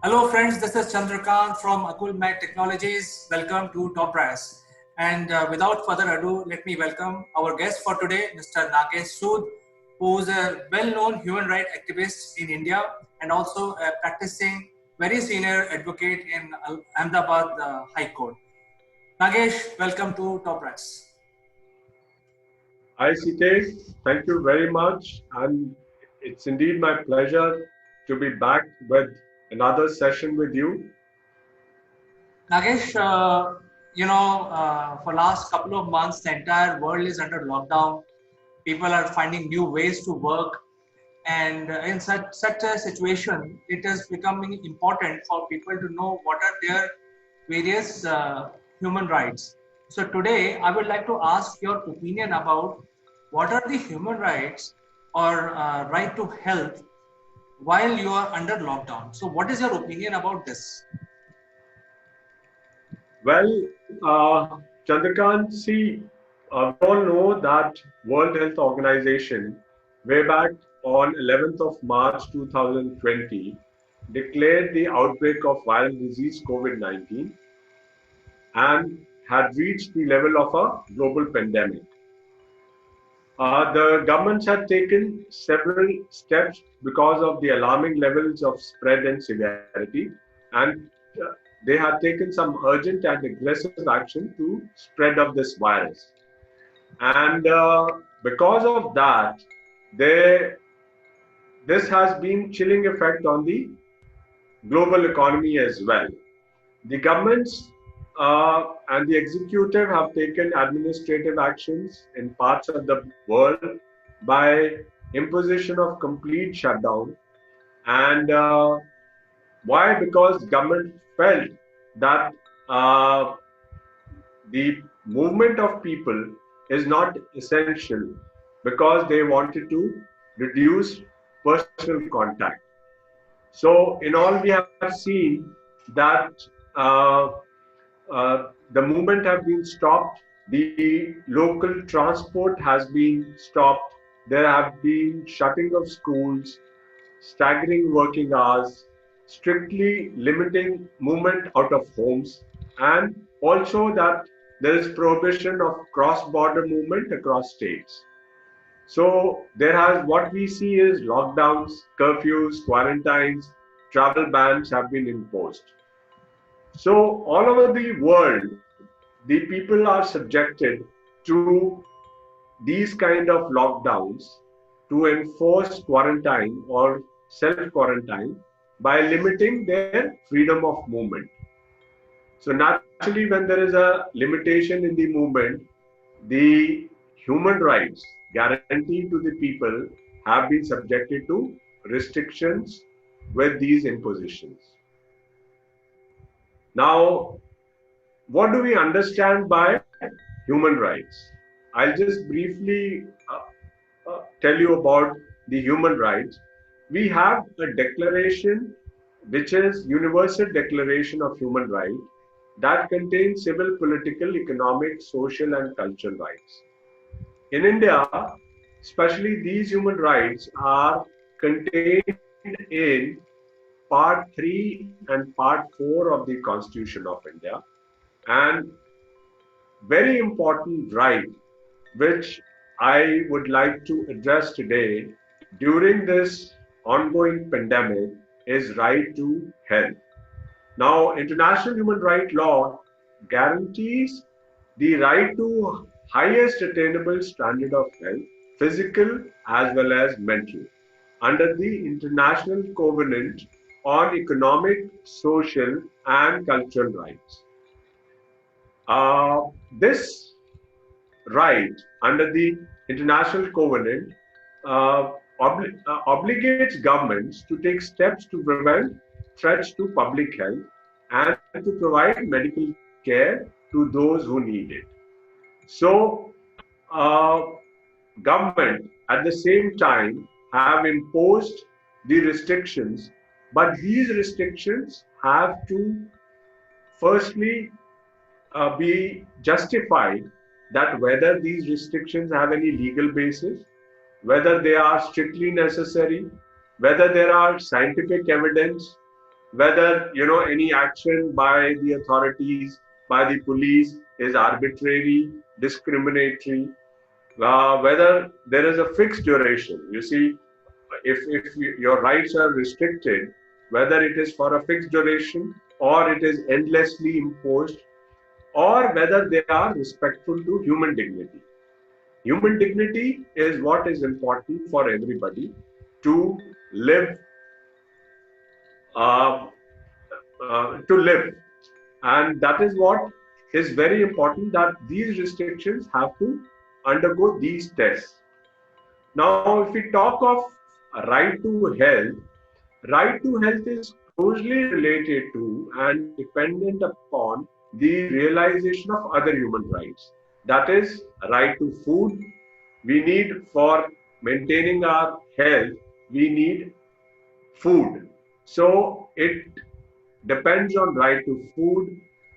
Hello friends, this is Chandrakant from Akulmach Technologies. Welcome to Top Brass. And without further ado, let me welcome our guest for today, Mr. Nagesh Sood, who is a well-known human rights activist in India and also a practicing very senior advocate in Ahmedabad High Court. Nagesh, welcome to Top Brass. Hi, CK. Thank you very much. And it's indeed my pleasure to be back with another session with you. Nagesh, for last couple of months, the entire world is under lockdown. People are finding new ways to work. And in such a situation, it is becoming important for people to know what are their various human rights. So today, I would like to ask your opinion about what are the human rights or right to health while you are under lockdown. So what is your opinion about this? Well, Chandrakant, see, we all know that World Health Organization, way back on 11th of March 2020 declared the outbreak of viral disease COVID-19 and had reached the level of a global pandemic. The governments had taken several steps because of the alarming levels of spread and severity, and they had taken some urgent and aggressive action to spread of this virus. And because of that, they, this has been chilling effect on the global economy as well. The governments and the executive have taken administrative actions in parts of the world by imposition of complete shutdown. And why? Because government felt that the movement of people is not essential because they wanted to reduce personal contact. So in all, we have seen that the movement have been stopped. The local transport has been stopped. There have been shutting of schools, staggering working hours, strictly limiting movement out of homes, and also that there is prohibition of cross-border movement across states. So there has what we see is lockdowns, curfews, quarantines, travel bans have been imposed. So all over the world, the people are subjected to these kind of lockdowns to enforce quarantine or self-quarantine by limiting their freedom of movement. So naturally, when there is a limitation in the movement, the human rights guaranteed to the people have been subjected to restrictions with these impositions. Now, what do we understand by human rights? I'll just briefly tell you about the human rights. We have a declaration which is Universal Declaration of Human Rights that contains civil, political, economic, social and cultural rights. In India, especially these human rights are contained in Part 3 and Part 4 of the Constitution of India. And very important right which I would like to address today during this ongoing pandemic is right to health. Now, international human right law guarantees the right to highest attainable standard of health, physical as well as mental, under the International Covenant on Economic, Social and Cultural Rights. This right under the International Covenant obligates governments to take steps to prevent threats to public health and to provide medical care to those who need it. So, government at the same time have imposed the restrictions, but these restrictions have to firstly be justified that whether these restrictions have any legal basis, whether they are strictly necessary, whether there are scientific evidence, whether any action by the authorities, by the police is arbitrary, discriminatory, whether there is a fixed duration. You see, if your rights are restricted, whether it is for a fixed duration or it is endlessly imposed, or whether they are respectful to human dignity. Human dignity is what is important for everybody to live, uh, and that is what is very important, that these restrictions have to undergo these tests. Now, if we talk of right to health is closely related to and dependent upon the realization of other human rights. That is, right to food. We need, for maintaining our health, we need food. So it depends on right to food,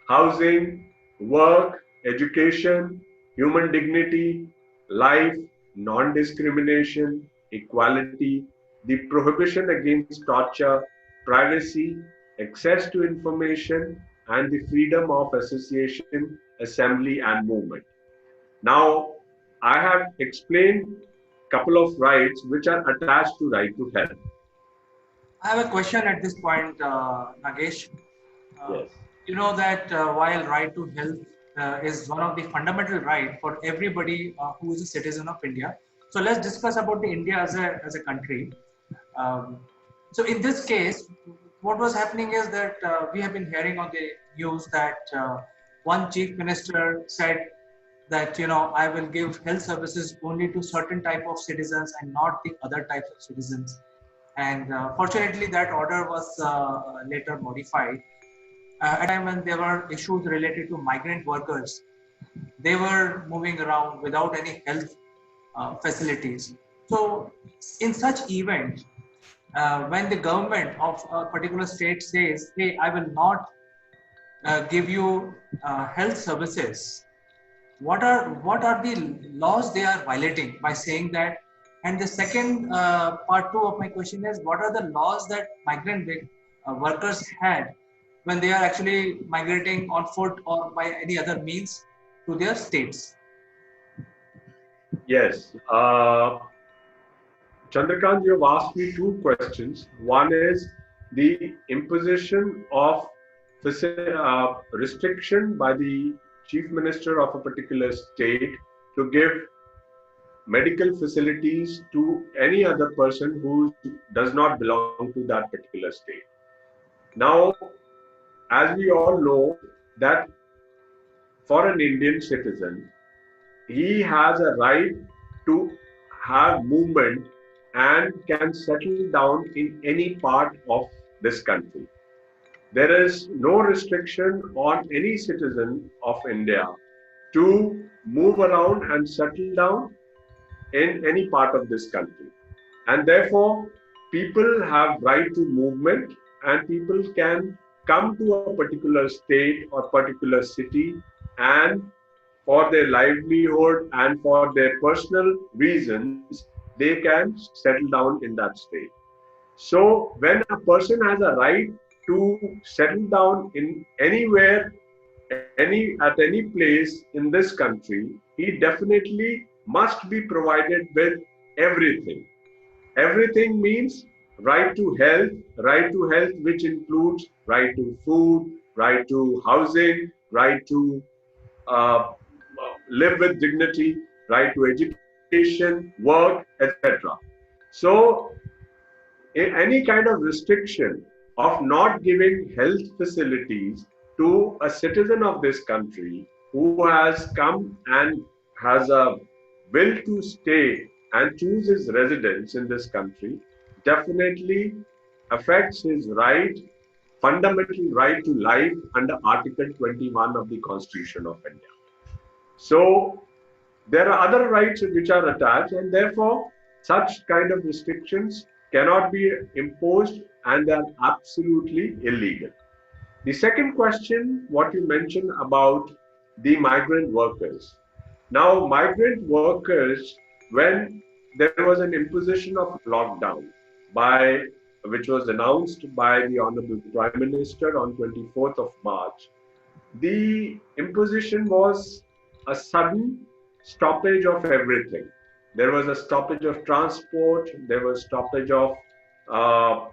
housing, work, education, human dignity, life, non-discrimination, equality, the prohibition against torture, privacy, access to information, and the freedom of association, assembly, and movement. Now, I have explained a couple of rights which are attached to right to health. I have a question at this point, Nagesh. Uh, Yes. you know that while right to health is one of the fundamental right for everybody who is a citizen of India. So let's discuss about the India as a country. Um, so in this case, what was happening is that we have been hearing on the news that one chief minister said that I will give health services only to certain type of citizens and not the other types of citizens. And fortunately, that order was later modified. At a time when there were issues related to migrant workers, they were moving around without any health facilities. So, in such event, when the government of a particular state says, "Hey, I will not give you health services," what are the laws they are violating by saying that? And the second part two of my question is, what are the laws that migrant workers had when they are actually migrating on foot or by any other means to their states? Yes. Chandrakant, you have asked me two questions. One is the imposition of restriction by the chief minister of a particular state to give medical facilities to any other person who does not belong to that particular state. Now, as we all know, that for an Indian citizen, he has a right to have movement and can settle down in any part of this country. There is no restriction on any citizen of India to move around and settle down in any part of this country. And therefore, people have right to movement and people can come to a particular state or particular city and for their livelihood and for their personal reasons, they can settle down in that state. So when a person has a right to settle down in anywhere, at any place in this country, he definitely must be provided with everything. Everything means right to health, which includes right to food, right to housing, right to live with dignity, right to education, work, etc. So, any kind of restriction of not giving health facilities to a citizen of this country who has come and has a will to stay and choose his residence in this country definitely affects his right, fundamental right to life under Article 21 of the Constitution of India. So there are other rights which are attached, and therefore such kind of restrictions cannot be imposed and they are absolutely illegal. The second question, what you mentioned about the migrant workers. Now, migrant workers, when there was an imposition of lockdown which was announced by the Honorable Prime Minister on 24th of March, the imposition was a sudden stoppage of everything. There was a stoppage of transport, there was stoppage of uh,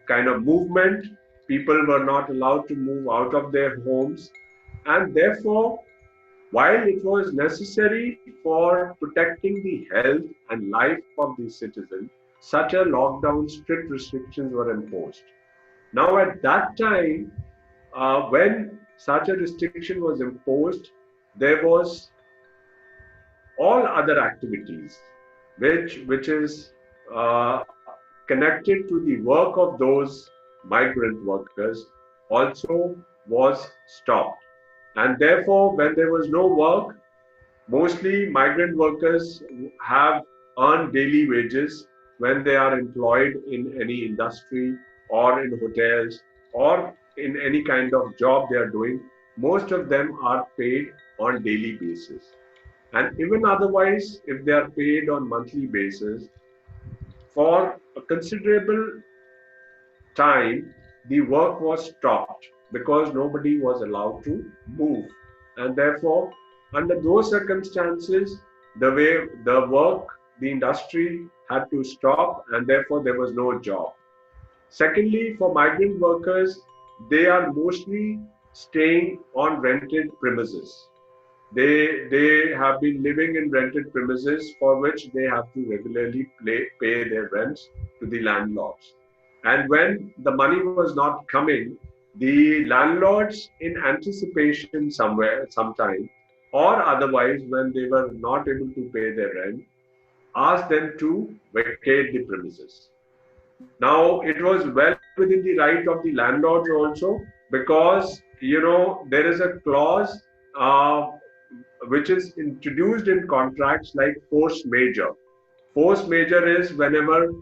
kind of movement. People were not allowed to move out of their homes. And therefore, while it was necessary for protecting the health and life of the citizen, such a lockdown, strict restrictions were imposed. Now, at that time, when such a restriction was imposed, there was all other activities which is connected to the work of those migrant workers also was stopped. And therefore, when there was no work, mostly migrant workers have earned daily wages when they are employed in any industry or in hotels or in any kind of job they are doing. Most of them are paid on daily basis. And even otherwise, if they are paid on monthly basis, for a considerable time, the work was stopped because nobody was allowed to move. And therefore, under those circumstances, the work, the industry had to stop, and therefore there was no job. Secondly, for migrant workers, they are mostly staying on rented premises. They have been living in rented premises for which they have to regularly pay their rents to the landlords. And when the money was not coming, the landlords, in anticipation somewhere, sometime, or otherwise, when they were not able to pay their rent, asked them to vacate the premises. Now, it was well within the right of the landlords also, because there is a clause uh, which is introduced in contracts like force majeure. Force majeure is whenever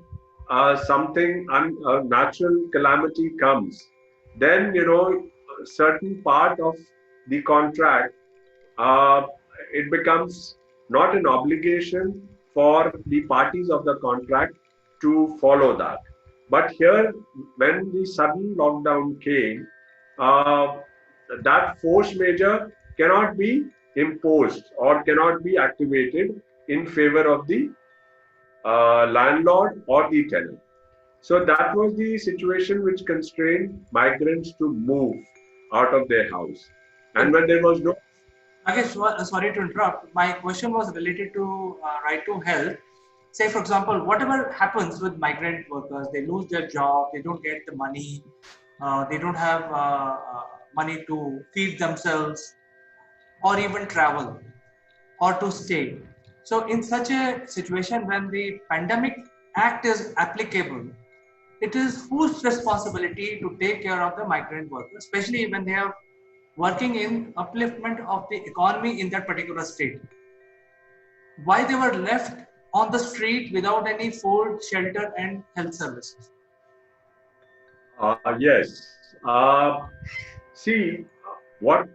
something a natural calamity comes, then a certain part of the contract, uh, it becomes not an obligation for the parties of the contract to follow that. But here, when the sudden lockdown came, uh, that force majeure cannot be imposed or cannot be activated in favor of the landlord or the tenant. So that was the situation which constrained migrants to move out of their house. And when there was no Okay, sorry to interrupt. My question was related to right to health. Say, for example, whatever happens with migrant workers, they lose their job, they don't get the money, they don't have money to feed themselves, or even travel, or to stay. So, in such a situation, when the Pandemic Act is applicable, it is whose responsibility to take care of the migrant workers, especially when they are working in upliftment of the economy in that particular state? Why they were left on the street without any food, shelter, and health services? Yes. See, what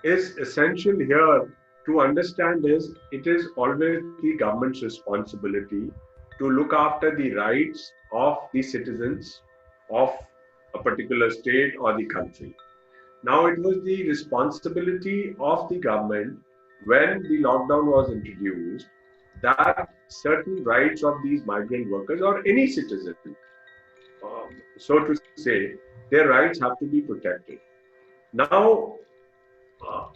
is essential here to understand is it is always the government's responsibility to look after the rights of the citizens of a particular state or the country. Now, it was the responsibility of the government when the lockdown was introduced that certain rights of these migrant workers or any citizen, so to say, their rights have to be protected. Now, uh,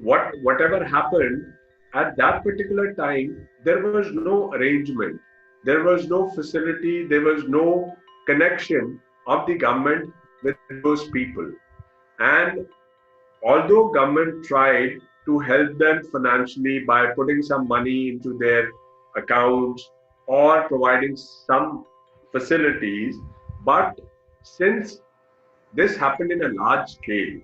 whatever happened at that particular time, there was no arrangement, there was no facility, there was no connection of the government with those people. And although government tried to help them financially by putting some money into their accounts or providing some facilities, but since this happened in a large scale,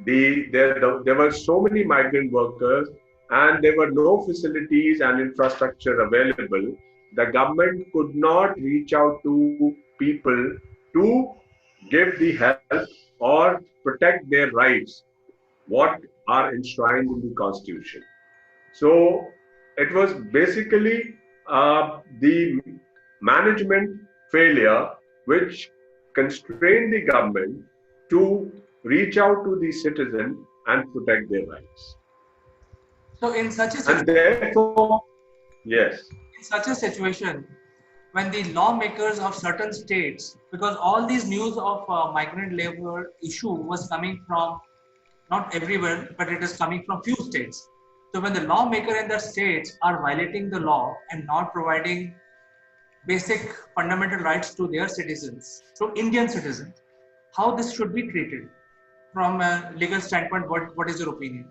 there were so many migrant workers and there were no facilities and infrastructure available. The government could not reach out to people to give the help or protect their rights, what are enshrined in the Constitution. So it was basically the management failure which constrained the government to reach out to the citizen and protect their rights. So, in such a And situation, therefore, yes, in such a situation, when the lawmakers of certain states, because all these news of migrant labor issue was coming from not everywhere, but it is coming from few states. So when the lawmaker in the states are violating the law and not providing basic fundamental rights to their citizens, to Indian citizens, how this should be treated from a legal standpoint? What is your opinion?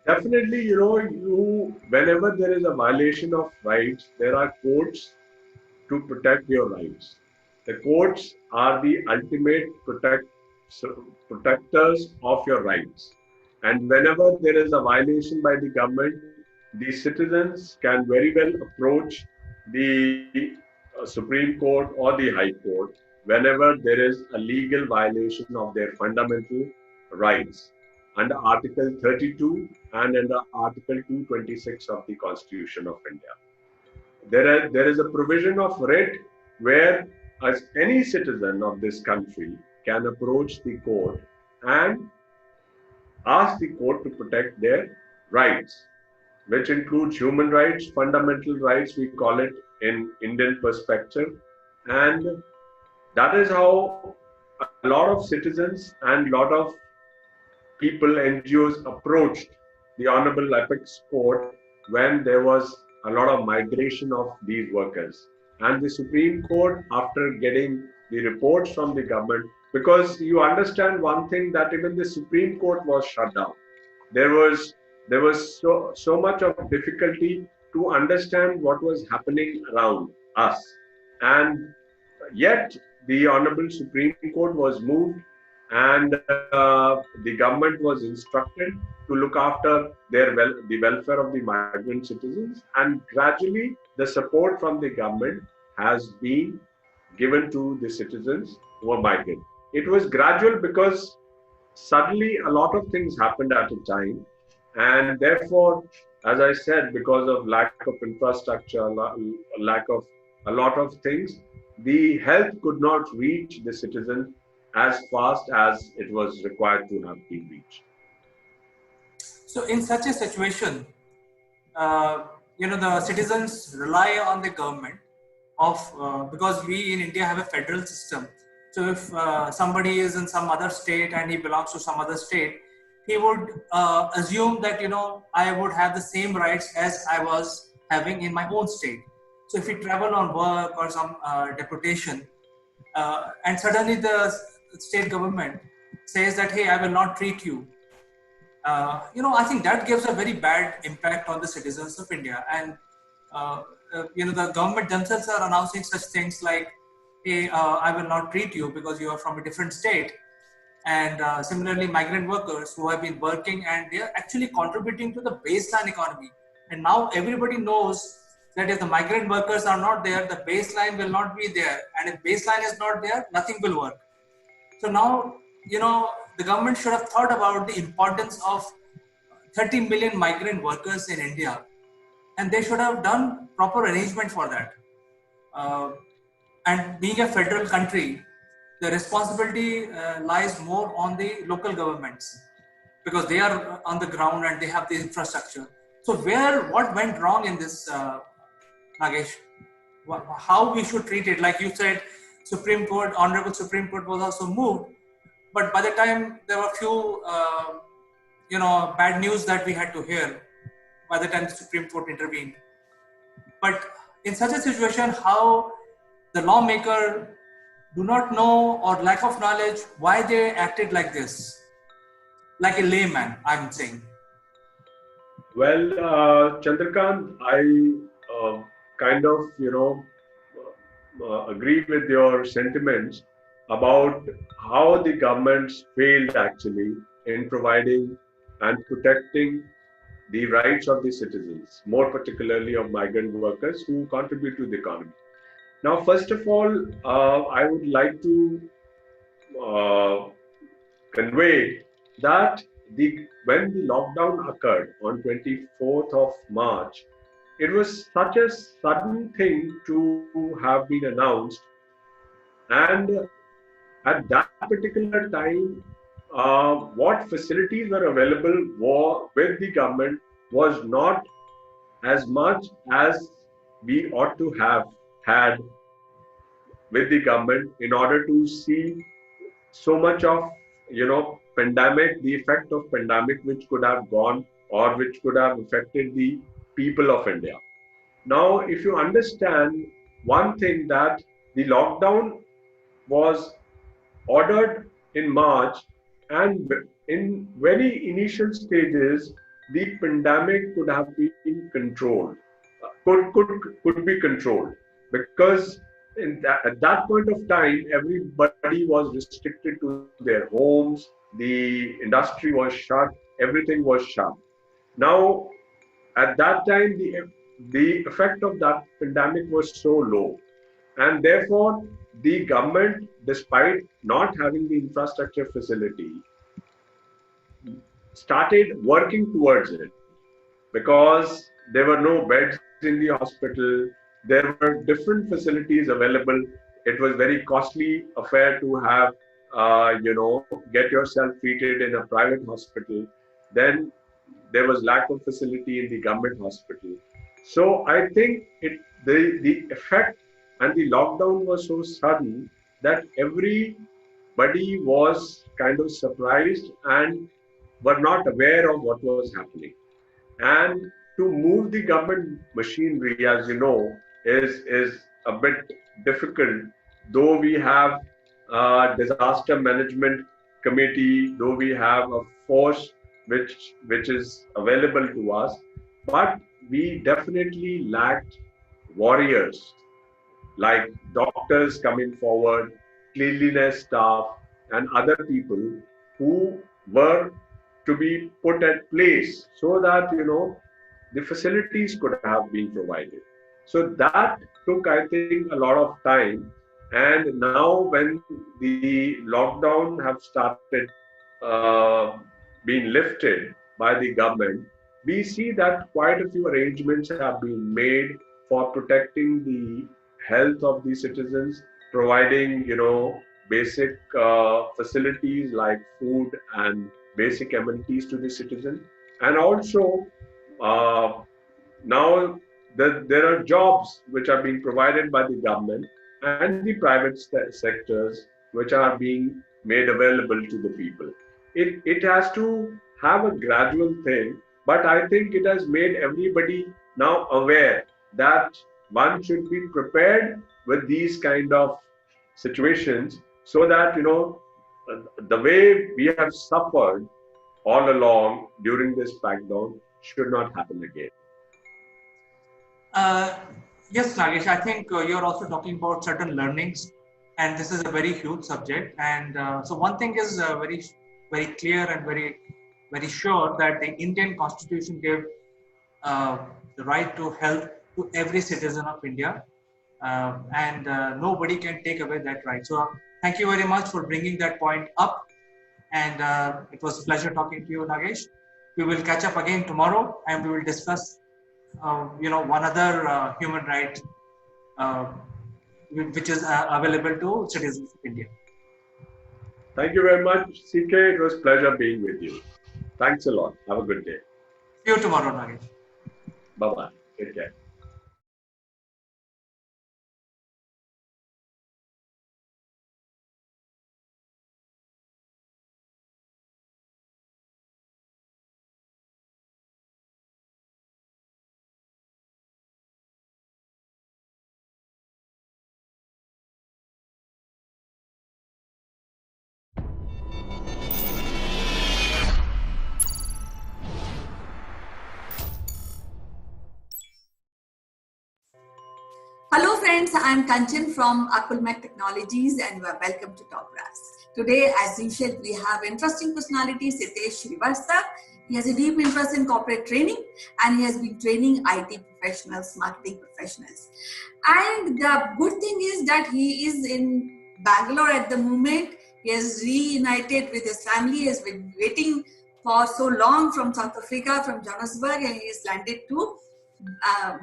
definitely, whenever there is a violation of rights, there are courts to protect your rights. The courts are the ultimate protectors of your rights. And whenever there is a violation by the government, the citizens can very well approach the Supreme Court or the High Court whenever there is a legal violation of their fundamental rights under Article 32 and under Article 226 of the Constitution of India. there is a provision of writ where as any citizen of this country can approach the court and ask the court to protect their rights, which includes human rights, fundamental rights, we call it in Indian perspective. And that is how a lot of citizens and a lot of people, NGOs approached the Honorable Apex Court when there was a lot of migration of these workers. And the Supreme Court, after getting the reports from the government, because you understand one thing that even the Supreme Court was shut down. There was so much of difficulty to understand what was happening around us, and yet the Honorable Supreme Court was moved, and the government was instructed to look after the welfare of the migrant citizens, and gradually the support from the government has been given to the citizens who are migrant. It was gradual because suddenly a lot of things happened at a time, and therefore, as I said, because of lack of infrastructure, lack of a lot of things, the health could not reach the citizen as fast as it was required to have been reached. So in such a situation, the citizens rely on the government because we in India have a federal system. So if somebody is in some other state and he belongs to some other state, he would assume that I would have the same rights as I was having in my own state. So if you travel on work or some deputation, and suddenly the state government says that, hey, I will not treat you. I think that gives a very bad impact on the citizens of India. And the government themselves are announcing such things like, hey, I will not treat you because you are from a different state. And similarly, migrant workers who have been working and they are actually contributing to the baseline economy. And now everybody knows that if the migrant workers are not there, the baseline will not be there. And if baseline is not there, nothing will work. So now, the government should have thought about the importance of 30 million migrant workers in India. And they should have done proper arrangement for that. And being a federal country, the responsibility lies more on the local governments because they are on the ground and they have the infrastructure. So what went wrong in this, Nagesh? How we should treat it? Like you said, Honorable Supreme Court was also moved, but by the time there were few, bad news that we had to hear by the time the Supreme Court intervened. But in such a situation, how the lawmaker do not know or lack of knowledge why they acted like this, like a layman, I'm saying. Well, Chandrakant, I kind of, agree with your sentiments about how the governments failed actually in providing and protecting the rights of the citizens, more particularly of migrant workers who contribute to the economy. Now, first of all, I would like to uh, convey that when the lockdown occurred on 24th of March, it was such a sudden thing to have been announced, and at that particular time, what facilities were available with the government was not as much as we ought to have had with the government in order to see so much of pandemic, the effect of pandemic which could have gone or which could have affected the people of India. Now, if you understand one thing, that the lockdown was ordered in March, and in very initial stages, the pandemic could have been controlled, could be controlled, because at that point of time, everybody was restricted to their homes, the industry was shut, everything was shut. Now, at that time, the effect of that pandemic was so low, and therefore the government, despite not having the infrastructure facility, started working towards it, because there were no beds in the hospital, there were different facilities available. It was very costly affair to have, get yourself treated in a private hospital. Then there was lack of facility in the government hospital. So I think the effect and the lockdown was so sudden that everybody was kind of surprised and were not aware of what was happening. And to move the government machinery, as you know, is a bit difficult. Though we have a disaster management committee, though we have a force which is available to us, but we definitely lacked warriors like doctors coming forward, cleanliness staff, and other people who were to be put at place so that the facilities could have been provided. So that took, I think, a lot of time. And now when the lockdown have started being lifted by the government, we see that quite a few arrangements have been made for protecting the health of the citizens, providing basic facilities like food and basic amenities to the citizen, and also uh, now there are jobs which are being provided by the government and the private sectors which are being made available to the people. It has to have a gradual thing, but I think it has made everybody now aware that one should be prepared with these kind of situations so that the way we have suffered all along during this backdown should not happen again. Uh, yes, Nagesh, I think you're also talking about certain learnings, and this is a very huge subject. And so one thing is very clear and very sure that the Indian Constitution gave the right to health to every citizen of India, and nobody can take away that right. So thank you very much for bringing that point up, and it was a pleasure talking to you, Nagesh. We will catch up again tomorrow, and we will discuss, one other human right uh, which is available to citizens of India. Thank you very much, CK. It was a pleasure being with you. Thanks a lot. Have a good day. See you tomorrow, Nagesh. Bye-bye. Take care. Hello friends, I am Kanchan from Akulmach Technologies and you are welcome to Top Brass. Today, as usual, we have interesting personality Sitesh Srivastava. He has a deep interest in corporate training and he has been training IT professionals, marketing professionals. And the good thing is that he is in Bangalore at the moment. He has reunited with his family. He has been waiting for so long from South Africa, from Johannesburg, and he has landed to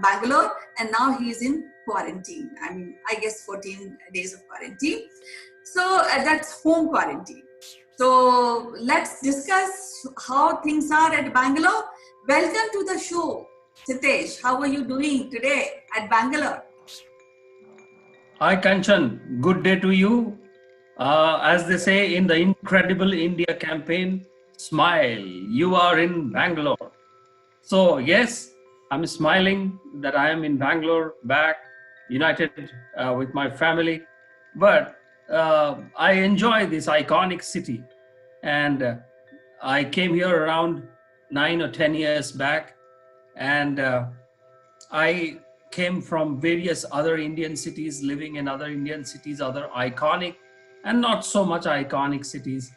Bangalore, and now he is in quarantine. I mean, I guess 14 days of quarantine. So that's home quarantine. So let's discuss how things are at Bangalore. Welcome to the show, Sitesh. How are you doing today at Bangalore? Hi Kanchan, good day to you. As they say in the Incredible India campaign, smile, you are in Bangalore. So yes, I'm smiling that I am in Bangalore, back, united with my family. But I enjoy this iconic city. And I came here around 9 or 10 years back. And I came from various other Indian cities, living in other Indian cities, other iconic and not so much iconic cities.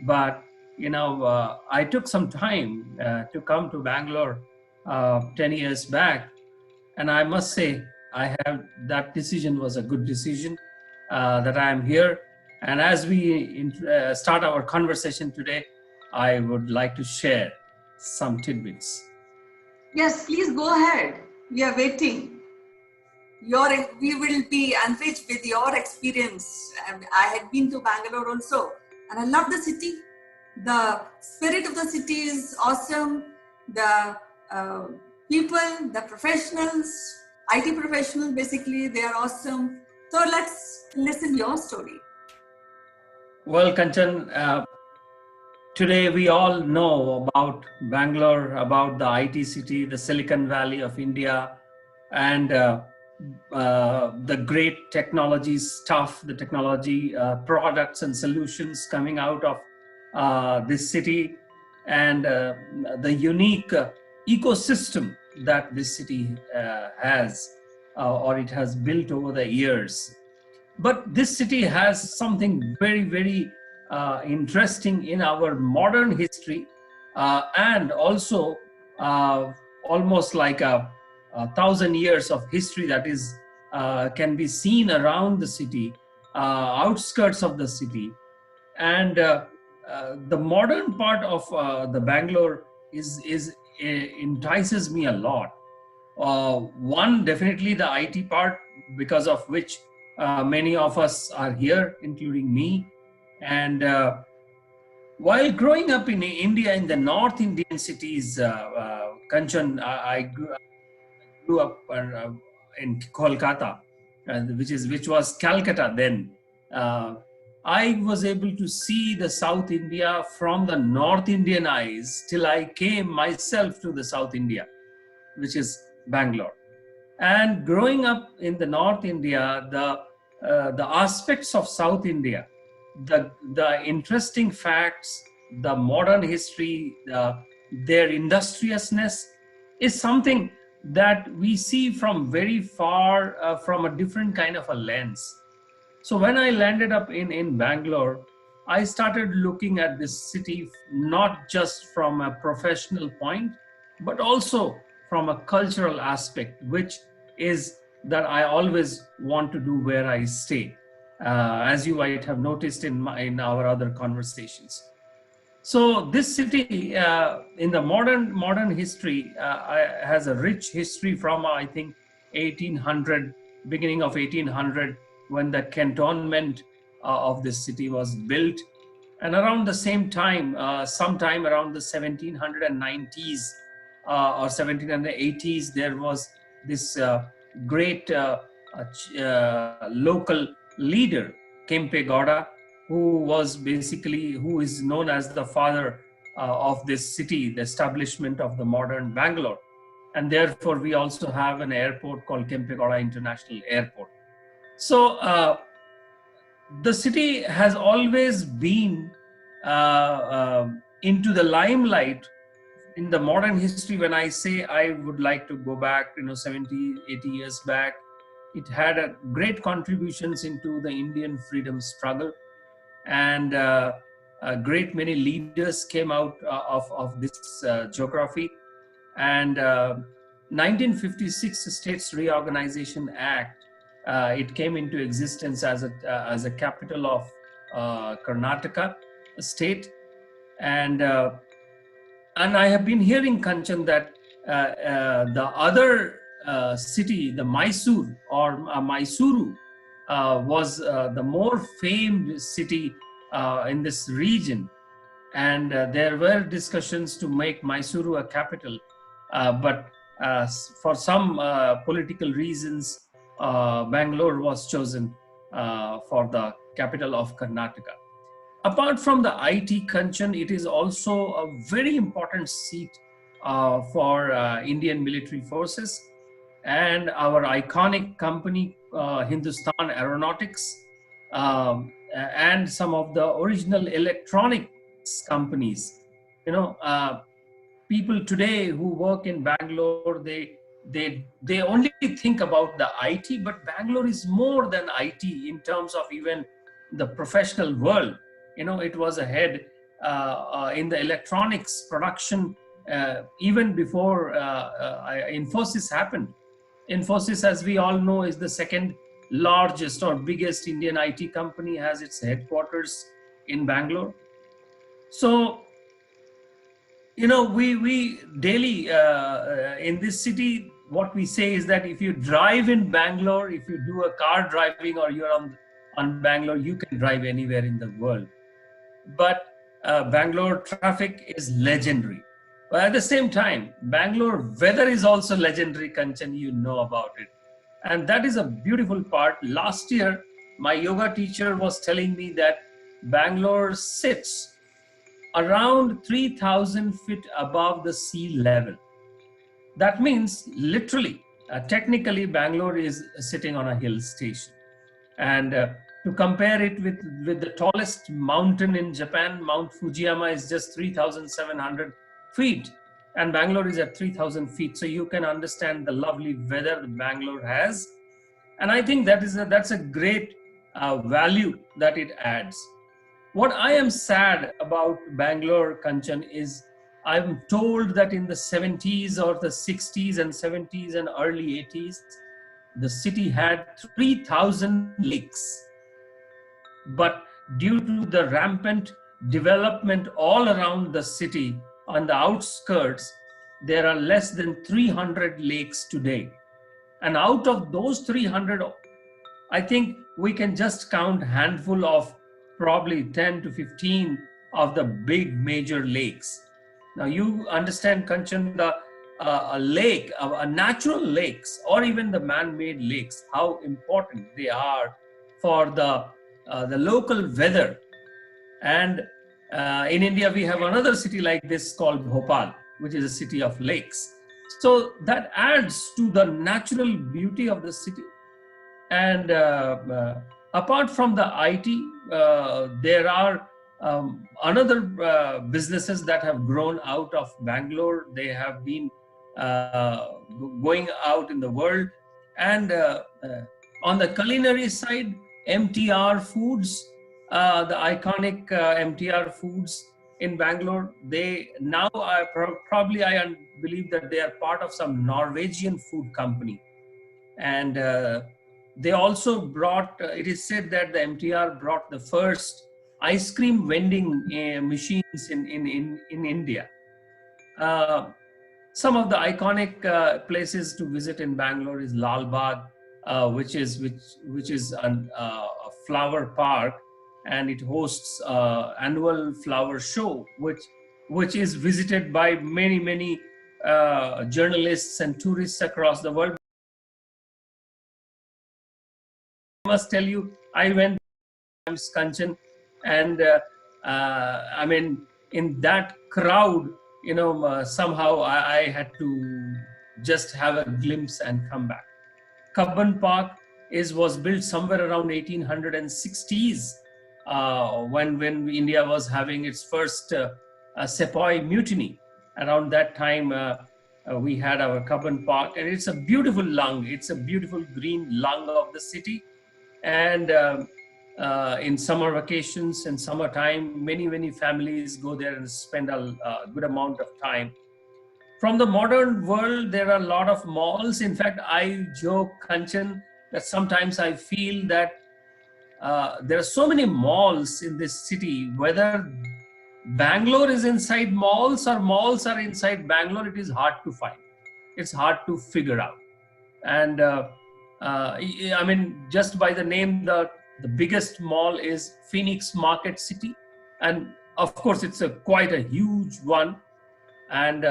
But I took some time to come to Bangalore 10 years back, and I must say, that decision was a good decision that I am here. And as we start our conversation today, I would like to share some tidbits. Yes, please go ahead. We are waiting. we will be enriched with your experience. I had been to Bangalore also, and I love the city. The spirit of the city is awesome. The uh, people, the professionals, IT professionals, basically, they are awesome. So let's listen your story. Well, Kanchan, today we all know about Bangalore, about the IT city, the Silicon Valley of India, and the great technology stuff, the technology products and solutions coming out of this city, and the unique ecosystem that this city has or it has built over the years. But this city has something very, very interesting in our modern history, and also almost like a thousand years of history that is can be seen around the city, outskirts of the city. And the modern part of the Bangalore is entices me a lot. One, definitely the IT part, because of which many of us are here, including me. And while growing up in India, in the North Indian cities, Kanchan, I grew up in Kolkata, which was Calcutta then. Uh, I was able to see the South India from the North Indian eyes till I came myself to the South India, which is Bangalore. And growing up in the North India, the aspects of South India, the interesting facts, the modern history, their industriousness is something that we see from very far, from a different kind of a lens. So when I landed up in Bangalore, I started looking at this city not just from a professional point, but also from a cultural aspect, which is that I always want to do where I stay, as you might have noticed in our other conversations. So this city, in the modern history, has a rich history from I think 1800, beginning of 1800, when the cantonment of this city was built, and around the same time, sometime around the 1790s or 1780s, there was this great local leader, Kempe Gowda, who is known as the father of this city, the establishment of the modern Bangalore. And therefore, we also have an airport called Kempe Gowda International Airport. So the city has always been into the limelight in the modern history. When I say I would like to go back, 70, 80 years back, it had a great contributions into the Indian freedom struggle. And a great many leaders came out of this geography. And 1956 States Reorganization Act, it came into existence as a capital of Karnataka state. And I have been hearing, Kanchan, that the other city, the Mysore or Mysuru, was the more famed city in this region. And there were discussions to make Mysuru a capital, but for some political reasons, Bangalore was chosen for the capital of Karnataka. Apart from the IT, Kanchan, it is also a very important seat for Indian military forces, and our iconic company, Hindustan Aeronautics, and some of the original electronics companies. People today who work in Bangalore, they only think about the IT, but Bangalore is more than IT in terms of even the professional world. It was ahead in the electronics production even before Infosys happened. Infosys, as we all know, is the second largest or biggest Indian IT company, has its headquarters in Bangalore. So, we daily in this city, what we say is that if you drive in Bangalore, if you do a car driving or you're on Bangalore, you can drive anywhere in the world. But Bangalore traffic is legendary. But at the same time, Bangalore weather is also legendary, Kanchan, you know about it. And that is a beautiful part. Last year, my yoga teacher was telling me that Bangalore sits around 3,000 feet above the sea level. That means literally, technically, Bangalore is sitting on a hill station. And to compare it with the tallest mountain in Japan, Mount Fujiyama is just 3,700 feet. And Bangalore is at 3,000 feet. So you can understand the lovely weather that Bangalore has. And I think that's a great value that it adds. What I am sad about Bangalore, Kanchan, is I'm told that in the 70s or the 60s and 70s and early 80s, the city had 3,000 lakes. But due to the rampant development all around the city, on the outskirts, there are less than 300 lakes today. And out of those 300, I think we can just count handful of probably 10 to 15 of the big major lakes. Now you understand, Kanchan, a lake, a natural lakes, or even the man-made lakes, how important they are for the local weather. And in India, we have another city like this called Bhopal, which is a city of lakes. So that adds to the natural beauty of the city. And apart from the IT, there are another businesses that have grown out of Bangalore. They have been going out in the world. And on the culinary side, MTR Foods, the iconic MTR Foods in Bangalore, they now are probably, I believe that they are part of some Norwegian food company. And they also brought, it is said that the MTR brought the first ice cream vending machines in India. Some of the iconic places to visit in Bangalore is Lal Bagh, which is a flower park, and it hosts annual flower show, which is visited by many journalists and tourists across the world. I must tell you, I went to Kanchan, and I mean, in that crowd, somehow I had to just have a glimpse and come back. Kabban Park was built somewhere around 1860s when India was having its first Sepoy mutiny. Around that time, we had our Kabban Park, and it's a beautiful lung. It's a beautiful green lung of the city. And in summer vacations and summertime, many families go there and spend a good amount of time. From the modern world, there are a lot of malls. In fact, I joke, Kanchan, that sometimes I feel that there are so many malls in this city. Whether Bangalore is inside malls or malls are inside Bangalore, it is hard to find. It's hard to figure out. And I mean, just by the name, the biggest mall is Phoenix Market City. And of course, it's quite a huge one, and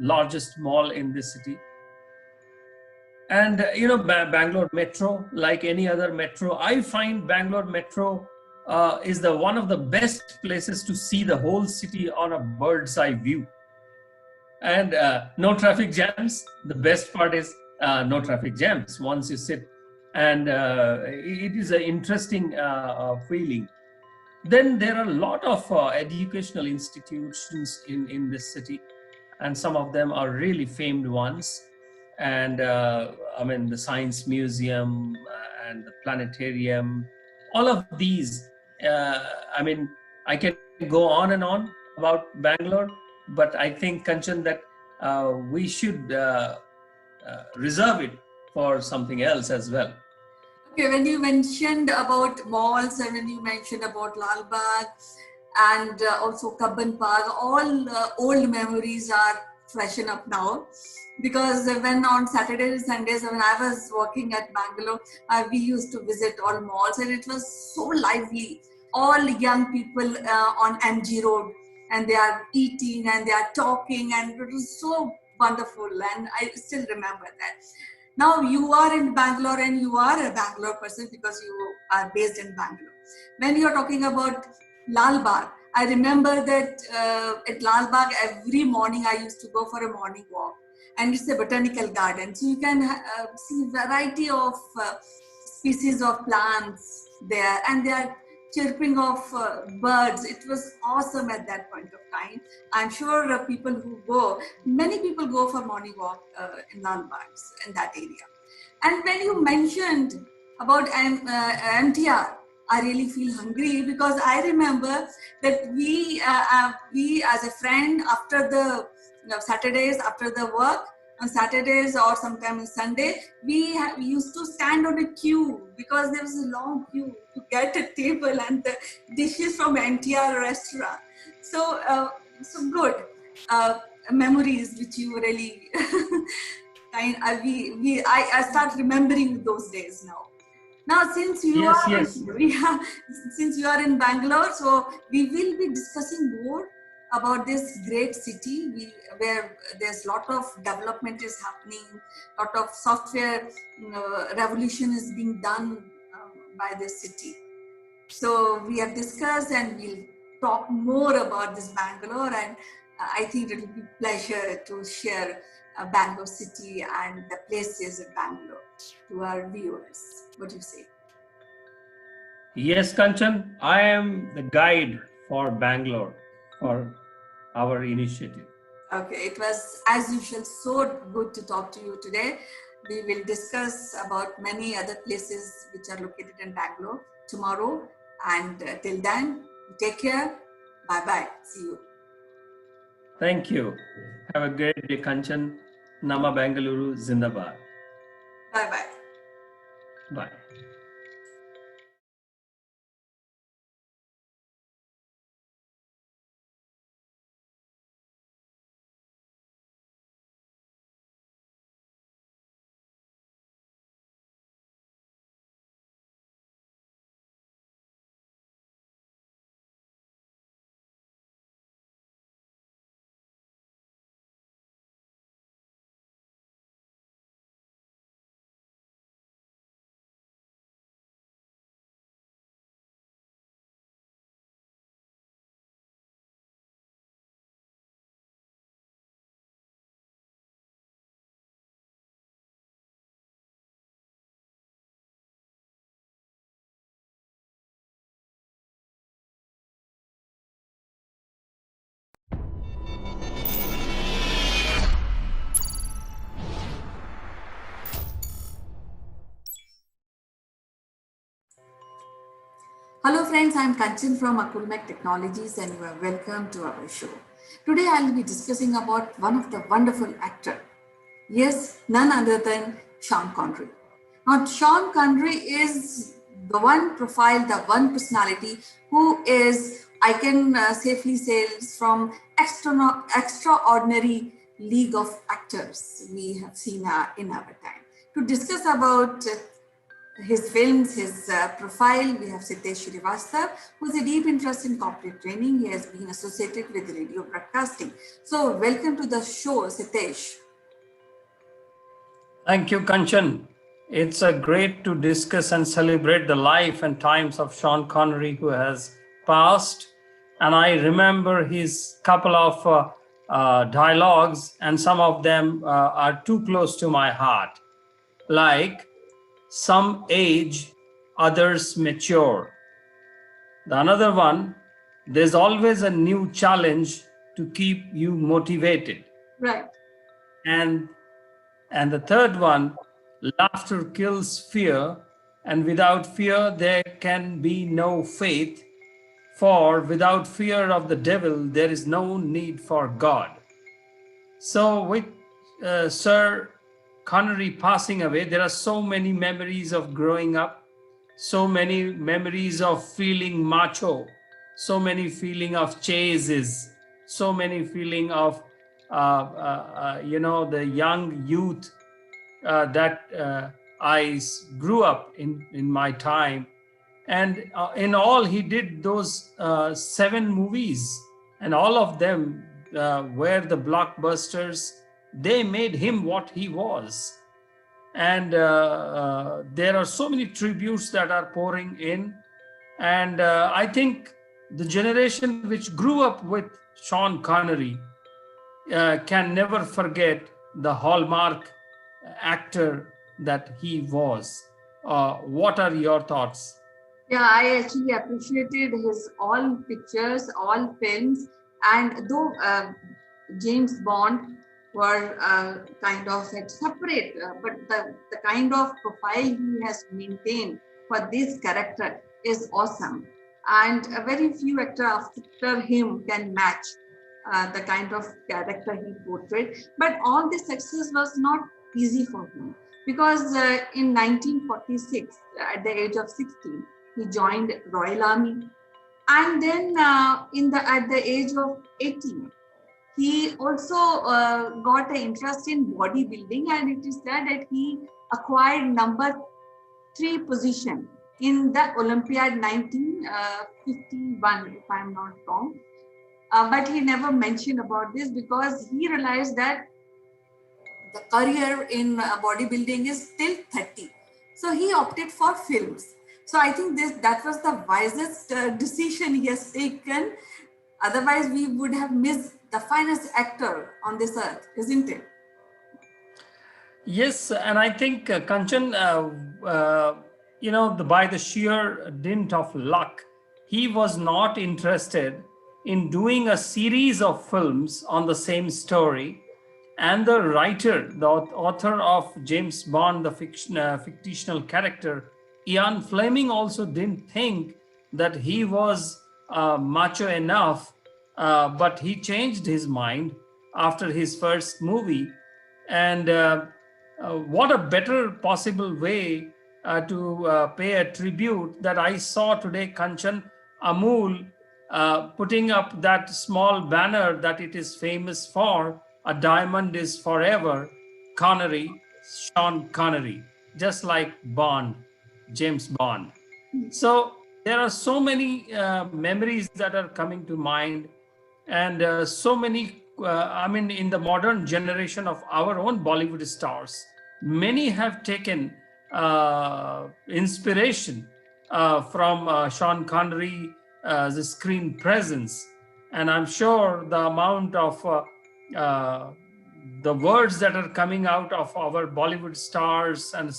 largest mall in this city. And Bangalore Metro, like any other metro, I find Bangalore Metro is one of the best places to see the whole city on a bird's eye view. And no traffic jams. The best part is no traffic jams once you sit, and it is an interesting feeling. Then there are a lot of educational institutions in this city, and some of them are really famed ones. And I mean, the Science Museum and the Planetarium, all of these. I mean, I can go on and on about Bangalore, but I think, Kanchan, that we should reserve it for something else as well. Okay, when you mentioned about malls and when you mentioned about Lal Bagh and also Kabban Park, all old memories are freshen up now, because when on Saturdays and Sundays when I was working at Bangalore, we used to visit all malls, and it was so lively. All young people on MG Road, and they are eating and they are talking, and it was so wonderful. And I still remember that. Now you are in Bangalore, and you are a Bangalore person because you are based in Bangalore. When you are talking about Lal Bagh, I remember that at Lal Bagh every morning I used to go for a morning walk, and it's a botanical garden, so you can see variety of species of plants there, and they are chirping of birds. It was awesome at that point of time. I'm sure people who go, many people go for morning walk in Lal Bagh in that area. And when you mentioned about MTR, I really feel hungry, because I remember that we as a friend, after the Saturdays, after the work, on Saturdays or sometimes Sunday, we used to stand on a queue, because there was a long queue to get a table and the dishes from MTR restaurant. So, so good memories which you really I start remembering those days now. Now, since you Yes, are yes. since you are in Bangalore, so we will be discussing more about this great city, where there's a lot of development is happening, lot of software revolution is being done by this city. So we have discussed, and we'll talk more about this Bangalore, and I think it will be pleasure to share Bangalore city and the places of Bangalore to our viewers. What do you say? Yes, Kanchan, I am the guide for Bangalore for our initiative. Okay, it was as usual so good to talk to you today. We will discuss about many other places which are located in Bangalore tomorrow. And till then, take care. Bye bye. See you. Thank you. Have a great day, Kanchan. Nama Bangalore Zindabad. Bye bye. Bye. Hello friends, I'm Kanchan from Akulmach Technologies, and you are welcome to our show. Today I'll be discussing about one of the wonderful actor. Yes, none other than Sean Connery. Now, Sean Connery is the one profile, the one personality who is, I can safely say, is from extraordinary league of actors we have seen in our time. To discuss about his films, his profile, we have Sitesh Srivastava, who has a deep interest in corporate training. He has been associated with radio broadcasting. So, welcome to the show, Sitesh. Thank you, Kanchan. It's a great to discuss and celebrate the life and times of Sean Connery, who has passed. And I remember his couple of dialogues, and some of them are too close to my heart. Like, some age, others mature. The another one, there's always a new challenge to keep you motivated. Right. And the third one, laughter kills fear, and without fear there can be no faith, for without fear of the devil there is no need for God. So with Sir Connery passing away, there are so many memories of growing up, so many memories of feeling macho, so many feeling of chases, so many feeling of the young youth that I grew up in my time. And in all, he did those 7 movies, and all of them were the blockbusters. They made him what he was. And there are so many tributes that are pouring in. And I think the generation which grew up with Sean Connery can never forget the hallmark actor that he was. What are your thoughts? Yeah, I actually appreciated his all pictures, all films, and though James Bond were kind of like separate, but the kind of profile he has maintained for this character is awesome. And a very few actors after him can match the kind of character he portrayed. But all this success was not easy for him because in 1946, at the age of 16, he joined Royal Army, and then at the age of 18, he also got an interest in bodybuilding, and it is said that he acquired number 3 position in the Olympiad 1951, if I'm not wrong. But he never mentioned about this because he realized that the career in bodybuilding is till 30. So he opted for films. So I think that was the wisest decision he has taken. Otherwise, we would have missed the finest actor on this earth, isn't it? Yes, and I think Kanchan, by the sheer dint of luck, he was not interested in doing a series of films on the same story. And the writer, the author of James Bond, the fictional character, Ian Fleming, also didn't think that he was macho enough, but he changed his mind after his first movie. And what a better possible way to pay a tribute that I saw today, Kanchan, Amul putting up that small banner that it is famous for, a diamond is forever, Connery, Sean Connery, just like Bond, James Bond. So there are so many memories that are coming to mind, and so many, in the modern generation of our own Bollywood stars, many have taken inspiration from Sean Connery, the screen presence. And I'm sure the amount of the words that are coming out of our Bollywood stars and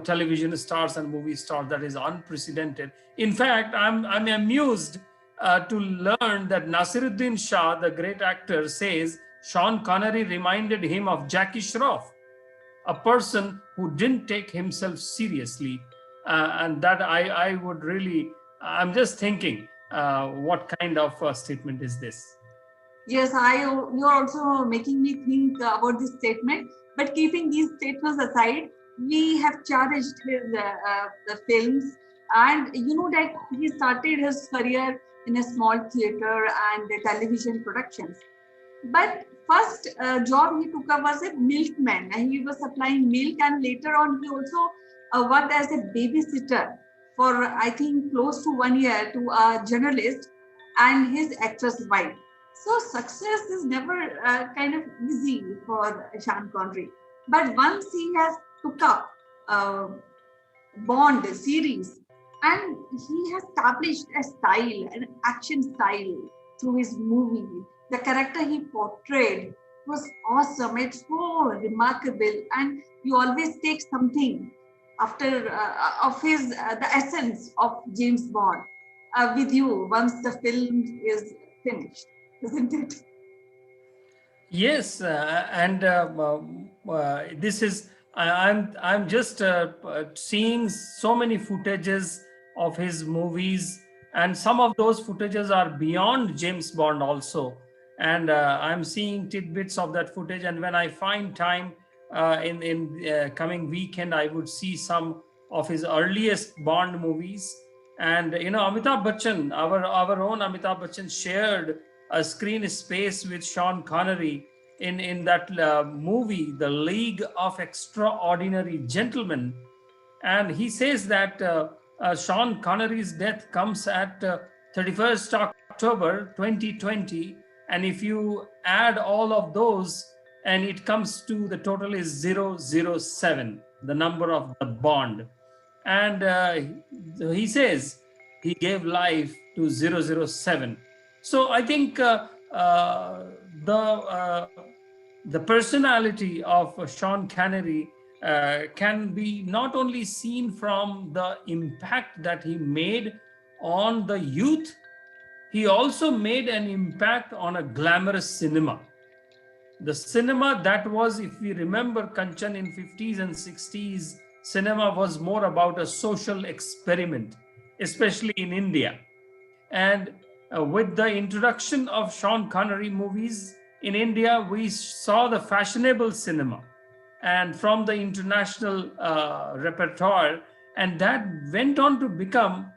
television stars and movie stars, that is unprecedented. In fact, I'm amused to learn that Nasiruddin Shah, the great actor, says Sean Connery reminded him of Jackie Shroff, a person who didn't take himself seriously. And that I would really, I'm just thinking, what kind of statement is this? Yes, you're also making me think about this statement. But keeping these statements aside, we have cherished his the films, and you know that he started his career in a small theater and the television productions. But first job he took up was a milkman, and he was supplying milk, and later on he also worked as a babysitter for I think close to 1 year to a journalist and his actress wife. So success is never kind of easy for Sean Connery. But once he has took up uh, Bond series, and he has established a style, an action style through his movie. The character he portrayed was awesome. It's so remarkable, and you always take something after of his the essence of James Bond with you once the film is finished, isn't it? Yes, and this is I'm just seeing so many footages of his movies, and some of those footages are beyond James Bond also, and I'm seeing tidbits of that footage. And when I find time in coming weekend, I would see some of his earliest Bond movies. And Amitabh Bachchan, our own Amitabh Bachchan, shared a screen space with Sean Connery in that movie, The League of Extraordinary Gentlemen. And he says that Sean Connery's death comes at 31st October 2020. And if you add all of those, and it comes to the total is 007, the number of the Bond. And he says he gave life to 007. So I think the personality of Sean Connery can be not only seen from the impact that he made on the youth, he also made an impact on a glamorous cinema. The cinema that was, if we remember Kanchan, in 50s and 60s, cinema was more about a social experiment, especially in India. And with the introduction of Sean Connery movies in India, we saw the fashionable cinema and from the international repertoire, and that went on to become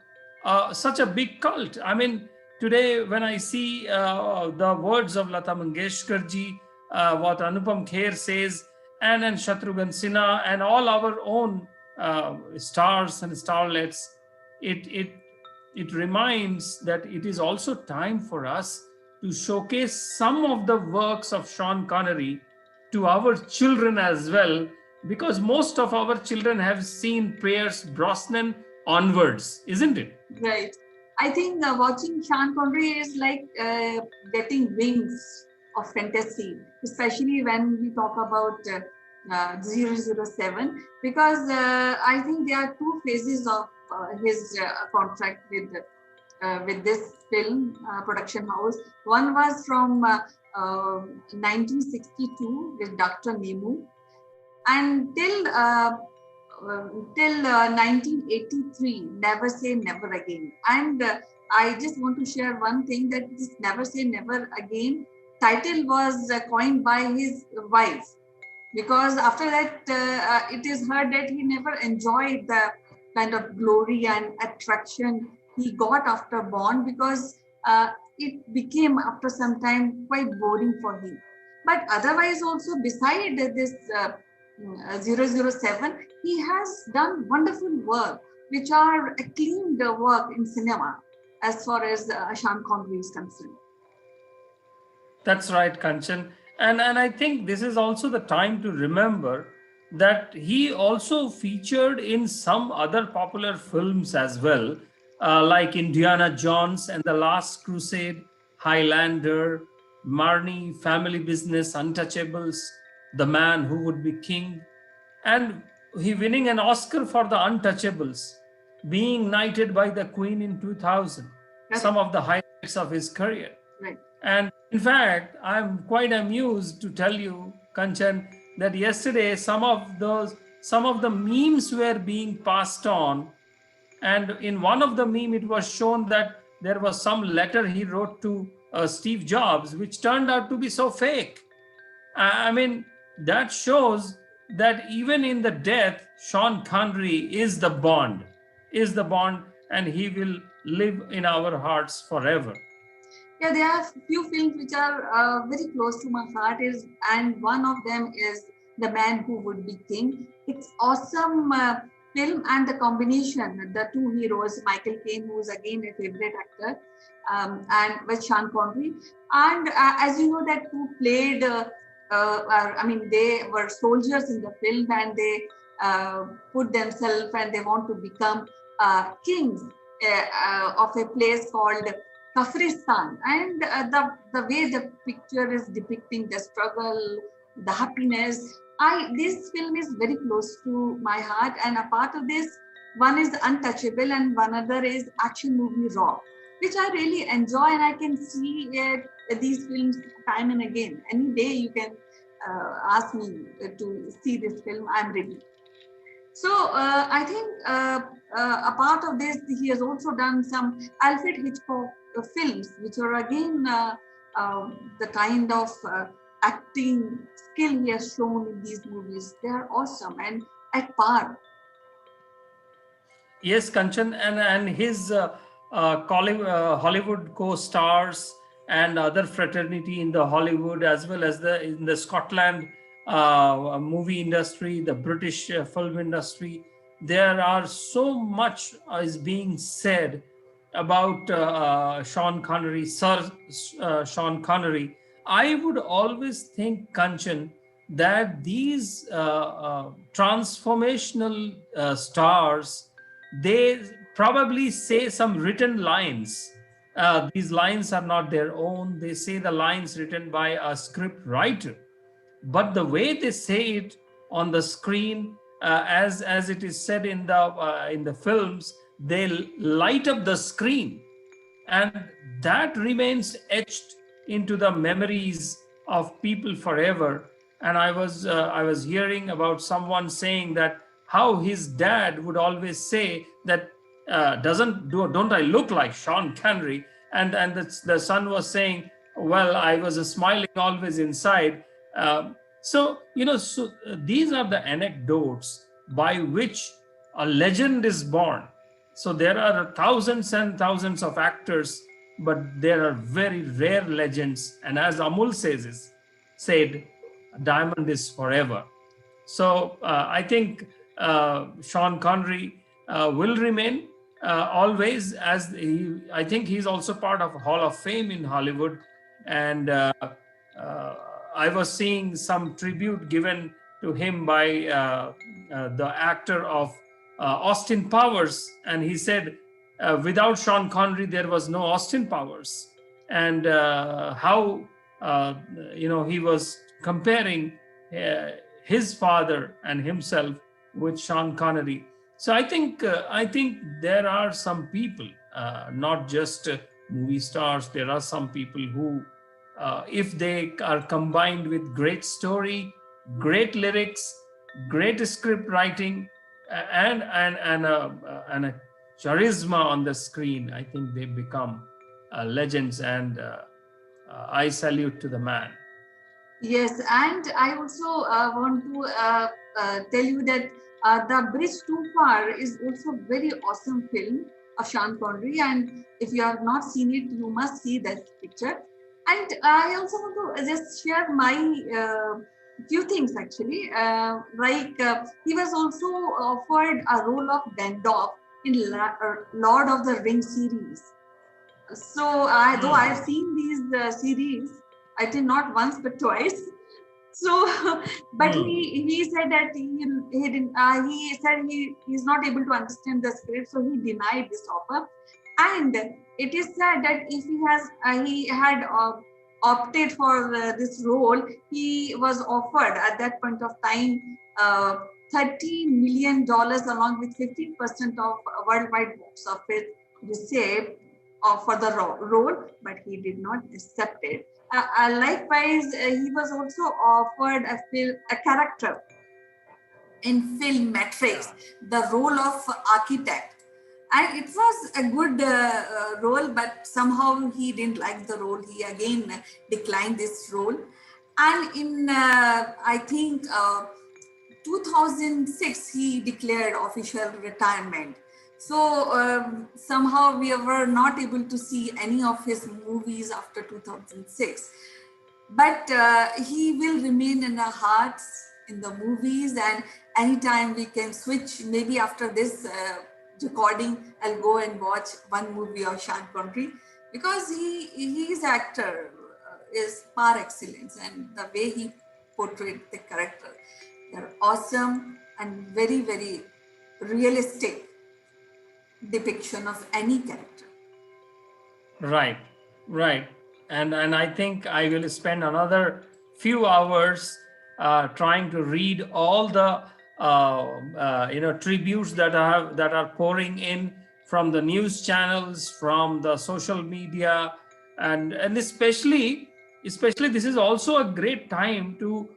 such a big cult. I mean, today when I see the words of Lata Mangeshkar ji, what Anupam Kher says, and Shatrughan Sinha, and all our own stars and starlets, it reminds that it is also time for us to showcase some of the works of Sean Connery to our children as well, because most of our children have seen Pierce Brosnan onwards, isn't it? Right. I think watching Sean Connery is like getting wings of fantasy, especially when we talk about 007, because I think there are two phases of his contract with this film production house. One was from 1962 with Dr. Nemu, and till 1983, Never Say Never Again. And I just want to share one thing, that this Never Say Never Again title was coined by his wife, because after that it is heard that he never enjoyed the kind of glory and attraction he got after Bond, because it became after some time quite boring for him. But otherwise also, beside this 007, he has done wonderful work, which are acclaimed work in cinema as far as Sean Connery is concerned. That's right, Kanchan. And I think this is also the time to remember that he also featured in some other popular films as well, like Indiana Jones and the Last Crusade, Highlander, Marnie, Family Business, Untouchables, The Man Who Would Be King, and he winning an Oscar for The Untouchables, being knighted by the Queen in 2000, some of the highlights of his career. Right. And in fact, I'm quite amused to tell you, Kanchan, that yesterday some of the memes were being passed on, and in one of the meme it was shown that there was some letter he wrote to Steve Jobs, which turned out to be so fake. I mean, that shows that even in the death, Sean Connery is the Bond, and he will live in our hearts forever. Yeah, there are few films which are very close to my heart, and one of them is The Man Who Would Be King. It's awesome film, and the combination, the two heroes, Michael Caine, who is again a favorite actor, and with Sean Connery. And as you know, that who played, I mean, they were soldiers in the film, and they put themselves and they want to become kings of a place called Kafristan, and the way the picture is depicting the struggle, the happiness. This film is very close to my heart, and a part of this, one is Untouchable, and one other is action movie Raw, which I really enjoy, and I can see these films time and again. Any day you can ask me to see this film, I'm ready. So I think a part of this, he has also done some Alfred Hitchcock films, which are again the kind of acting skill he has shown in these movies. They are awesome and at par. Yes, Kanchan, and his Hollywood co-stars and other fraternity in the Hollywood, as well as in the Scotland movie industry, the British film industry. There are so much is being said about Sean Connery, Sir Sean Connery. I would always think, Kanchan, that these transformational stars, they probably say some written lines. These lines are not their own. They say the lines written by a script writer, but the way they say it on the screen, as it is said in the films, they light up the screen, and that remains etched into the memories of people forever. And I was hearing about someone saying that how his dad would always say that, don't I look like Sean Connery? And the son was saying, well, I was smiling always inside. These are the anecdotes by which a legend is born. So there are thousands and thousands of actors, but there are very rare legends. And as Amul said, diamond is forever. So I think Sean Connery will remain always, as I think he's also part of Hall of Fame in Hollywood. And I was seeing some tribute given to him by the actor of Austin Powers, and he said, without Sean Connery, there was no Austin Powers. And how he was comparing his father and himself with Sean Connery. So I think there are some people, not just movie stars. There are some people who, if they are combined with great story, great lyrics, great script writing, and a charisma on the screen, I think they become legends. And I salute to the man. Yes, and I also want to tell you that The Bridge Too Far is also a very awesome film of Sean Connery, and if you have not seen it, you must see that picture. And I also want to just share my few things actually. He was also offered a role of Gandalf in Lord of the Rings series. So though I've seen these series, I think not once but twice. So, but he said that he didn't. He said he's not able to understand the script, so he denied this offer. And it is said that if he had opted for this role, he was offered at that point of time $30 million along with 15% of worldwide box office receipt for the role, but he did not accept it. Likewise, he was also offered a character in film Matrix, the role of architect. And it was a good role, but somehow he didn't like the role. He again declined this role. And in, I think, 2006, he declared official retirement. So somehow we were not able to see any of his movies after 2006. But he will remain in our hearts, in the movies, and anytime we can switch, maybe after this recording, I'll go and watch one movie of Sean Connery, because his actor is par excellence, and the way he portrayed the character, they're awesome and very, very realistic depiction of any character. Right. And I think I will spend another few hours trying to read all the tributes that are pouring in from the news channels, from the social media, and especially this is also a great time to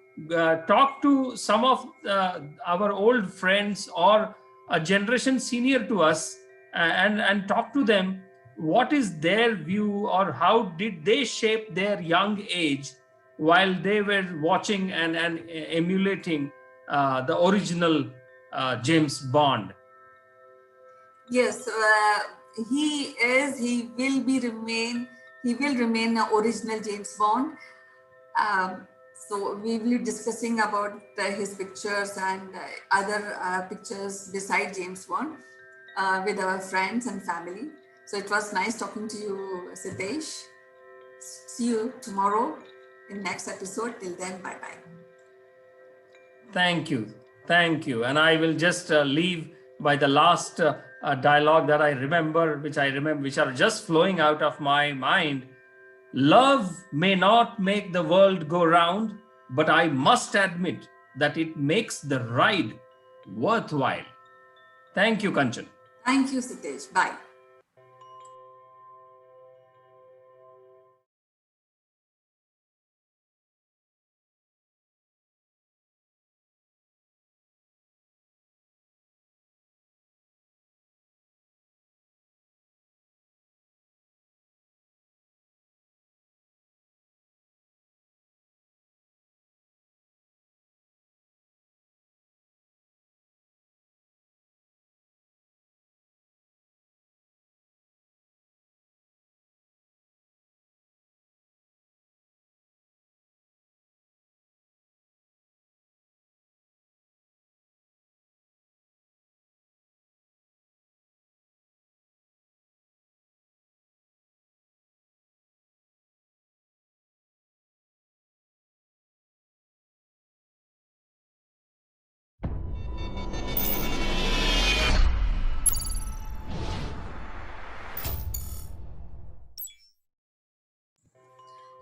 talk to some of our old friends or a generation senior to us, and talk to them what is their view, or how did they shape their young age while they were watching and emulating the original James Bond. Yes, he will be remain he will remain an original James Bond. So we will be discussing about his pictures and other pictures beside James Bond with our friends and family. So it was nice talking to you, Siddesh. See you tomorrow in next episode. Till then, bye bye. Thank you. Thank you. And I will just leave by the last dialogue that I remember, which are just flowing out of my mind. Love may not make the world go round, but I must admit that it makes the ride worthwhile. Thank you, Kanchan. Thank you, Siddesh. Bye.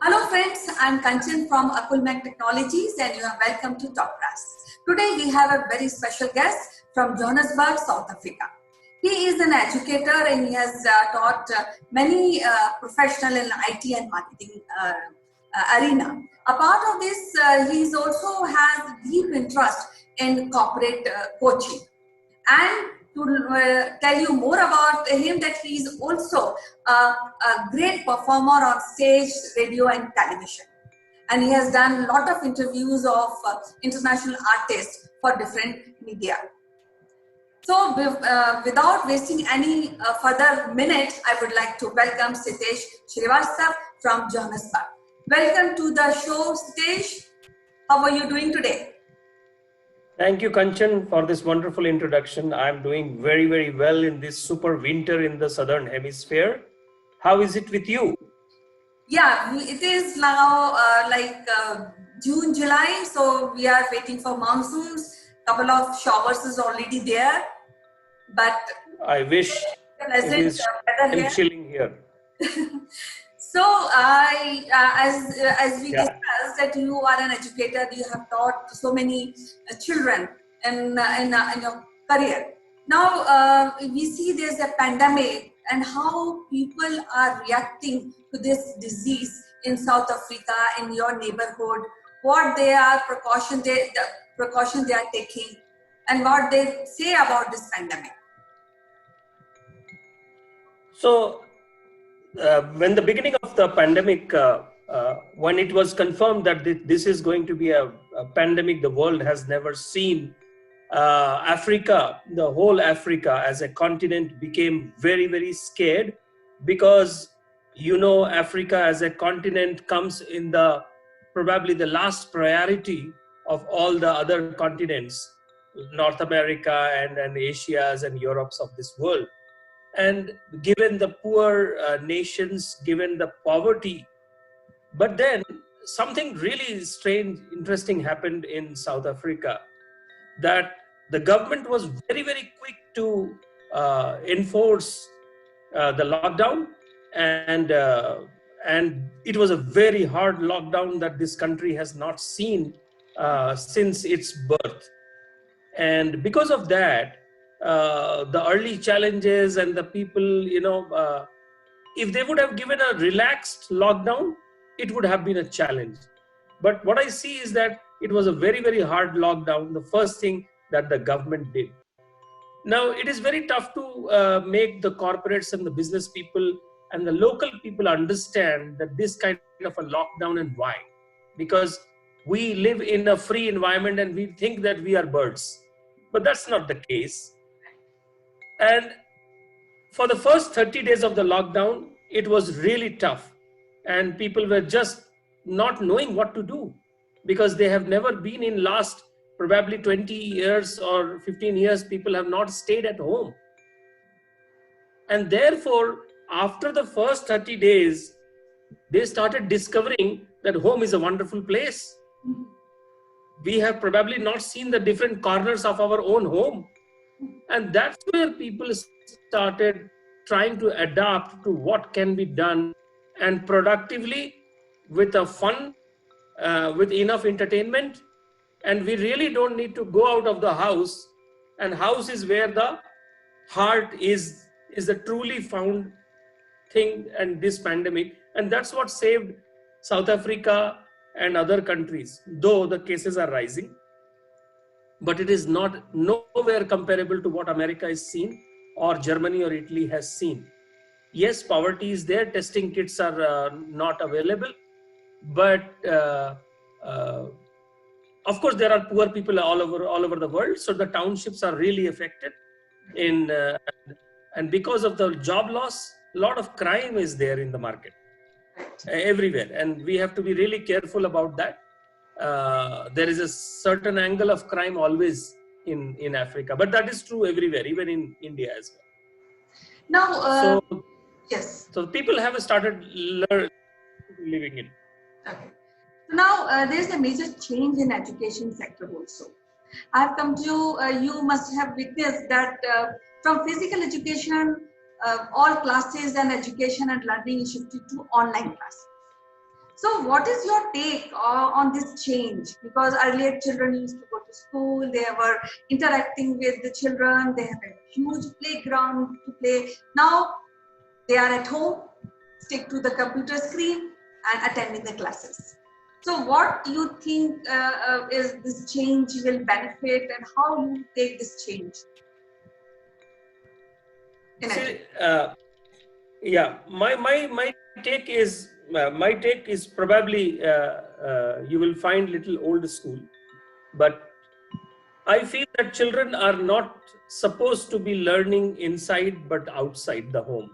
Hello friends, I'm Kanchan from Akulmach Technologies and you are welcome to Top Brass. Today we have a very special guest from Johannesburg, South Africa. He is an educator and he has taught many professional in IT and marketing arena. A part of this, he also has deep interest in corporate coaching. And to tell you more about him, that he is also a great performer on stage, radio and television. And he has done a lot of interviews of international artists for different media. So without wasting any further minute, I would like to welcome Siddesh Srivastava from Johannesburg. Welcome to the show, Siddesh. How are you doing today? Thank you, Kanchan, for this wonderful introduction. I'm doing very, very well in this super winter in the Southern Hemisphere. How is it with you? Yeah, it is now June, July, so we are waiting for monsoons. Couple of showers is already there, but I wish it is chilling here. So as we discussed that you are an educator, you have taught so many children in your career. Now we see there's a pandemic and how people are reacting to this disease in South Africa, in your neighborhood, what they are precautions they are taking, and what they say about this pandemic. So when the beginning of the pandemic, when it was confirmed that this is going to be a pandemic the world has never seen, Africa, the whole Africa as a continent became very, very scared because, Africa as a continent comes in probably the last priority of all the other continents, North America and Asias and Europes of this world. And given the poor nations, given the poverty, but then something really strange, interesting happened in South Africa, that the government was very, very quick to enforce the lockdown, and it was a very hard lockdown that this country has not seen since its birth. And because of that, the early challenges and the people, if they would have given a relaxed lockdown, it would have been a challenge. But what I see is that it was a very, very hard lockdown, the first thing that the government did. Now, it is very tough to make the corporates and the business people and the local people understand that this kind of a lockdown and why. Because we live in a free environment and we think that we are birds. But that's not the case. And for the first 30 days of the lockdown, it was really tough and people were just not knowing what to do, because they have never been in last probably 20 years or 15 years, people have not stayed at home. And therefore, after the first 30 days, they started discovering that home is a wonderful place. We have probably not seen the different corners of our own home. And that's where people started trying to adapt to what can be done, and productively, with a fun, with enough entertainment. And we really don't need to go out of the house. And house is where the heart is the truly found thing. And this pandemic, and that's what saved South Africa and other countries, though the cases are rising, but it is not nowhere comparable to what America has seen, or Germany or Italy has seen. Yes, poverty is there, testing kits are not available, but uh, of course there are poor people all over the world, so the townships are really affected in and because of the job loss, a lot of crime is there in the market everywhere, and we have to be really careful about that. There is a certain angle of crime always in Africa, but that is true everywhere, even in India as well. Now, So, yes. so people have started living it. Okay. So now there is a major change in education sector also. I have come to, you must have witnessed that from physical education, all classes and education and learning is shifted to online classes. So what is your take on this change? Because earlier children used to go to school, they were interacting with the children, they have a huge playground to play. Now they are at home, stick to the computer screen and attending the classes. So what do you think is this change will benefit, and how you take this change? See, yeah, my take is probably you will find little old school, but I feel that children are not supposed to be learning inside but outside the home,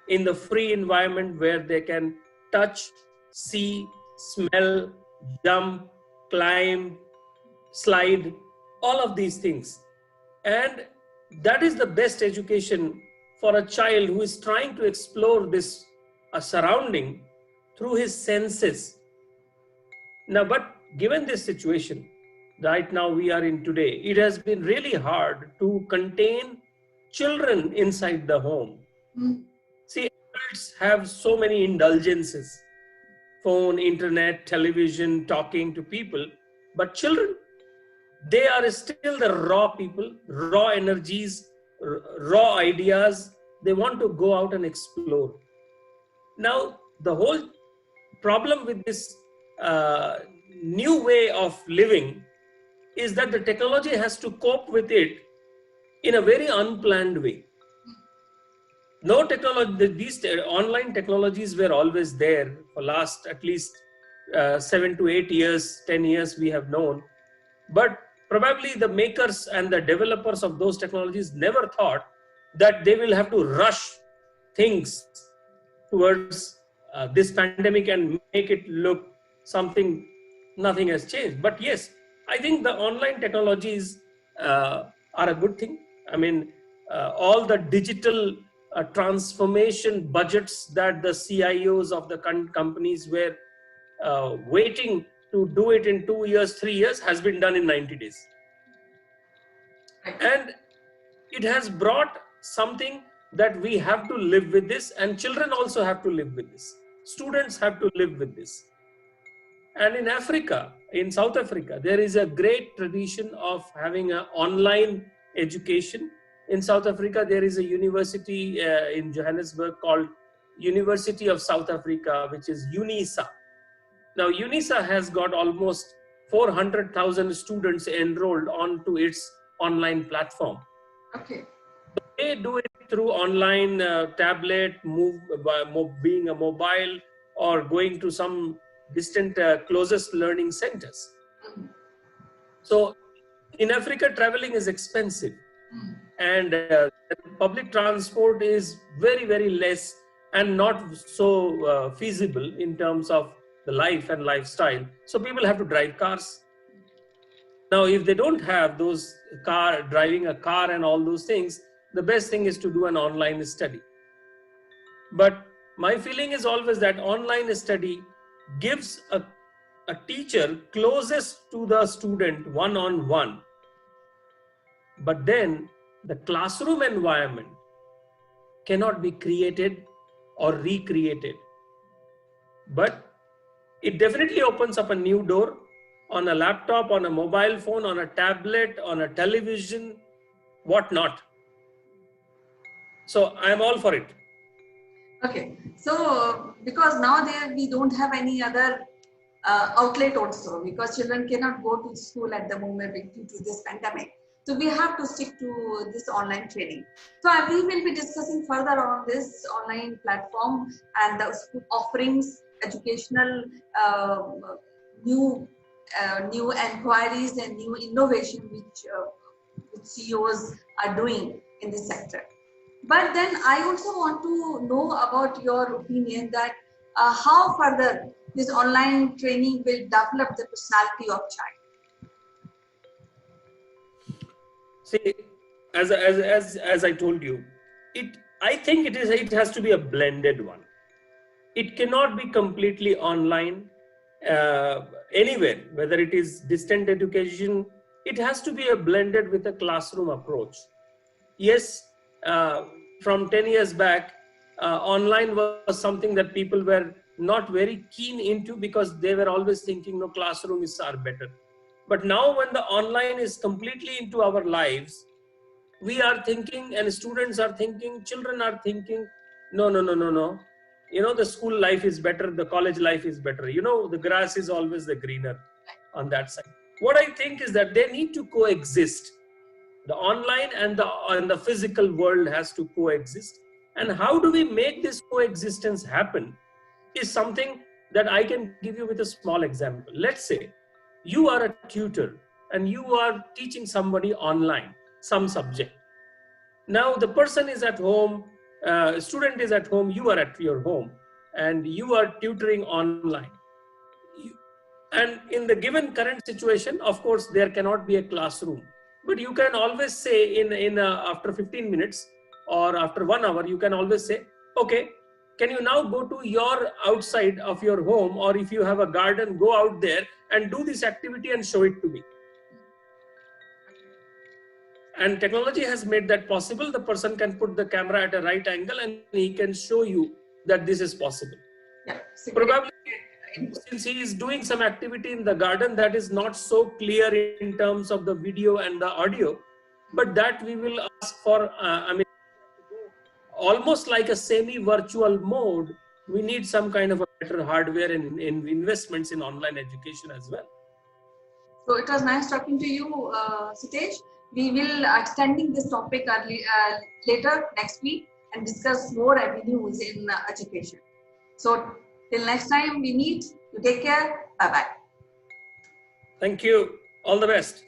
in the free environment where they can touch, see, smell, jump, climb, slide, all of these things. And that is the best education for a child who is trying to explore this surrounding through his senses. Now, but given this situation right now we are in today, it has been really hard to contain children inside the home. See, adults have so many indulgences: phone, internet, television, talking to people. But children, they are still the raw people, raw energies, raw ideas. They want to go out and explore. Now, the whole problem with this new way of living is that the technology has to cope with it in a very unplanned way. No technology, these online technologies were always there for last at least 7 to 8 years, 10 years we have known. But probably the makers and the developers of those technologies never thought that they will have to rush things towards this pandemic and make it look something, nothing has changed. But yes, I think the online technologies are a good thing. I mean, all the digital transformation budgets that the CIOs of the companies were waiting to do it in 2 years, 3 years, has been done in 90 days. And it has brought something that we have to live with this, and children also have to live with this. Students have to live with this. And in Africa, in South Africa, there is a great tradition of having an online education. In South Africa, there is a university in Johannesburg called University of South Africa, which is UNISA. Now, UNISA has got almost 400,000 students enrolled onto its online platform. Okay. They do it through online tablet, being a mobile, or going to some distant closest learning centers. So in Africa, traveling is expensive, and public transport is very, very less, and not so feasible in terms of the life and lifestyle. So people have to drive cars. Now, if they don't have those driving a car and all those things, the best thing is to do an online study. But my feeling is always that online study gives a teacher closest to the student one-on-one. But then the classroom environment cannot be created or recreated. But it definitely opens up a new door on a laptop, on a mobile phone, on a tablet, on a television, whatnot. So I'm all for it. Okay, so because now we don't have any other outlet also, because children cannot go to school at the moment due to this pandemic. So we have to stick to this online training. So we will be discussing further on this online platform and the school offerings, educational new new inquiries and new innovation which CEOs are doing in this sector. But then I also want to know about your opinion that how further this online training will develop the personality of child. See, as I told you, I think it has to be a blended one. It cannot be completely online anywhere, whether it is distant education. It has to be a blended with a classroom approach. Yes, from 10 years back, online was something that people were not very keen into because they were always thinking, no, classrooms are better. But now when the online is completely into our lives, we are thinking, and students are thinking, children are thinking, no, no, no, no, no. The school life is better, the college life is better. The grass is always the greener on that side. What I think is that they need to coexist. The online and the physical world has to coexist. And how do we make this coexistence happen is something that I can give you with a small example. Let's say you are a tutor and you are teaching somebody online some subject. Now the person is at home, student is at home, you are at your home, and you are tutoring online. And in the given current situation, of course, there cannot be a classroom. But you can always say after 15 minutes or after 1 hour, you can always say, okay, can you now go to your outside of your home, or if you have a garden, go out there and do this activity and show it to me. And technology has made that possible. The person can put the camera at a right angle and he can show you that this is possible. Yeah, probably since he is doing some activity in the garden that is not so clear in terms of the video and the audio, but that we will ask for, almost like a semi-virtual mode. We need some kind of a better hardware and investments in online education as well. So it was nice talking to you, Sitesh. We will extending this topic later next week and discuss more avenues in education. So till next time we meet, you take care. Bye-bye. Thank you. All the best.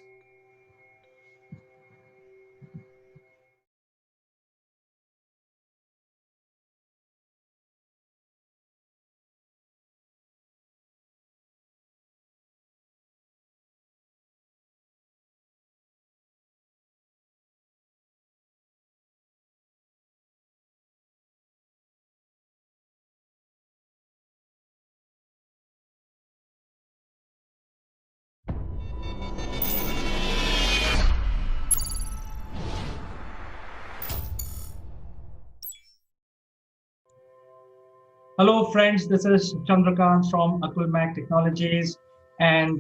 Hello, friends. This is Chandrakant from Akulmach Technologies, and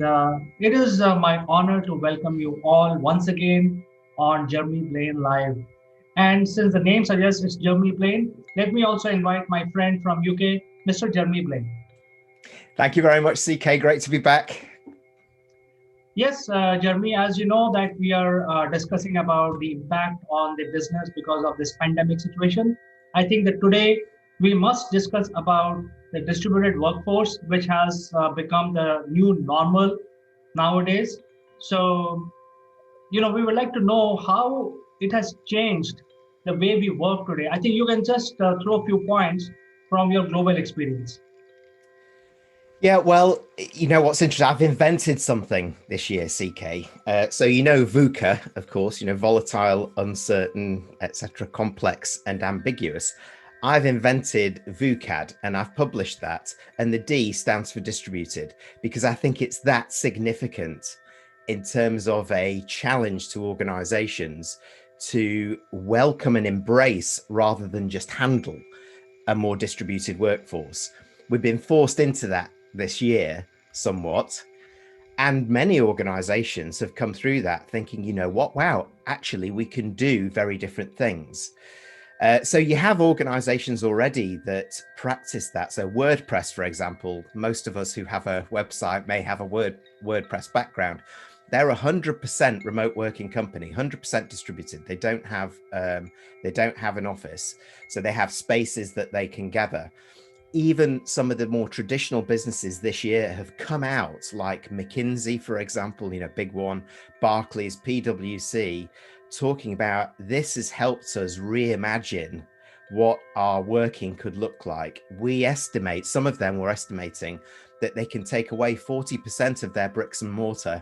it is my honor to welcome you all once again on Jeremy Blaine Live. And since the name suggests it's Jeremy Blaine, let me also invite my friend from UK, Mr. Jeremy Blaine. Thank you very much, CK. Great to be back. Yes, Jeremy, as you know that we are discussing about the impact on the business because of this pandemic situation. I think that today we must discuss about the distributed workforce, which has become the new normal nowadays. So, we would like to know how it has changed the way we work today. I think you can just throw a few points from your global experience? Yeah, well, you know what's interesting? I've invented something this year, CK. So you know VUCA, of course, you know, volatile, uncertain, etc., complex and ambiguous. I've invented VUCAD and I've published that, and the D stands for distributed because I think it's that significant in terms of a challenge to organizations to welcome and embrace rather than just handle a more distributed workforce. We've been forced into that this year somewhat. And many organizations have come through that thinking, you know what, wow, actually, we can do very different things. So you have organizations already that practice that. So WordPress, for example, most of us who have a website may have a WordPress background. They're 100% remote working company, 100% distributed. They don't have an office, so they have spaces that they can gather. Even some of the more traditional businesses this year have come out, like McKinsey, for example, you know, big one, Barclays, PwC, talking about this has helped us reimagine what our working could look like. We estimate, some of them were estimating that they can take away 40% of their bricks and mortar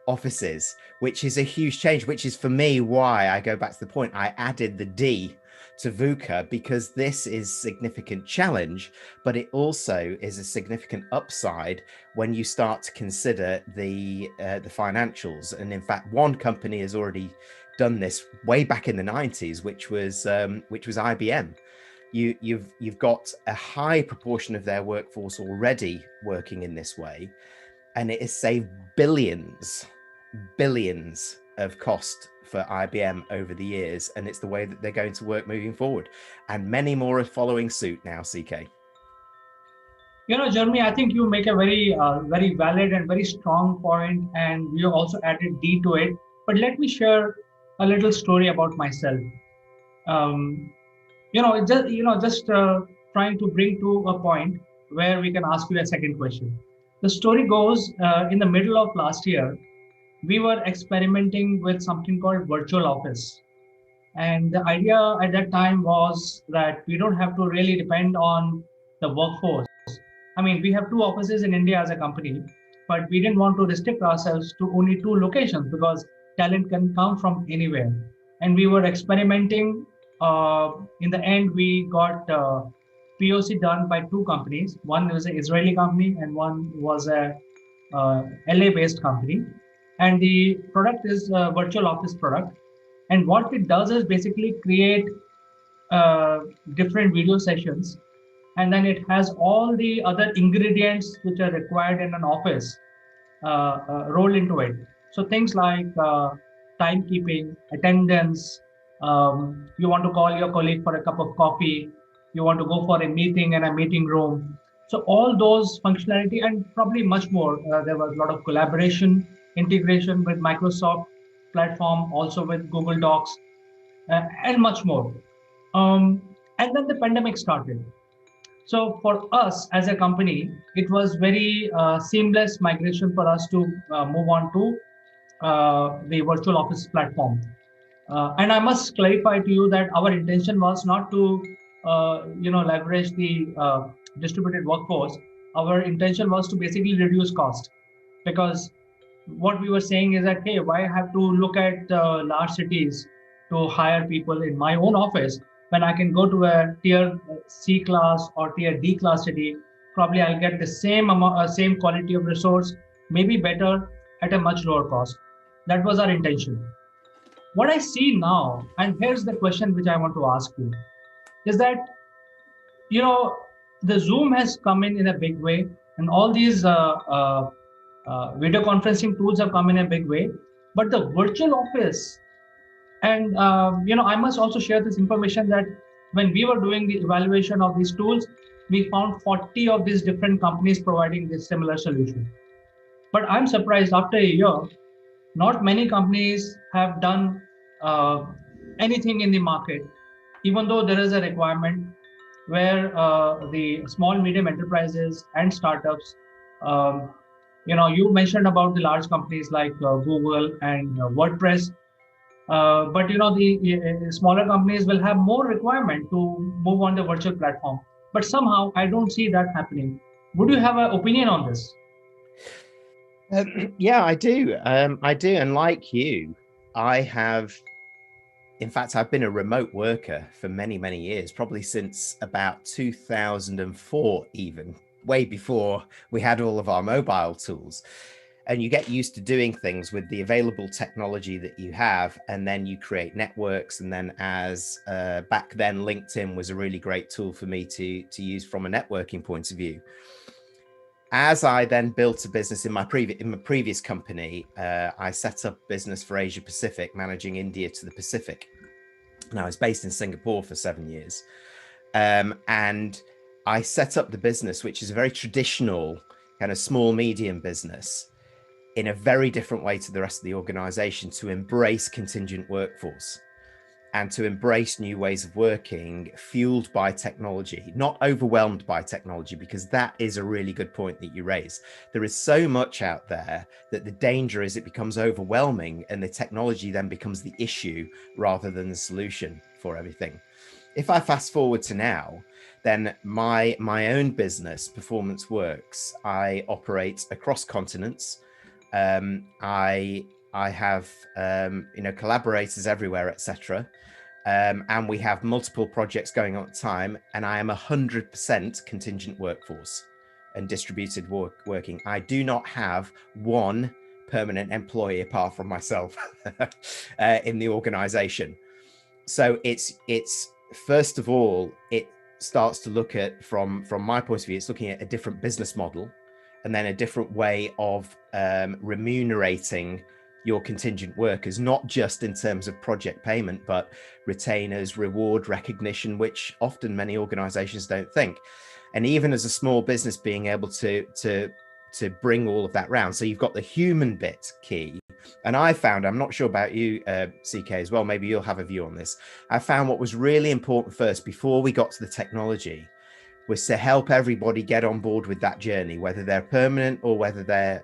offices, which is a huge change, which is for me why I go back to the point I added the D to VUCA, because this is a significant challenge, but it also is a significant upside when you start to consider the financials. And in fact, one company has already done this way back in the 90s, which was IBM. You've got a high proportion of their workforce already working in this way, and it has saved billions of cost for IBM over the years, and it's the way that they're going to work moving forward. And many more are following suit now, CK. You know, Jeremy, I think you make a very valid and very strong point, and you also added D to it. But let me share a little story about myself. Um, just trying to bring to a point where we can ask you a second question. The story goes in the middle of last year, we were experimenting with something called virtual office. And the idea at that time was that we don't have to really depend on the workforce. I mean, we have two offices in India as a company, but we didn't want to restrict ourselves to only two locations because talent can come from anywhere. And we were experimenting. In the end, we got POC done by two companies. One was an Israeli company and one was a LA-based company. And the product is a virtual office product. And what it does is basically create different video sessions, and then it has all the other ingredients which are required in an office rolled into it. So things like timekeeping, attendance, you want to call your colleague for a cup of coffee, you want to go for a meeting in a meeting room. So all those functionality and probably much more. There was a lot of collaboration, integration with Microsoft platform, also with Google Docs, and much more. And then the pandemic started. So for us as a company, it was very seamless migration for us to move on to the virtual office platform. And I must clarify to you that our intention was not to, leverage the distributed workforce. Our intention was to basically reduce cost, because what we were saying is that, hey, why have to look at large cities to hire people in my own office when I can go to a tier C class or tier D class city? Probably I'll get the same amount, same quality of resource, maybe better at a much lower cost. That was our intention. What I see now, and here's the question which I want to ask you, is that, the Zoom has come in a big way, and all these video conferencing tools have come in a big way, but the virtual office, and I must also share this information that when we were doing the evaluation of these tools, we found 40 of these different companies providing this similar solution. But I'm surprised after a year, not many companies have done anything in the market, even though there is a requirement where the small medium enterprises and startups, you mentioned about the large companies like Google and WordPress, but the smaller companies will have more requirement to move on the virtual platform. but somehow I don't see that happening. Would you have an opinion on this? Yeah, I do. I do. And like you, I have, in fact, I've been a remote worker for many, many years, probably since about 2004, even way before we had all of our mobile tools. And you get used to doing things with the available technology that you have, and then you create networks. And then as back then, LinkedIn was a really great tool for me to use from a networking point of view. As I then built a business in my previous company, I set up business for Asia Pacific, managing India to the Pacific. And I was based in Singapore for 7 years. And I set up the business, which is a very traditional kind of small, medium business, in a very different way to the rest of the organization, to embrace contingent workforce and to embrace new ways of working, fueled by technology, not overwhelmed by technology, because that is a really good point that you raise. There is so much out there that the danger is it becomes overwhelming and the technology then becomes the issue rather than the solution for everything. If I fast forward to now, then my own business, Performance Works, I operate across continents. I have collaborators everywhere, etc. And we have multiple projects going on at the time, and I am 100% contingent workforce and distributed working. I do not have one permanent employee apart from myself in the organization. So it's first of all, it starts to look at, from my point of view, it's looking at a different business model, and then a different way of remunerating your contingent workers, not just in terms of project payment, but retainers, reward, recognition, which often many organizations don't think. And even as a small business, being able to bring all of that round. So you've got the human bit key. And I found, I'm not sure about you, CK, as well, maybe you'll have a view on this. I found what was really important first, before we got to the technology, was to help everybody get on board with that journey, whether they're permanent or whether they're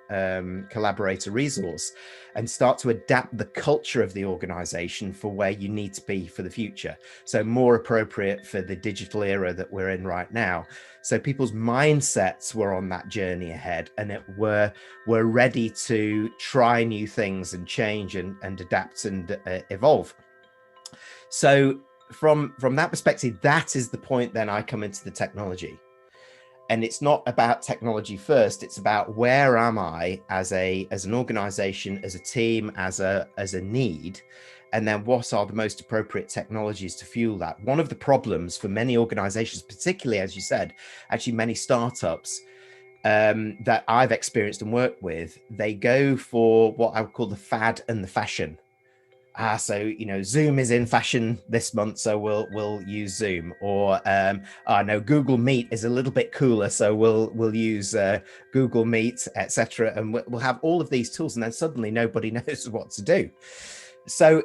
collaborator resource, and start to adapt the culture of the organization for where you need to be for the future. So more appropriate for the digital era that we're in right now. So people's mindsets were on that journey ahead, and were ready to try new things and change and adapt and evolve. So from that perspective, that is the point then I come into the technology. And it's not about technology first, it's about where am I as an organization, as a team, as a need, and then what are the most appropriate technologies to fuel that. One of the problems for many organizations, particularly, as you said, actually many startups that I've experienced and worked with, they go for what I would call the fad and the fashion. So Zoom is in fashion this month, so we'll use Zoom. Or no, Google Meet is a little bit cooler, so we'll use Google Meet, etc. And we'll have all of these tools, and then suddenly nobody knows what to do. So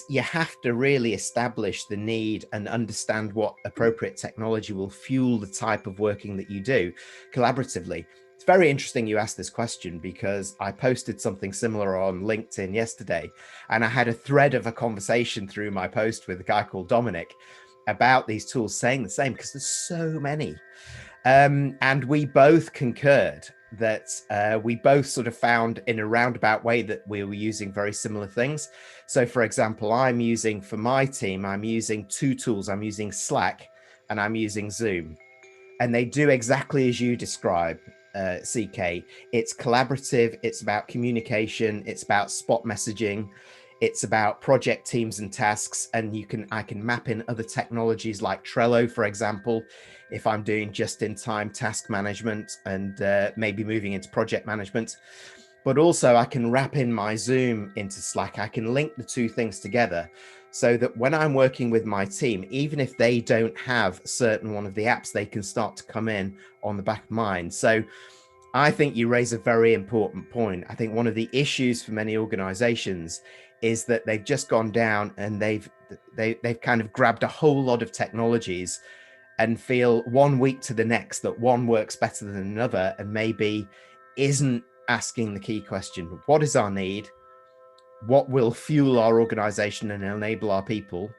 you have to really establish the need and understand what appropriate technology will fuel the type of working that you do collaboratively. It's very interesting you asked this question, because I posted something similar on LinkedIn yesterday, and I had a thread of a conversation through my post with a guy called Dominic about these tools, saying the same, because there's so many. And we both concurred that we both sort of found in a roundabout way that we were using very similar things. So for example, for my team, I'm using two tools. I'm using Slack and I'm using Zoom. And they do exactly as you describe, CK. It's collaborative, it's about communication, it's about spot messaging, it's about project teams and tasks. And I can map in other technologies like Trello, for example, if I'm doing just-in-time task management and maybe moving into project management. But also I can wrap in my Zoom into Slack. I can link the two things together, so that when I'm working with my team, even if they don't have certain one of the apps, they can start to come in on the back of mind. So I think you raise a very important point. I think one of the issues for many organizations is that they've just gone down and they've kind of grabbed a whole lot of technologies and feel one week to the next that one works better than another, and maybe isn't asking the key question: what is our need? What will fuel our organization and enable our people?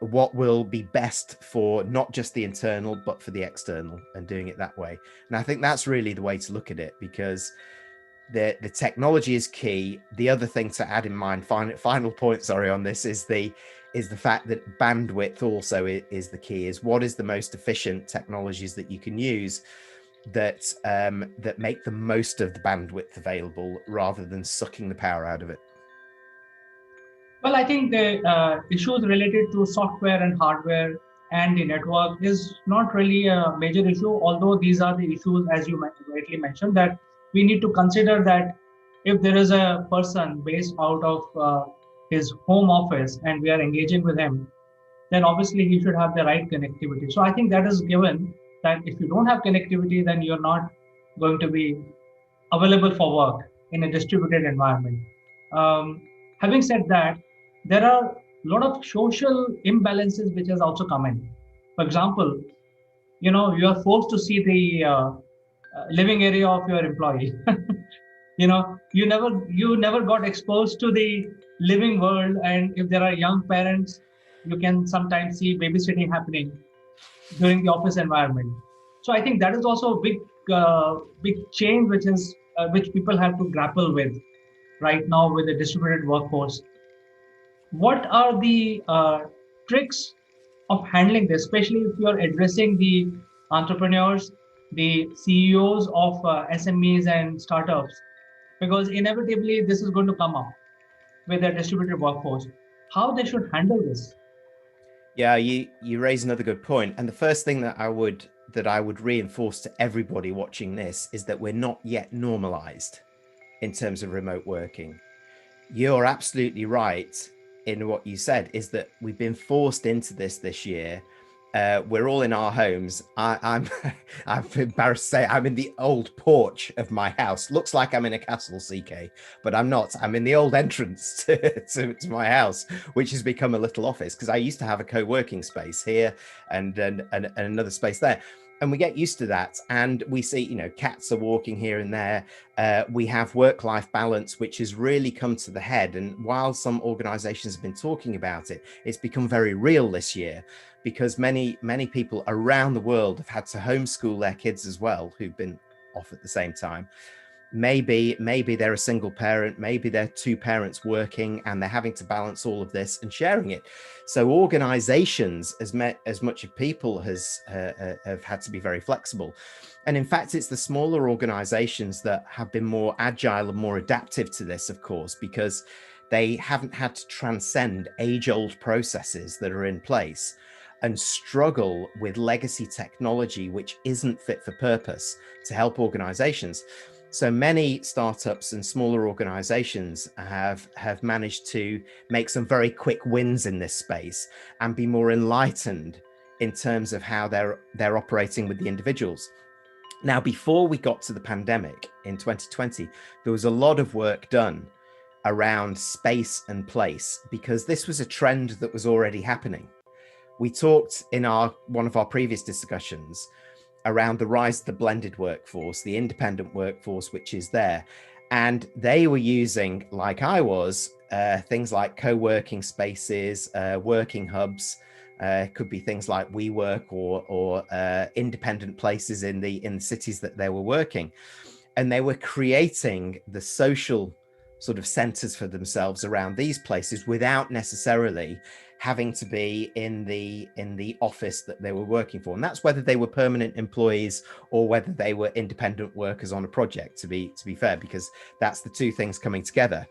what will be best for not just the internal, but for the external, and doing it that way. And I think that's really the way to look at it, because the technology is key. The other thing to add in mind, final point, sorry, on this is the fact that bandwidth also is the key. Is what is the most efficient technologies that you can use that that make the most of the bandwidth available, rather than sucking the power out of it. Well, I think the issues related to software and hardware and the network is not really a major issue, although these are the issues, as you rightly mentioned, that we need to consider that if there is a person based out of his home office and we are engaging with him, then obviously he should have the right connectivity. So I think that is given, that if you don't have connectivity, then you're not going to be available for work in a distributed environment. Having said that, there are a lot of social imbalances which has also come in. For example, you are forced to see the living area of your employee. You never got exposed to the living world, and if there are young parents, you can sometimes see babysitting happening during the office environment. So I think that is also a big change which people have to grapple with right now with the distributed workforce. What are the tricks of handling this, especially if you're addressing the entrepreneurs, the CEOs of SMEs and startups? Because inevitably this is going to come up with a distributed workforce. How they should handle this? Yeah, you raise another good point. And the first thing that I would reinforce to everybody watching this is that we're not yet normalized in terms of remote working. You're absolutely right in what you said, is that we've been forced into this year. We're all in our homes. I'm embarrassed to say I'm in the old porch of my house. Looks like I'm in a castle, CK, but I'm not. I'm in the old entrance to my house, which has become a little office, because I used to have a co-working space here and another space there. And we get used to that, and we see, cats are walking here and there. We have work-life balance, which has really come to the head. And while some organizations have been talking about it, it's become very real this year, because many people around the world have had to homeschool their kids as well, who've been off at the same time. Maybe they're a single parent, maybe they're two parents working, and they're having to balance all of this and sharing it. So organizations, as much of people, have had to be very flexible. And in fact, it's the smaller organizations that have been more agile and more adaptive to this, of course, because they haven't had to transcend age-old processes that are in place and struggle with legacy technology which isn't fit for purpose to help organizations. So many startups and smaller organizations have managed to make some very quick wins in this space and be more enlightened in terms of how they're operating with the individuals. Now, before we got to the pandemic in 2020, there was a lot of work done around space and place, because this was a trend that was already happening. We talked in one of our previous discussions around the rise of the blended workforce, the independent workforce, which is there. And they were using, like I was, things like co-working spaces, working hubs, could be things like WeWork or independent places in the cities that they were working. And they were creating the social sort of centers for themselves around these places without necessarily having to be in the office that they were working for. And that's whether they were permanent employees or whether they were independent workers on a project, to be fair, because that's the two things coming together.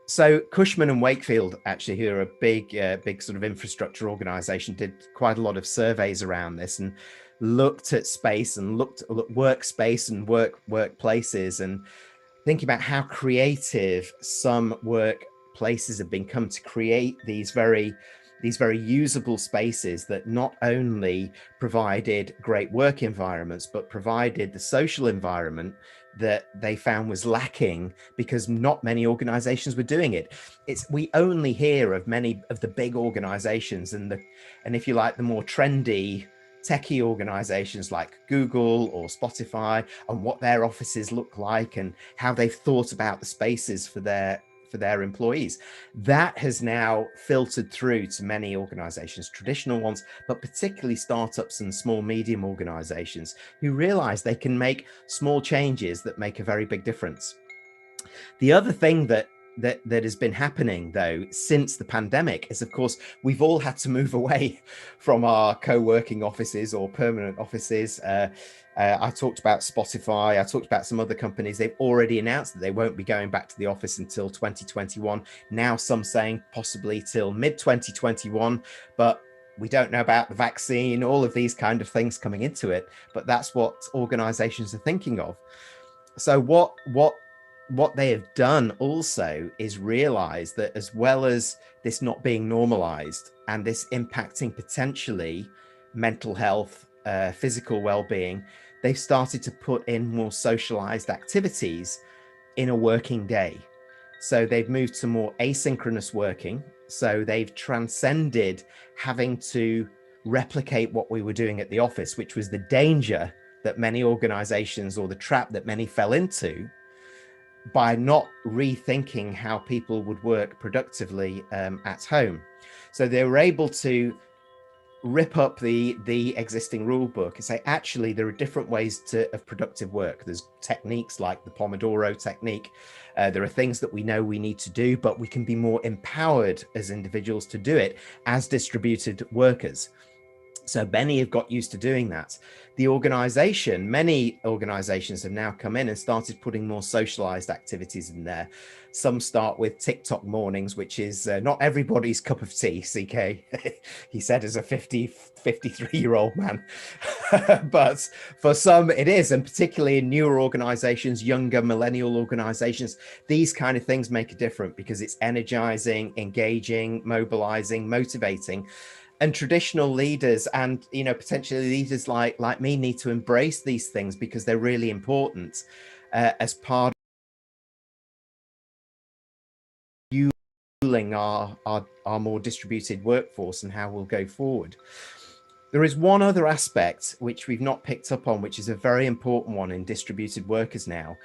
So Cushman and Wakefield, actually, who are a big sort of infrastructure organization, did quite a lot of surveys around this and looked at space and looked at workspace and workplaces, and thinking about how creative some workplaces have become to create these very usable spaces that not only provided great work environments, but provided the social environment that they found was lacking, because not many organizations were doing it. We only hear of many of the big organizations and if you like, the more trendy techie organizations like Google or Spotify, and what their offices look like and how they've thought about the spaces for their for their employees. That has now filtered through to many organizations, traditional ones, but particularly startups and small medium organizations who realize they can make small changes that make a very big difference. The other thing that has been happening though since the pandemic is, of course, we've all had to move away from our co-working offices or permanent offices. I talked about Spotify, I talked about some other companies. They've already announced that they won't be going back to the office until 2021. Now some saying possibly till mid 2021, but we don't know about the vaccine, all of these kind of things coming into it, but that's what organizations are thinking of. So what they have done also is realize that, as well as this not being normalized and this impacting potentially mental health, physical well-being, they've started to put in more socialized activities in a working day. So they've moved to more asynchronous working. So they've transcended having to replicate what we were doing at the office, which was the danger that many organizations, or the trap that many fell into, by not rethinking how people would work productively at home. So they were able to rip up the existing rule book and say, actually, there are different ways of productive work. There's techniques like the Pomodoro technique. There are things that we know we need to do, but we can be more empowered as individuals to do it as distributed workers. So many have got used to doing that. Many organizations have now come in and started putting more socialized activities in there. Some start with TikTok mornings, which is not everybody's cup of tea, CK, he said as a 53-year-old man. But for some it is, and particularly in newer organizations, younger millennial organizations, these kind of things make a difference because it's energizing, engaging, mobilizing, motivating. And traditional leaders and, potentially leaders like me need to embrace these things because they're really important as part of fueling our more distributed workforce and how we'll go forward. There is one other aspect which we've not picked up on, which is a very important one in distributed workers now,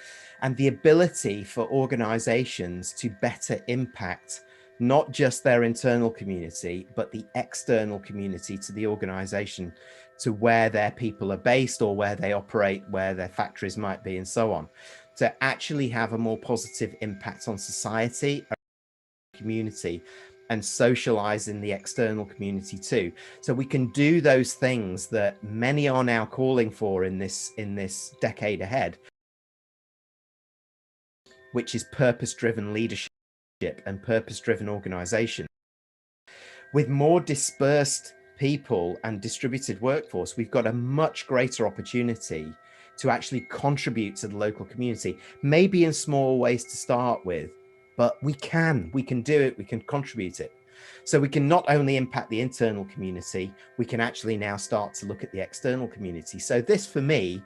and the ability for organizations to better impact not just their internal community, but the external community to the organization, to where their people are based or where they operate, where their factories might be, and so on, to actually have a more positive impact on society, community, and socialize in the external community too. So we can do those things that many are now calling for in this decade ahead, which is purpose-driven leadership and purpose-driven organization. With more dispersed people and distributed workforce, we've got a much greater opportunity to actually contribute to the local community, maybe in small ways to start with, but we can do it, we can contribute it. So we can not only impact the internal community, we can actually now start to look at the external community. So this, for me,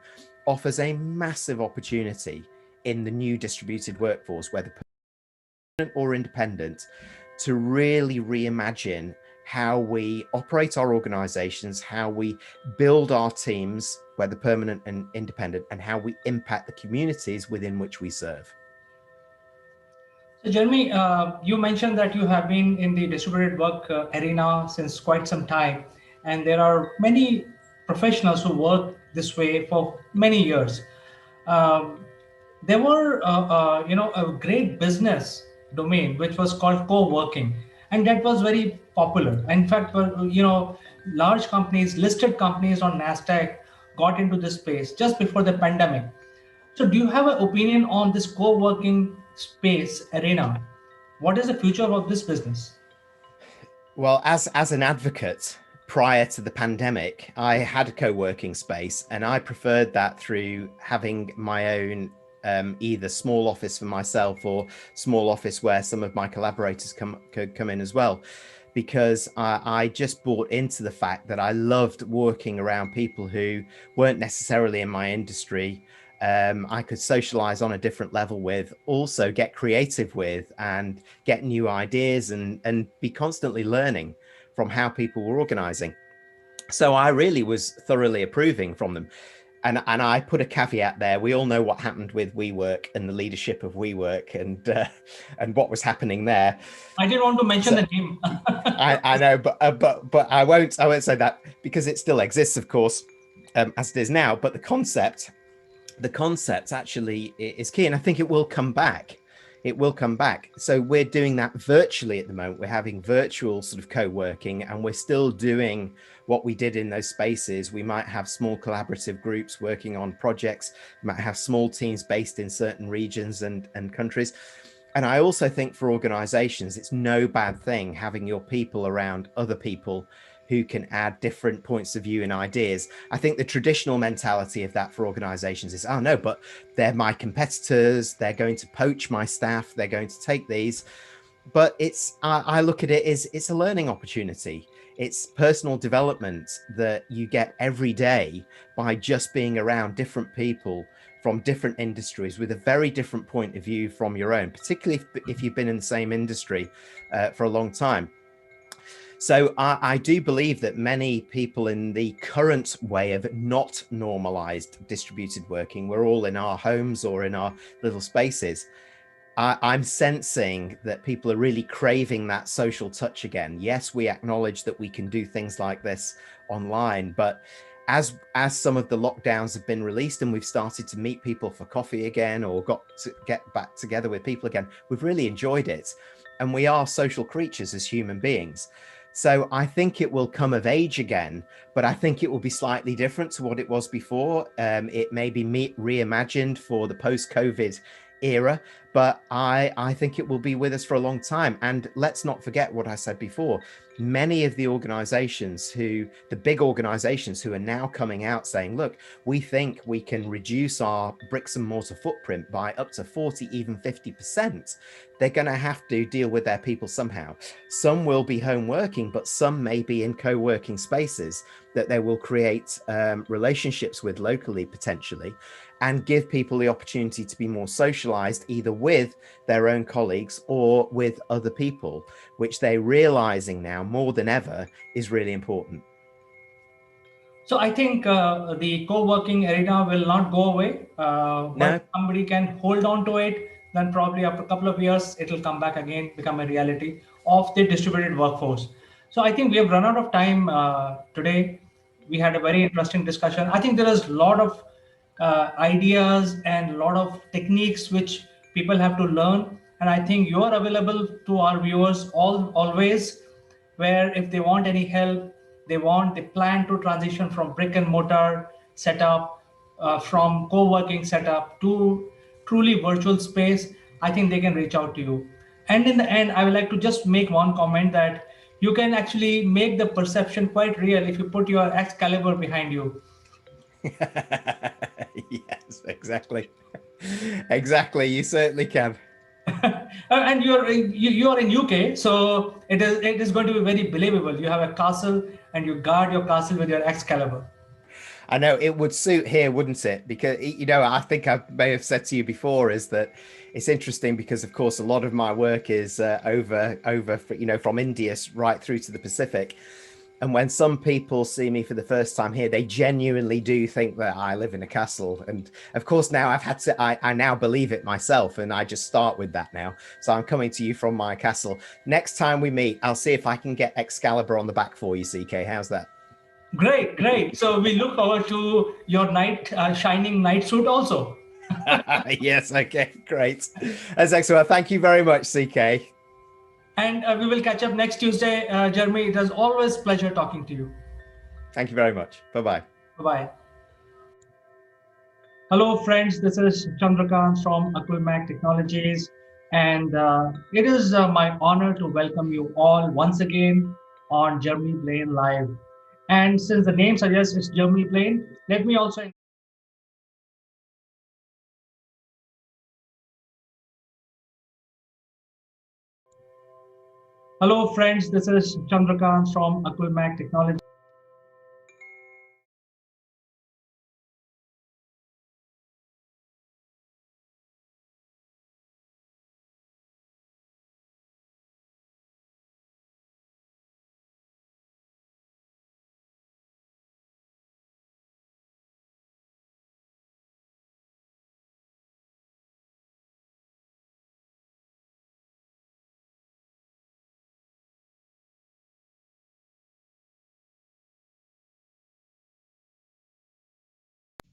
offers a massive opportunity in the new distributed workforce, whether or independent, to really reimagine how we operate our organizations, how we build our teams, whether permanent and independent, and how we impact the communities within which we serve. So Jeremy, you mentioned that you have been in the distributed work arena since quite some time, and there are many professionals who work this way for many years. There were, a great business domain which was called co-working, and that was very popular. In fact, large companies, listed companies on NASDAQ got into this space just before the pandemic. So do you have an opinion on this co-working space arena? What is the future of this business? Well, as an advocate, prior to the pandemic, I had a co-working space, and I preferred that through having my own either small office for myself or small office where some of my collaborators could come in as well, because I just bought into the fact that I loved working around people who weren't necessarily in my industry. I could socialize on a different level with, also get creative with, and get new ideas and be constantly learning from how people were organizing. So I really was thoroughly approving from them. and I put a caveat there. We all know what happened with WeWork and the leadership of WeWork and what was happening there. I didn't want to mention the name. I know, but I won't say that because it still exists, of course, as it is now. But the concept actually is key, and I think it will come back. It will come back. So we're doing that virtually at the moment. We're having virtual sort of co-working, and we're still doing what we did in those spaces. We might have small collaborative groups working on projects. We might have small teams based in certain regions and countries. And I also think for organizations, it's no bad thing having your people around other people who can add different points of view and ideas. I think the traditional mentality of that for organizations is, oh no, but they're my competitors, they're going to poach my staff, they're going to take these. But I look at it as it's a learning opportunity. It's personal development that you get every day by just being around different people from different industries with a very different point of view from your own, particularly if you've been in the same industry for a long time. So I do believe that many people in the current way of not normalized distributed working, we're all in our homes or in our little spaces. I'm sensing that people are really craving that social touch again. Yes, we acknowledge that we can do things like this online, but as some of the lockdowns have been released and we've started to meet people for coffee again or got to get back together with people again, we've really enjoyed it. And we are social creatures as human beings. So I think it will come of age again, but I think it will be slightly different to what it was before. It may be reimagined for the post-COVID era, but I think it will be with us for a long time. And let's not forget what I said before. Many of the organizations the big organizations who are now coming out saying, look, we think we can reduce our bricks and mortar footprint by up to 40, even 50%. They're going to have to deal with their people somehow. Some will be home working, but some may be in co-working spaces that they will create relationships with locally, potentially, and give people the opportunity to be more socialized, either with their own colleagues or with other people, which they're realizing now more than ever is really important. So I think the co-working arena will not go away, but if somebody can hold on to it, then probably after a couple of years, it will come back again, become a reality of the distributed workforce. So I think we have run out of time today. We had a very interesting discussion. I think there is a lot of ideas and a lot of techniques which people have to learn. And I think you are available to our viewers always, where if they want any help, they plan to transition from brick and mortar setup, from co-working setup to truly virtual space, I think they can reach out to you. And in the end, I would like to just make one comment that you can actually make the perception quite real if you put your Excalibur behind you. Yes, exactly. Exactly. You certainly can. And you are in UK, so it is going to be very believable. You have a castle and you guard your castle with your Excalibur. I know it would suit here, wouldn't it? Because, I think I may have said to you before is that it's interesting because, of course, a lot of my work is over, from India right through to the Pacific. And when some people see me for the first time here, they genuinely do think that I live in a castle. And of course, now I now believe it myself, and I just start with that now. So I'm coming to you from my castle. Next time we meet, I'll see if I can get Excalibur on the back for you, CK. How's that? Great. So we look forward to your shining night suit also. Yes, okay, great. That's excellent. Thank you very much, CK. And we will catch up next Tuesday. Jeremy, it was always a pleasure talking to you. Thank you very much. Bye-bye. Bye-bye. Hello, friends. This is Chandrakant from Akulmach Technologies. And it is my honor to welcome you all once again on Jeremy Blaine Live. And since the name suggests it's Jeremy Blaine, let me also Hello, friends. This is Chandrakant from Akulmach Technology.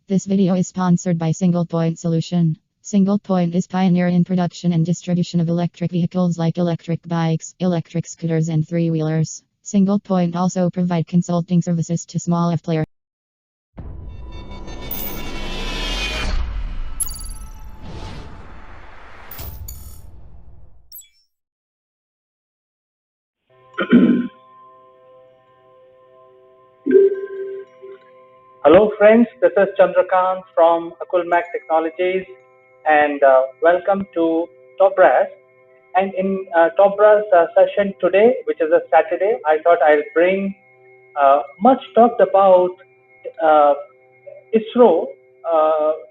This video is sponsored by Single Point Solution. Single Point is pioneer in production and distribution of electric vehicles like electric bikes, electric scooters, and three-wheelers. Single Point also provide consulting services to small F players. Hello, friends. This is Chandrakant from Akulmach Technologies, and welcome to Top Brass. And in Top Brass session today, which is a Saturday, I thought I'll bring much talked about uh, ISRO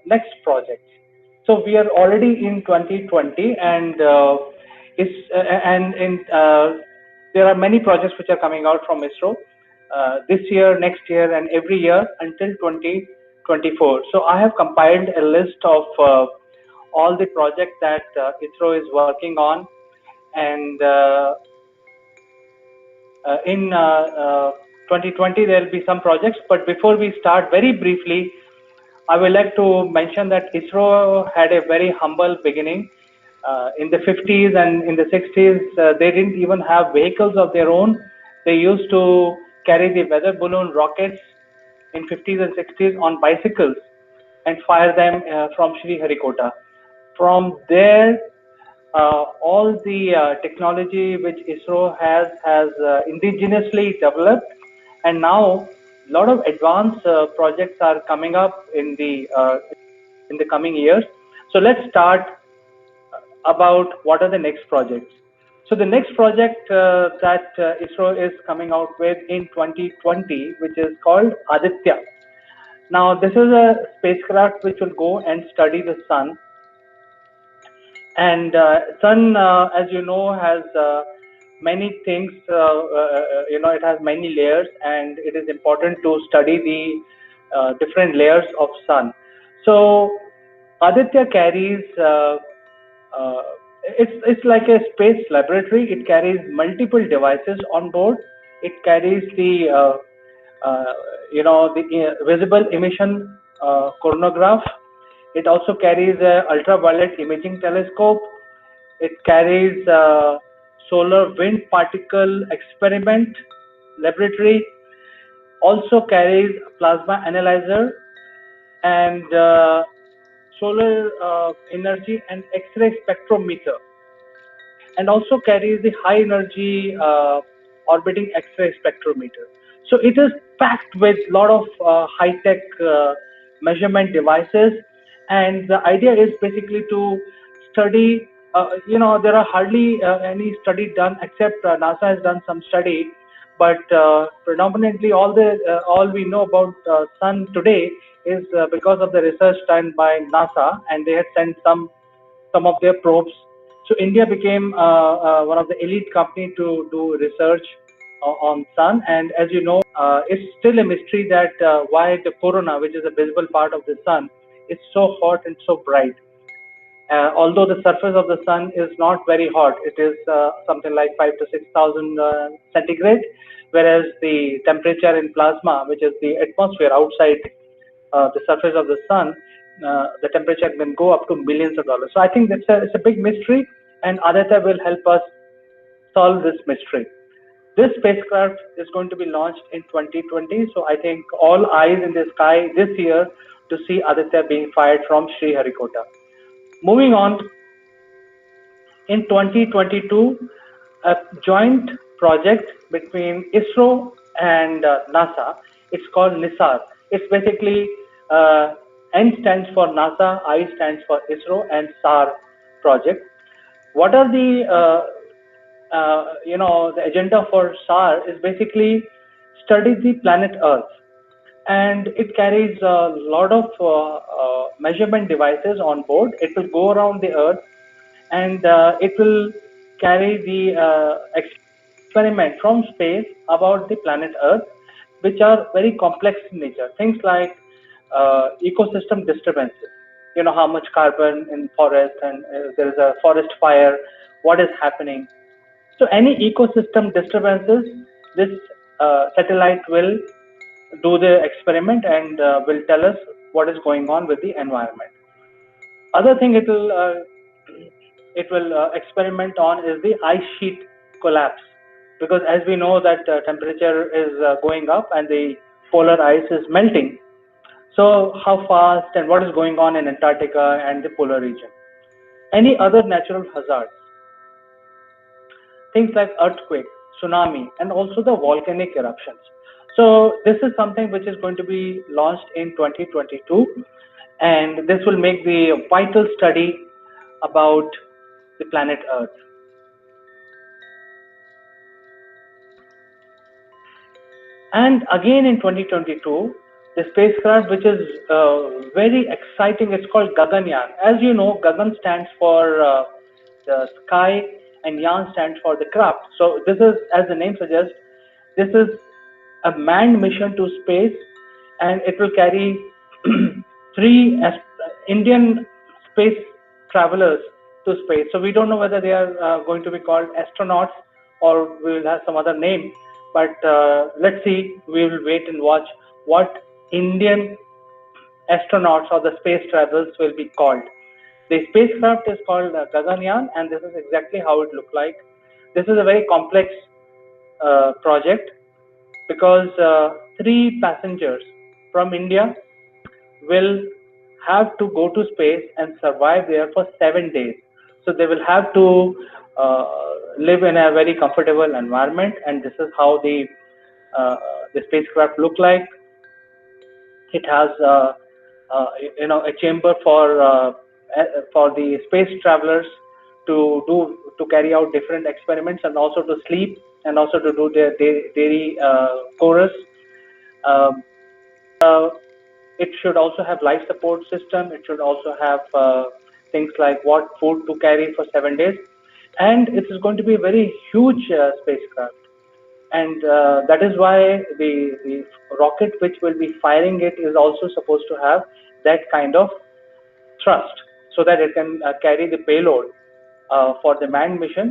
next project. So we are already in 2020, and there are many projects which are coming out from ISRO this year, next year, and every year until 2024. So I have compiled a list of all the projects that ISRO is working on, and in 2020 there will be some projects. But before we start, very briefly, I would like to mention that ISRO had a very humble beginning. In the 50s and in the 60s, they didn't even have vehicles of their own. They used to carry the weather balloon rockets in 50s and 60s on bicycles and fire them from Sriharikota. From there, all the technology which ISRO has indigenously developed, and now a lot of advanced projects are coming up in the coming years. So let's start about what are the next projects. So the next project that ISRO is coming out with in 2020, which is called Aditya. Now this is a spacecraft which will go and study the sun. And sun, as you know, has many things. It has many layers, and it is important to study the different layers of sun. So Aditya carries. It's like a space laboratory. It carries multiple devices on board. It carries the visible emission coronagraph. It also carries a ultraviolet imaging telescope. It carries solar wind particle experiment laboratory. Also carries plasma analyzer and solar energy and X-ray spectrometer, and also carries the high energy orbiting X-ray spectrometer. So it is packed with a lot of high-tech measurement devices, and the idea is basically to study. There are hardly any study done, except NASA has done some study, but predominantly all we know about Sun today is because of the research done by NASA, and they had sent some of their probes. So India became one of the elite company to do research on sun. And as you know, it's still a mystery that why the corona, which is a visible part of the sun, is so hot and so bright. Although the surface of the sun is not very hot, it is something like 5 to 6,000 centigrade, whereas the temperature in plasma, which is the atmosphere outside the surface of the sun, the temperature can go up to millions of dollars. So I think it's a big mystery, and Aditya will help us solve this mystery. This spacecraft is going to be launched in 2020, so I think all eyes in the sky this year to see Aditya being fired from Sriharikota. Moving on, in 2022, a joint project between ISRO and NASA. It's called NISAR. It's basically N stands for NASA, I stands for ISRO, and SAR project. What are the agenda for SAR is basically study the planet Earth, and it carries a lot of measurement devices on board. It will go around the Earth, and it will carry the experiment from space about the planet Earth, which are very complex in nature. Things like ecosystem disturbances. You know how much carbon in forest, and there is a forest fire. What is happening? So any ecosystem disturbances, this satellite will do the experiment and will tell us what is going on with the environment. Other thing it will experiment on is the ice sheet collapse, because as we know that temperature is going up and the polar ice is melting. So how fast and what is going on in Antarctica and the polar region. Any other natural hazards, things like earthquake, tsunami, and also the volcanic eruptions. So this is something which is going to be launched in 2022, and this will make the vital study about the planet Earth. And again in 2022, the spacecraft which is very exciting, it's called Gaganyaan. As you know, Gagan stands for the sky and Yan stands for the craft. So this is, as the name suggests, this is a manned mission to space, and it will carry three Indian space travelers to space. So we don't know whether they are going to be called astronauts or we will have some other name. But let's see, we will wait and watch what Indian astronauts or the space travelers will be called. The spacecraft is called Gaganyaan, and this is exactly how it looks like. This is a very complex project because three passengers from India will have to go to space and survive there for 7 days. So they will have to live in a very comfortable environment, and this is how the spacecraft look like. It has a chamber for the space travelers to carry out different experiments and also to sleep and also to do their daily chorus. Um, it should also have life support system. It should also have things like what food to carry for 7 days, and it is going to be a very huge spacecraft. And that is why the rocket which will be firing it is also supposed to have that kind of thrust so that it can carry the payload for the manned mission.